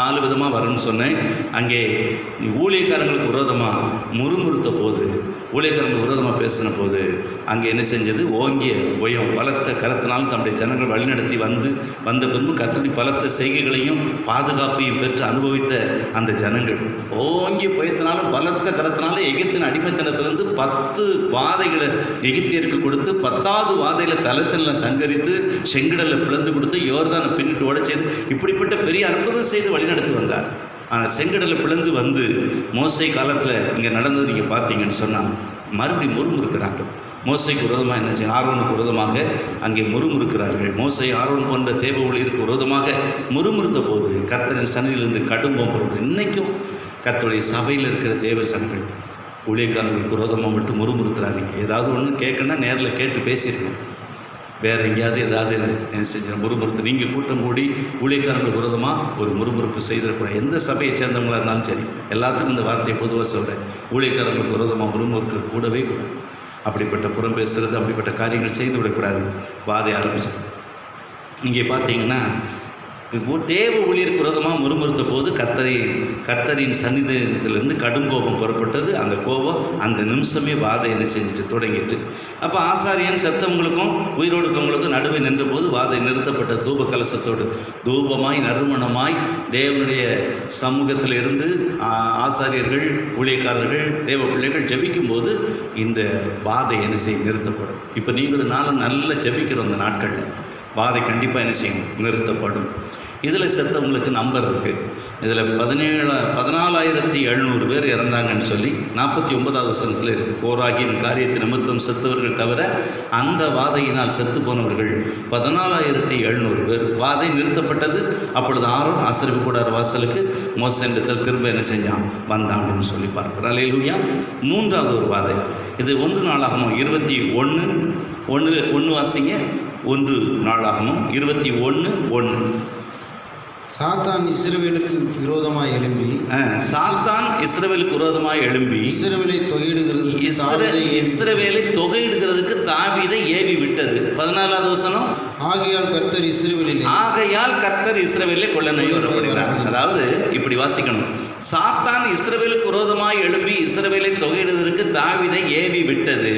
4 விதமாக வரும்னு சொன்னேன். அங்கே ஊழியக்காரங்களுக்கு விரோதமாக முறுமுறுத்த போது, ஊழியக்காரங்களுக்கு விரோதமாக பேசின போது அங்கே என்ன செஞ்சது? ஓங்கிய பயம் பலத்த கருத்தினால் தம்முடைய ஜனங்கள் வழிநடத்தி வந்த பின்பு கர்த்தருடைய பலத்த செய்கைகளையும் பாதுகாப்பையும் பெற்று அனுபவித்த அந்த ஜனங்கள் ஓங்கிய பயத்தினாலும் பலத்த கருத்தினாலும் எகிப்தின் அடிமைத்தனத்திலிருந்து 10 வாதைகளை எகிப்தியருக்கு கொடுத்து 10வது வாதையில் தலைச்சலில் சங்கரித்து செங்கடலில் பிளந்து கொடுத்து யோர்தானை பின்னிட்டு உடைச்சது, இப்படிப்பட்ட பெரிய அற்புதம் செய்து வழிநடத்தி வந்தார். ஆனால் செங்கடலை பிளந்து வந்து மோசே காலத்தில் இங்கே நடந்தது நீங்கள் பார்த்தீங்கன்னு சொன்னால் மறுபடியும் முறுமுறுக்கிறாங்க. மோசைக்கு விரோதமாக என்ன செய்ய, ஆரோனுக்கு விரோதமாக அங்கே முறுமுறுக்கிறார்கள். மோசை ஆரோன் போன்ற தேவ ஊழியருக்கு விரோதமாக முறுமுறுத்த போது கர்த்தரின் சன்னிதியிலிருந்து கடும்போம் பொருள். இன்றைக்கும் கர்த்தருடைய சபையில் இருக்கிற தேவ சனங்கள் ஊழியக்காரங்களுக்கு விரோதமாக மட்டும் முறுமுறுத்துறாதீங்க. ஏதாவது ஒன்று கேட்கணுன்னா நேரில் கேட்டு பேசியிருக்கோம். வேறு எங்கேயாவது ஏதாவது என்ன செஞ்ச முறுமுறுத்து நீங்கள் கூட்டம் கூடி ஊழியக்காரங்களுக்கு விரோதமாக ஒரு முறுமுறுப்பு செய்திடக்கூடாது. எந்த சபையை சேர்ந்தவங்களாக இருந்தாலும் சரி, எல்லாத்துக்கும் இந்த வார்த்தையை பொதுவாக சொல்கிறேன். ஊழியக்காரங்களுக்கு விரோதமாக முறுமுறுக்க கூடவே கூடாது. அப்படிப்பட்ட புறம் பேசுகிறது, அப்படிப்பட்ட காரியங்கள் செய்து விடக்கூடாது. வாதை ஆரம்பிச்சது. இங்கே பார்த்தீங்கன்னா தேவ ஊழியருக்கு விரோதமாக முறுமுறுத்த போது கர்த்தரின் சன்னிதானத்திலிருந்து கடும் கோபம் புறப்பட்டது. அந்த கோபம் அந்த நிமிஷமே வாதை என்ன செஞ்சுட்டு தொடங்கிட்டு. அப்போ ஆசாரியன் செத்தவங்களுக்கும் உயிரோடு இருக்கவங்களுக்கும் நடுவே நின்ற போது வாதை நிறுத்தப்பட்ட தூப கலசத்தோடு தூபமாய் நறுமணமாய் தேவனுடைய சமூகத்தில் இருந்து ஆசாரியர்கள் ஊழியக்காரர்கள் தேவ பிள்ளைகள் ஜெபிக்கும் போது இந்த வாதை என்ன செய்ய நிறுத்தப்படும். இப்போ நீங்களும் நானும் நல்லா ஜெபிக்கிறோம். அந்த நாட்களில் வாதை கண்டிப்பாக என்ன செய்யும், நிறுத்தப்படும். இதில் செத்தவங்களுக்கு நம்பர் இருக்குது. இதில் 14,700 பேர் இறந்தாங்கன்னு சொல்லி 49வது வசனத்தில் இருக்குது. கோராகின் காரியத்தை நிமித்தம் செத்தவர்கள் தவிர அந்த வாதையினால் செத்து போனவர்கள் 14,700 பேர். வாதை நிறுத்தப்பட்டது. அப்பொழுது ஆரோன் ஆசரிப்பு கூடார வாசலுக்கு மோசேண்டத்தில் திரும்ப என்ன செஞ்சான், வந்தான் அப்படின்னு சொல்லி பார்க்கிறோம். அல்லேலூயா. மூன்றாவது ஒரு வாதை, இது 1 நாளாகமம் 21:1 வாசிங்க. 1 நாளாகமம் 21:1. சாத்தான் இஸ்ரவேலுக்கு விரோதமாய் எழும்பி இஸ்ரவேலை தொகையிடுகிறதுக்கு தாவீதை ஏவி விட்டது. 14வது வசனம், ஆகையால் கர்த்தர் இஸ்ரவேலை கொள்ள நோய் வரப்படுகிறார். அதாவது இப்படி வாசிக்கணும். சாத்தான் இஸ்ரவேலுக்கு விரோதமாய் எழும்பி இஸ்ரவேலை தொகையிடுவதற்கு தாவீதை ஏவி விட்டது.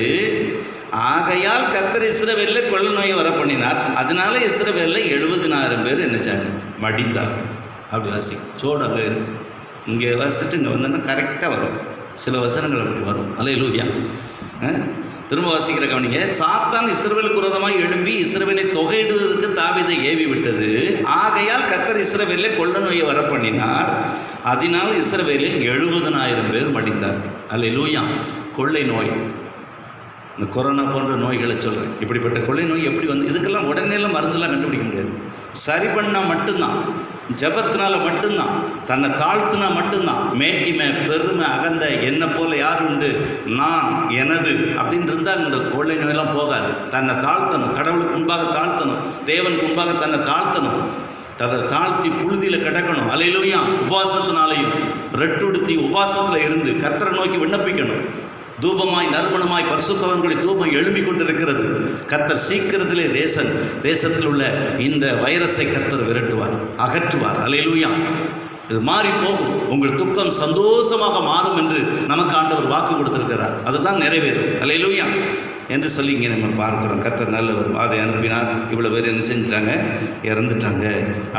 ஆகையால் கர்த்தர் இஸ்ரவேலில் கொள்ள நோயை வர பண்ணினார். அதனால இஸ்ரவேலில் 70,000 பேர் என்னச்சாங்க, மடிந்தார். அப்படி வாசி சோடு அங்கே இருக்கு. இங்கே வாசிட்டு இங்கே வந்தோன்னா கரெக்டாக வரும். சில வசனங்கள் அப்படி வரும். அல்லேலூயா. திரும்ப வாசிக்கிற கவனிங்க. சாத்தான் இஸ்ரவேலுக்கு விரோதமாக எழும்பி இஸ்ரவேலை தொகையிடுவதற்கு தாவீதை ஏவி விட்டது. ஆகையால் கர்த்தர் இஸ்ரவேலில் கொள்ள நோயை வர பண்ணினார். அதனால் இஸ்ரவேலில் 70,000 பேர் மடிந்தார். அல்லேலூயா. கொள்ளை நோய், இந்த கொரோனா போன்ற நோய்களை சொல்கிறேன். இப்படிப்பட்ட கொள்ளை நோய் எப்படி வந்து, இதுக்கெல்லாம் உடனேலாம் மருந்தெல்லாம் கண்டுபிடிக்க முடியாது. சரி பண்ணால் மட்டும்தான், ஜபத்தினால மட்டும்தான், தன்னை தாழ்த்தினா மட்டும்தான். மேட்டிமை, பெருமை, அகந்த, என்னை போல யார் உண்டு, நான் எனது அப்படின்னு இருந்தால் இந்த கொள்ளை நோயெல்லாம் போகாது. தன்னை தாழ்த்தணும், கடவுளுக்கு முன்பாக தாழ்த்தணும், தேவனுக்கு முன்பாக தன்னை தாழ்த்தணும், அதை தாழ்த்தி புழுதியில் கிடக்கணும். அல்லேலூயா. உபவாசத்தினாலையும் ரெட்டுடுத்தி உபவாசத்தில் இருந்து கர்த்தரை நோக்கி விண்ணப்பிக்கணும். தூபமாய் நறுமணமாய் பரிசுத்தவான்களை தூபம் எழும்பி கொண்டிருக்கிறது. கர்த்தர் சீக்கிரத்திலே தேசத்தில் உள்ள இந்த வைரஸை கர்த்தர் விரட்டுவார், அகற்றுவார். அல்லேலூயா. இது மாறி போகும். உங்கள் துக்கம் சந்தோஷமாக மாறும் என்று நமக்கு ஆண்டவர் வாக்கு கொடுத்திருக்கிறார். அதுதான் நிறைவேறும். அல்லேலூயா என்று சொல்லி இங்கே நம்ம பார்க்குறோம். கர்த்தர் நல்லவர். அதை அனுப்பினார். இவ்வளோ பேர் என்ன செஞ்சிட்டாங்க, இறந்துட்டாங்க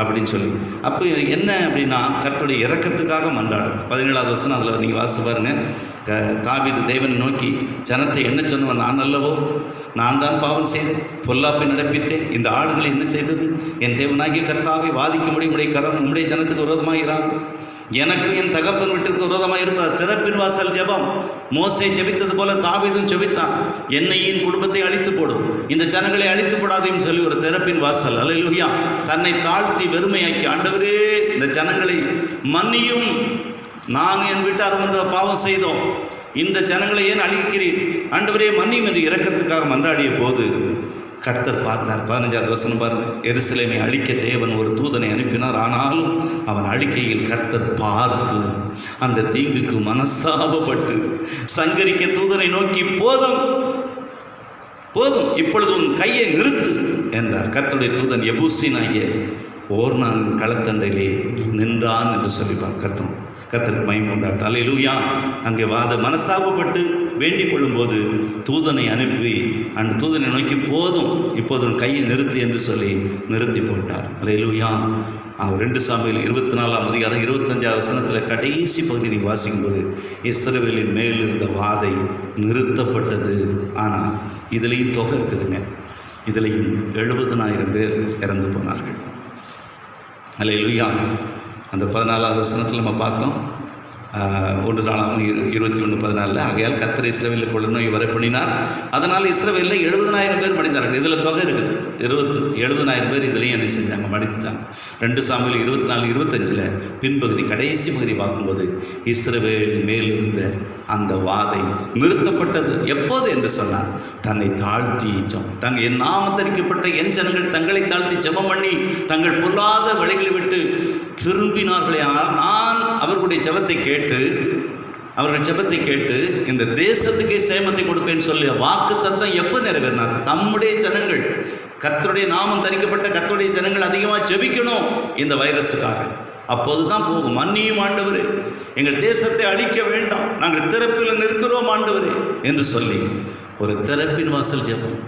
அப்படின்னு சொல்லி. அப்போ என்ன அப்படின்னா, கர்த்தருடைய இரக்கத்துக்காக மன்றாடும். 17வது வசனம் அதில் நீங்கள் வாசி பாருங்கள். தாவீது தேவனை நோக்கி, ஜனத்தை என்ன சொன்னவன் நான் அல்லவோ, நான் தான் பாவம் செய்தேன், பொல்லாப்பை நடப்பித்தேன், இந்த ஆடுகளை என்ன செய்தது, என் தேவனாகிய கர்த்தாவை வாதிக்கும்படி உடைய கரம் உம்முடைய ஜனத்துக்கு விரோதமாகிறான், எனக்கும் என் தகப்பன் வீட்டிற்கு விரோதமாக இருப்பது திறப்பின் வாசல் ஜெபம். மோசே ஜெபித்தது போல தாவீதும் ஜெபித்தான். என்னையின் குடும்பத்தை அழித்து போடும், இந்த ஜனங்களை அழித்து போடாதையும் சொல்லி ஒரு திறப்பின் வாசல். அல்லேலூயா. தன்னை தாழ்த்தி வெறுமையாக்கி, ஆண்டவரே இந்த ஜனங்களை மன்னியும், நான் என் வீட்டார் என்ற பாவம் செய்தோம், இந்த ஜனங்களை ஏன் அழிக்கிறேன், ஆண்டவரே மன்னியும் என்று இரக்கத்துக்காக மன்றாடிய போது கர்த்தர் பார்த்தார். 15வது வசனம் பாருங்க. எருசலேமை அழிக்க தேவன் ஒரு தூதனை அனுப்பினார். ஆனாலும் அவன் அழிக்கையில் கர்த்தர் பார்த்து அந்த தீங்குக்கு மனசாபப்பட்டு சங்கரிக்க தூதனை நோக்கி, போதும் போதும், இப்பொழுது உன் கையை நிறுத்து என்றார். கர்த்தருடைய தூதன் எபூசினாகிய ஓர்னான் களத்தண்டையிலே நின்றான் என்று சொல்லிப்பார். கர்த்தருக்கு மகிமை உண்டாகட்டும். அல்லேலூயா. அங்கே மனசாபப்பட்டு வேண்டிக் கொள்ளும்போது தூதனை அனுப்பி அந்த தூதனை நோக்கி, போதும் இப்போது கையை நிறுத்தி என்று சொல்லி நிறுத்தி போட்டார். அல்லேலூயா. 2 சாமுவேல் 24ஆம் அதிகாரம் 25வது வசனத்தில் கடைசி பகுதி நீங்கள் வாசிக்கும்போது, இஸ்ரவேலின் மேல் இருந்த வாதை நிறுத்தப்பட்டது. ஆனால் இதுலேயும் தொகை இருக்குதுங்க. இதுலேயும் 70,000 பேர் இறந்து போனார்கள். அல்லேலூயா. அந்த 14வது வசனத்தில் நம்ம பார்த்தோம். 1 நாளாகமம் 21:14. ஆகையால் கர்த்தர் இஸ்ரவேலில் கொள்ள நோய் வர பண்ணினார். அதனால் இஸ்ரவேலில் 70,000 பேர் மடிந்தார்கள். இதில் தொகை இருக்குது. 70,000 பேர் இதுலேயும் என்ன செஞ்சாங்க, மடித்தாங்க. 2 சாமுவேல் 24:25 பின்பகுதி கடைசி பகுதி பார்க்கும்போது இஸ்ரவேல் மேலிருந்த அந்த வாதை நிறுத்தப்பட்டது. எப்போது என்று சொன்னார், தன்னை தாழ்த்தி என் நாமத்தரிக்கப்பட்ட என் ஜனங்கள் தங்களை தாழ்த்தி ஜெபம் பண்ணி தங்கள் பொல்லாத வழிகளை விட்டு திரும்பினார்களே, ஆனால் நான் அவர்களுடைய ஜெபத்தை கேட்டு அவர்கள் ஜெபத்தை கேட்டு இந்த தேசத்துக்கே சேமத்தை கொடுப்பேன்னு சொல்லி வாக்கு தத்தம் எப்போ நிறைவேறினார்? தம்முடைய ஜனங்கள், கர்த்தருடைய நாமம் தரிக்கப்பட்ட கர்த்தருடைய ஜனங்கள் அதிகமாக ஜெபிக்கணும் இந்த வைரஸுக்காக. அப்போது தான் போகும். மன்னியும் ஆண்டவரே, எங்கள் தேசத்தை அழிக்க வேண்டாம், நாங்கள் திறப்பில் நிற்கிறோம் ஆண்டவரே என்று சொல்லி ஒரு திறப்பின் வாசல் ஜெபம்.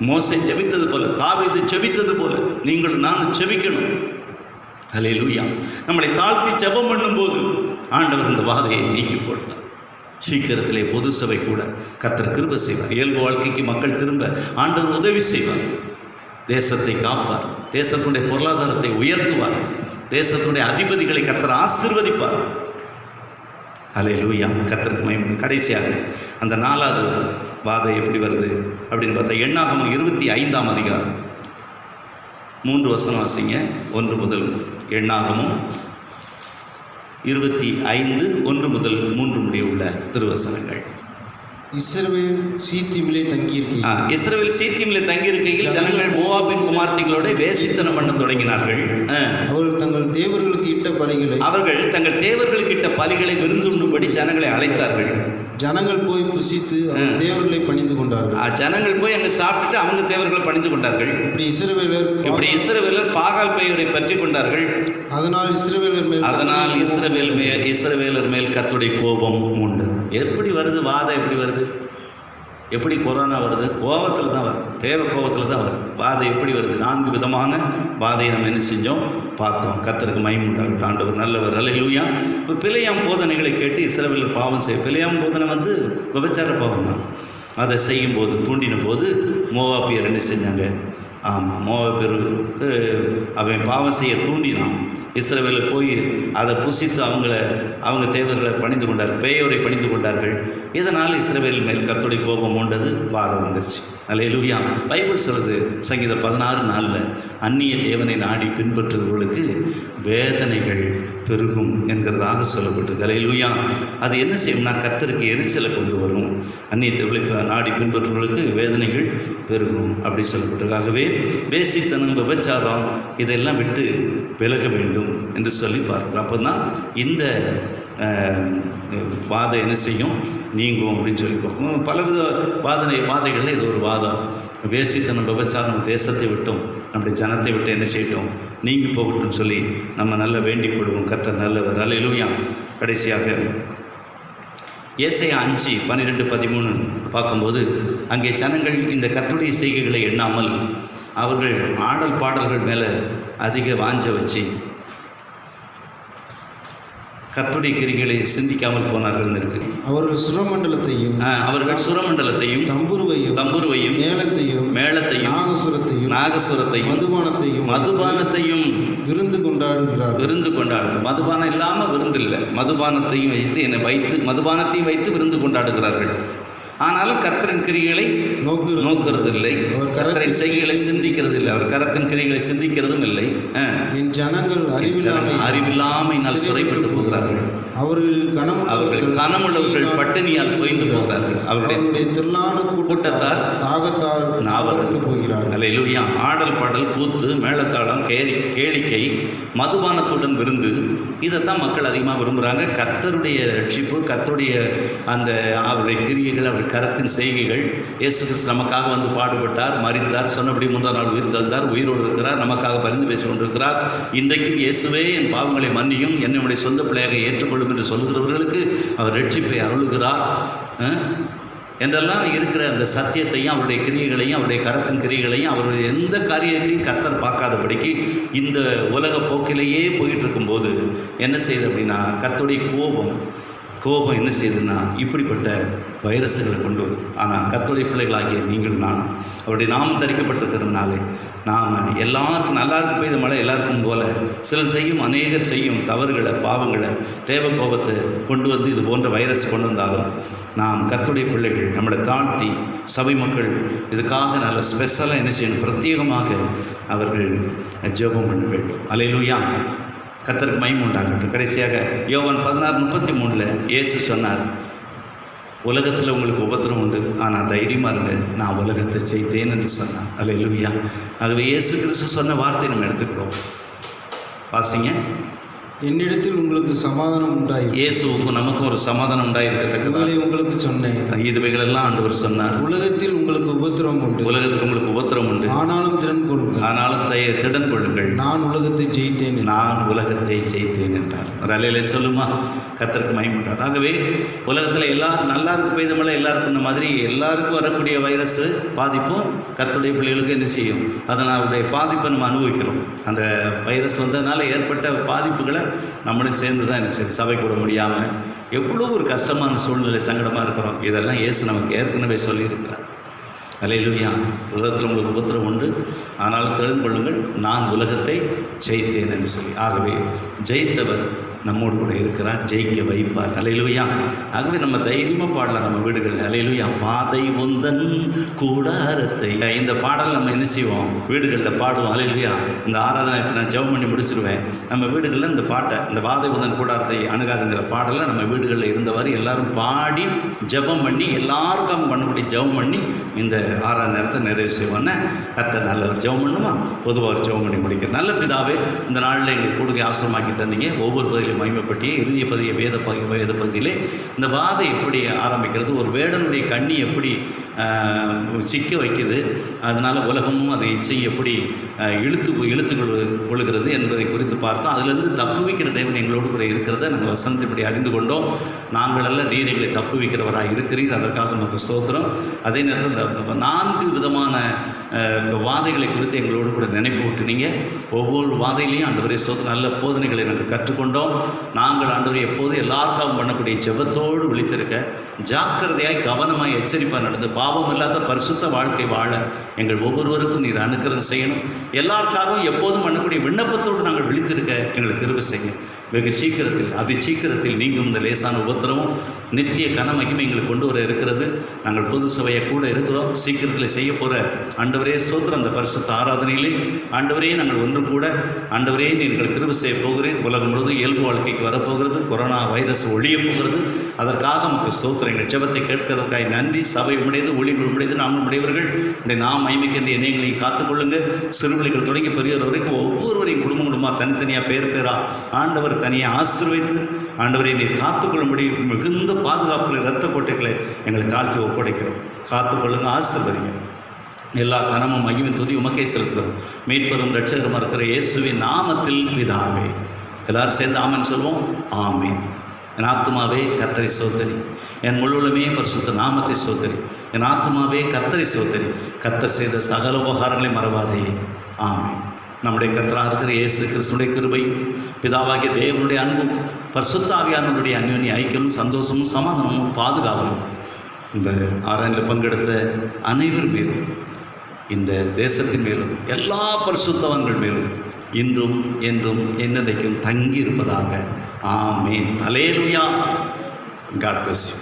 மோசே ஜெபித்தது போல, தாவீது ஜெபித்தது போல நீங்கள் நானும் ஜெபிக்கணும். அல்லேலூயா. நம்மளை தாழ்த்தி ஜெபம் பண்ணும்போது ஆண்டவர் இந்த வாதையை நீக்கி போடுவார். சீக்கிரத்திலே பொது சபை கூட கர்த்தர் கிருபை செய்வார். இயல்பு வாழ்க்கைக்கு மக்கள் திரும்ப ஆண்டவர் உதவி செய்வார். தேசத்தை காப்பார், தேசத்துடைய பொருளாதாரத்தை உயர்த்துவார், தேசத்துடைய அதிபதிகளை கர்த்தர் ஆசீர்வதிப்பார். அல்லேலூயா. கர்த்தருக்கு மகிமை. கடைசியாக அந்த 4வது வாதை எப்படி வருது அப்படின்னு பார்த்தா, எண்ணாகமம் 25ஆம் அதிகாரம் 3 வசனம் வாசிங்க. 1 முதல் எண்ணாகமம் 25 1 முதல் 3 முடிய உள்ள திருவசனங்கள். இஸ்ரவேல் சீத்திமிலே தங்கியிருக்கிறார். இஸ்ரவேல் சீத்திமிலே தங்கியிருக்கையில் ஜனங்கள் மோவாபின் குமார்த்திகளோட வேசித்தனம் பண்ண தொடங்கினார்கள். அவர்கள் தங்கள் தேவர்களுக்கு இட்ட பலிகளை விருந்துண்ணும்படி ஜனங்களை அழைத்தார்கள். ஜனங்கள் போய் புசித்து தேவர்களை பணிந்து கொண்டார்கள். ஜனங்கள் போய் அங்கே சாப்பிட்டுட்டு அவங்க தேவர்களை பணிந்து கொண்டார்கள். இப்படி இஸ்ரவேலர் பாகால் பெயரை பற்றி கொண்டார்கள். அதனால் இஸ்ரவேலர் மேல் கர்த்தருடைய கோபம் உண்டது. எப்படி வருது வாதம்? எப்படி வருது? எப்படி கொரோனா வருது? கோபத்தில் தான் வருது, தேவ கோபத்தில் தான் வருது. வாதம் எப்படி வருது? 4 விதமான வாதையை நம்ம என்ன செஞ்சோம்? பார்த்தோம். கர்த்தருக்கு மகிமை உண்டாகட்டும். ஆண்டவர் நல்லவர். அல்லேலூயா. இப்போ பிலேயாம் போதனைகளை கேட்டு இஸ்ரவேலர் பாவம் செய்ய, பிலேயாம் போதனை வந்து விபச்சார பாவம் தான். அதை செய்யும்போது, தூண்டின போது மோவாபியர் என்ன செஞ்சாங்க? ஆமாம், மோவாபியர் அவன் பாவம் செய்ய தூண்டினான். இஸ்ரவேலர் போய் அதை புசித்து அவங்க தேவர்களை பணிந்து கொண்டார்கள், பேயோரை பணிந்து கொண்டார்கள். இதனால் இஸ்ரவேல் மேல் கர்த்தருடைய கோபம் உண்டது, வாதம் வந்துருச்சு. அல்லேலூயா. பைபிள் சொல்லுது சங்கீதம் 16:4 அந்நிய தேவனை நாடி பின்பற்றுபவர்களுக்கு வேதனைகள் பெருகும் என்கிறதாக சொல்லப்பட்டிருக்கு. அல்லேலூயா. அது என்ன செய்யும்னா கர்த்தருக்கு எரிச்சலை கொண்டு வரும். அந்நிய தேவனை நாடி பின்பற்றுபவர்களுக்கு வேதனைகள் பெருகும் அப்படி சொல்லப்பட்டிருக்காகவே வேசித்தனம், விபச்சாரம் இதெல்லாம் விட்டு விலக வேண்டும் என்று சொல்லி பார்க்கிறோம். அப்போ தான் இந்த வாதம் என்ன செய்யும்? நீங்கும் அப்படின்னு சொல்லி பார்க்கணும். பலவித வாதைகளில் இது ஒரு வாதம். வேசித்தனம், விபச்சாரம் தேசத்தை விட்டும் நம்முடைய ஜனத்தை விட்டு என்ன செய்யட்டும்? நீங்கி போகட்டும் சொல்லி நம்ம நல்லா வேண்டிக் கொள்வோம். கர்த்தர் நல்லவர். அல்லேலூயா. கடைசியாக ஏசாயா 5:12-13 பார்க்கும்போது அங்கே ஜனங்கள் இந்த கர்த்தருடைய செய்கைகளை எண்ணாமல் அவர்கள் ஆடல் பாடல்கள் மேலே அதிக வாஞ்ச வச்சு கர்த்தருடைய கிரிகளை சிந்திக்காமல் போனார்கள் இருக்கு. அவர்கள் சுரமண்டலத்தையும் தம்புருவையும் மேளத்தையும் நாகசுரத்தையும் மதுபானத்தையும் விருந்து கொண்டாடுகிறார்கள். மதுபானம் இல்லாமல் விருந்து இல்லை. மதுபானத்தையும் வைத்து விருந்து கொண்டாடுகிறார்கள். ஆனாலும் கர்த்தரின் கிரிகளை நோக்கிறது இல்லை, கர்த்தரின் செய்கைகளை சிந்திக்கிறது இல்லை, அவர் கர்த்தரின் கிரிகளை சிந்திக்கிறதும் இல்லை. என் ஜனங்கள் அறிவில்லாமையினால் சிறைப்பட்டு போகிறார்கள். அவர்கள் கனமுள்ளவர்கள் பட்டினியால் தொய்ந்து போகிறார்கள். அவருடைய திரளான கூட்டத்தார் தாகத்தால் நாவறண்டு போகிறார்கள். அல்லேலூயா. ஆடல் பாடல், கூத்து, மேளத்தாளம், கேளிக்கை, மதுபானத்துடன் விருந்து, இதைத்தான் மக்கள் அதிகமாக விரும்புகிறாங்க. கர்த்தருடைய ரட்சிப்பு, கர்த்தருடைய அந்த அவருடைய கிரியைகள், அவர் கரத்தின் செய்கைகள், இயேசு கிறிஸ்து நமக்காக வந்து பாடுபட்டார், மரித்தார், சொன்னபடி 3ஆம் நாள் உயிர் தெழுந்தார், உயிரோடு இருக்கிறார், நமக்காக பரிந்து பேசிக் கொண்டிருக்கிறார். இன்றைக்கும் இயேசுவே என் பாவங்களை மன்னியும், என்னுடைய சொந்த பிள்ளையாக ஏற்றுக்கொள்ளும் என்று சொல்லுகிறவர்களுக்கு அவர் ரட்சிப்பை அருளுகிறார் என்றெல்லாம் இருக்கிற அந்த சத்தியத்தையும் அவருடைய கிரியைகளையும் அவருடைய கரத்தின் கிரியைகளையும் அவருடைய எந்த காரியத்தையும் கர்த்தர் பார்க்காதபடிக்கு இந்த உலக போக்கிலேயே போயிட்டு இருக்கும்போது என்ன செய்யுது அப்படின்னா கர்த்தருடைய கோபம் என்ன செய்யுதுன்னா இப்படிப்பட்ட வைரஸுகளை கொண்டு வரும். ஆனால் கர்த்தருடைய பிள்ளைகளாகிய நீங்கள் நான் அவருடைய நாமம் தரிக்கப்பட்டிருக்கிறதுனாலே நாம் எல்லாருக்கும் நல்லாருக்கும் பெய்த மழை எல்லாருக்கும் போல சிலர் செய்யும், அநேகர் செய்யும் தவறுகளை, பாவங்களை, தேவ கோபத்தை கொண்டு வந்து இது போன்ற வைரஸ் கொண்டு வந்தாலும் நாம் கர்த்தருடைய பிள்ளைகள் நம்மளை தாழ்த்தி சபை மக்கள் இதுக்காக நல்ல ஸ்பெஷலாக என்ன செய்யணும்? பிரத்யேகமாக அவர்கள் ஜெபம் பண்ண வேண்டும். அல்லேலூயா. கர்த்தருக்கு மகிமை உண்டாகட்டும். கடைசியாக யோவான் 16:33 இயேசு சொன்னார், உலகத்தில் உங்களுக்கு உபத்திரம் உண்டு, ஆனால் தைரியமாக இருங்க, நான் உலகத்தை செய்தேன் என்று சொன்னார். அல்லேலூயா. ஆகவே இயேசு கிறிஸ்து சொன்ன வார்த்தை நம்ம எடுத்துக்கிறோம். வாசிங்க. என்னிடத்தில் உங்களுக்கு சமாதானம் உண்டாயிருக்கும். இயேசுவுக்கும் நமக்கும் ஒரு சமாதானம் உண்டாயிருக்கத்தக்கதாக இவைகளை உங்களுக்கு சொன்னேன். இதுவைகளெல்லாம் ஆண்டவர் சொன்னார். உலகத்தில் உங்களுக்கு உபத்திரவம் உண்டு, உலகத்தில் உங்களுக்கு உபத்திரம் உண்டு, ஆனாலும் திடன் கொள்ளுங்கள். ஆனாலும் திடன் கொள்ளுங்கள், நான் உலகத்தை ஜெயித்தேன். நான் உலகத்தை ஜெயித்தேன் என்றார். ஒரு அலையில சொல்லுமா, கர்த்தருக்கு மகிமைண்டார். ஆகவே உலகத்தில் எல்லாரும் நல்லா இருக்கு பெய்தமலை எல்லாருக்கும் இந்த மாதிரி எல்லாருக்கும் வரக்கூடிய வைரஸ் பாதிப்பும் கர்த்தருடைய பிள்ளைகளுக்கு என்ன செய்யும், அதனுடைய பாதிப்பை நம்ம அனுபவிக்கிறோம். அந்த வைரஸ் வந்ததுனால ஏற்பட்ட பாதிப்புகளை நம்மளும் சேர்ந்து தான் என்ன செய்யும், சபை கூட முடியாமல் எவ்வளோ ஒரு கஷ்டமான சூழ்நிலை, சங்கடமாக இருக்கிறோம். இதெல்லாம் இயேசு நமக்கு ஏற்கனவே சொல்லியிருக்கிறார். அல்லேலூயா. உலகத்தில் உங்களுக்கு உபத்திரம் உண்டு, ஆனாலும் தெரிந்து கொள்ளுங்கள், நான் உலகத்தை ஜெயித்தேன் என்று சொல்லி. ஆகவே ஜெயித்தவர் நம்மோடு கூட இருக்கிறார், ஜெயிக்க வைப்பார். அல்லேலூயா. ஆகவே நம்ம தைரியமாக பாடலாம் நம்ம வீடுகளில். அல்லேலூயா. பாதை உந்தன் கூடாரத்தை, இந்த பாடல் நம்ம என்ன செய்வோம், வீடுகளில் பாடுவோம். அல்லேலூயா. இந்த ஆராதனை இப்போ நான் ஜெபம் பண்ணி முடிச்சிருவேன். நம்ம வீடுகளில் இந்த பாட்டை, இந்த பாதை உந்தன் கூடாரத்தை அணுகாதுங்கிற பாடலை நம்ம வீடுகளில் இருந்தவாறு எல்லாரும் பாடி ஜெபம் பண்ணி எல்லாருக்கும் பண்ணக்கூடிய ஜெபம் பண்ணி இந்த ஆறாவது நேரத்தை நிறைவு செய்வோன்னு கர்த்தர் நல்லவர். ஜெபம் பண்ணுமா, பொதுவாக ஒரு ஜெபம் பண்ணி முடிக்கிற நல்ல பிதாவே, இந்த நாளில் எங்களுக்கு கொடுக்க அவசரமாக்கி தந்தீங்க. ஒவ்வொரு பதிலையும் மகிமைப்பட்டிய இறுதிய பதிய வேத பகுதியிலே இந்த வாதை எப்படி ஆரம்பிக்கிறது, ஒரு வேடனுடைய கண்ணி எப்படி சிக்க வைக்குது, அதனால் உலகமும் அதை இச்சை எப்படி இழுத்து கொள்ளுகிறது என்பதை குறித்து பார்த்தோம். அதிலிருந்து தப்புவிக்கிற தேவன் எங்களோடு கூட இருக்கிறத நாங்கள் வசனத்தின்படி அறிந்து கொண்டோம். நாங்கள் அல்ல, நீர் எங்களை தப்புவிக்கிறவராக இருக்கிறீர், அதற்காக நமக்கு ஸ்தோத்திரம். அதே நேரத்தில் இந்த 4 விதமான வாதைகளை குறித்து எங்களோடு கூட நினைப்பு விட்டுனீங்க. ஒவ்வொரு வாதையிலையும் ஆண்டவரே ஸ்தோத்திரம், நல்ல போதனைகளை நாங்கள் கற்றுக்கொண்டோம். நாங்கள் ஆண்டவரை எப்போது எல்லாருக்காகவும் பண்ணக்கூடிய ஜெபத்தோடு விழித்திருக்க, ஜாக்கிரதையாய் கவனமாய் எச்சரிப்பாக நடந்து பாவம் இல்லாத பரிசுத்த வாழ்க்கை வாழ எங்கள் ஒவ்வொருவருக்கும் நீர் அனுக்கிரகம் செய்யணும். எல்லாருக்காகவும் எப்போதும் பண்ணக்கூடிய விண்ணப்பத்தோடு நாங்கள் விழித்திருக்க எங்களுக்கு கிருபை செய்யும். வெகு சீக்கிரத்தில், அதி சீக்கிரத்தில் நீங்கும் இந்த லேசான உபத்திரமும் நித்திய கன மகிமை எங்களுக்கு கொண்டு வர இருக்கிறது. நாங்கள் பொது சபையை கூட இருக்கிறோம். சீக்கிரத்தில் செய்ய போகிற ஆண்டவரே ஸ்தோத்திரம், அந்த பரிசுத்த ஆராதனையிலே ஆண்டவரே நாங்கள் ஒன்று கூட ஆண்டவரே நீங்கள் கிருபை செய்ய போகிறேன். உலகம் முழுவதும் இயல்பு வாழ்க்கைக்கு வரப்போகிறது, கொரோனா வைரஸ் ஒழிய போகிறது. அதற்காக நமக்கு ஸ்தோத்திரம். எங்கள் ஜெபத்தை கேட்கிறதுக்காக நன்றி. சபை உடையது, ஒளிகள் உடையது, நாங்கள் உடையவர்கள் உடைய நாம் மகிமைக்கின்ற இணையங்களையும் காத்துக்கொள்ளுங்கள். சிறுபிள்ளைகள் தொடங்கி பெரியவர் வரைக்கும் ஒவ்வொருவரையும் குடும்பமாக தனித்தனியாக பேர் ஆண்டவர் தனியாக ஆசீர்வதித்து ஆண்டவரை நீர் காத்துக்கொள்ளும்படி மிகுந்த பாதுகாப்பில் இரத்த கோட்டைகளை எங்களை தாழ்த்தி ஒப்படைக்கிறோம். காத்துக்கொள்ளுங்க, ஆசீர்வதிங்க. எல்லா கனமும் மகிமை துதி உமக்கே செலுத்துகிறோம். மீட்பெரும் இரட்சகருமா இருக்கிற இயேசுவின் நாமத்தில் பிதாவே. எல்லாரும் சேர்ந்து ஆமென் சொல்வோம். ஆமென். என் ஆத்துமாவே கர்த்தரை சோதரி, என் முழுவதுமே பரிசுத்த நாமத்தை சோதரி. என் ஆத்துமாவே கர்த்தரை சோதரி, கர்த்தர் செய்த சகல உபகாரங்களை மறவாதே. ஆமென். நம்முடைய கர்த்தராக இருக்கிற இயேசு கிறிஸ்துடைய கிருபை, பிதாவாகிய தேவனுடைய அன்பும் பரிசுத்த ஆவியானவருடைய அந்யோன்ய ஐக்கியமும் சந்தோஷமும் சமாதானமும் பாதுகாவலும் இந்த ஆராய்ச்சியில் பங்கெடுத்த அனைவர் மேலும், இந்த தேசத்தின் மேலும், எல்லா பரிசுத்தவங்கள் மேலும் இன்றும் என்றும் என்னைக்கும் தங்கி இருப்பதாக. ஆமேன். அல்லேலூயா. God bless you.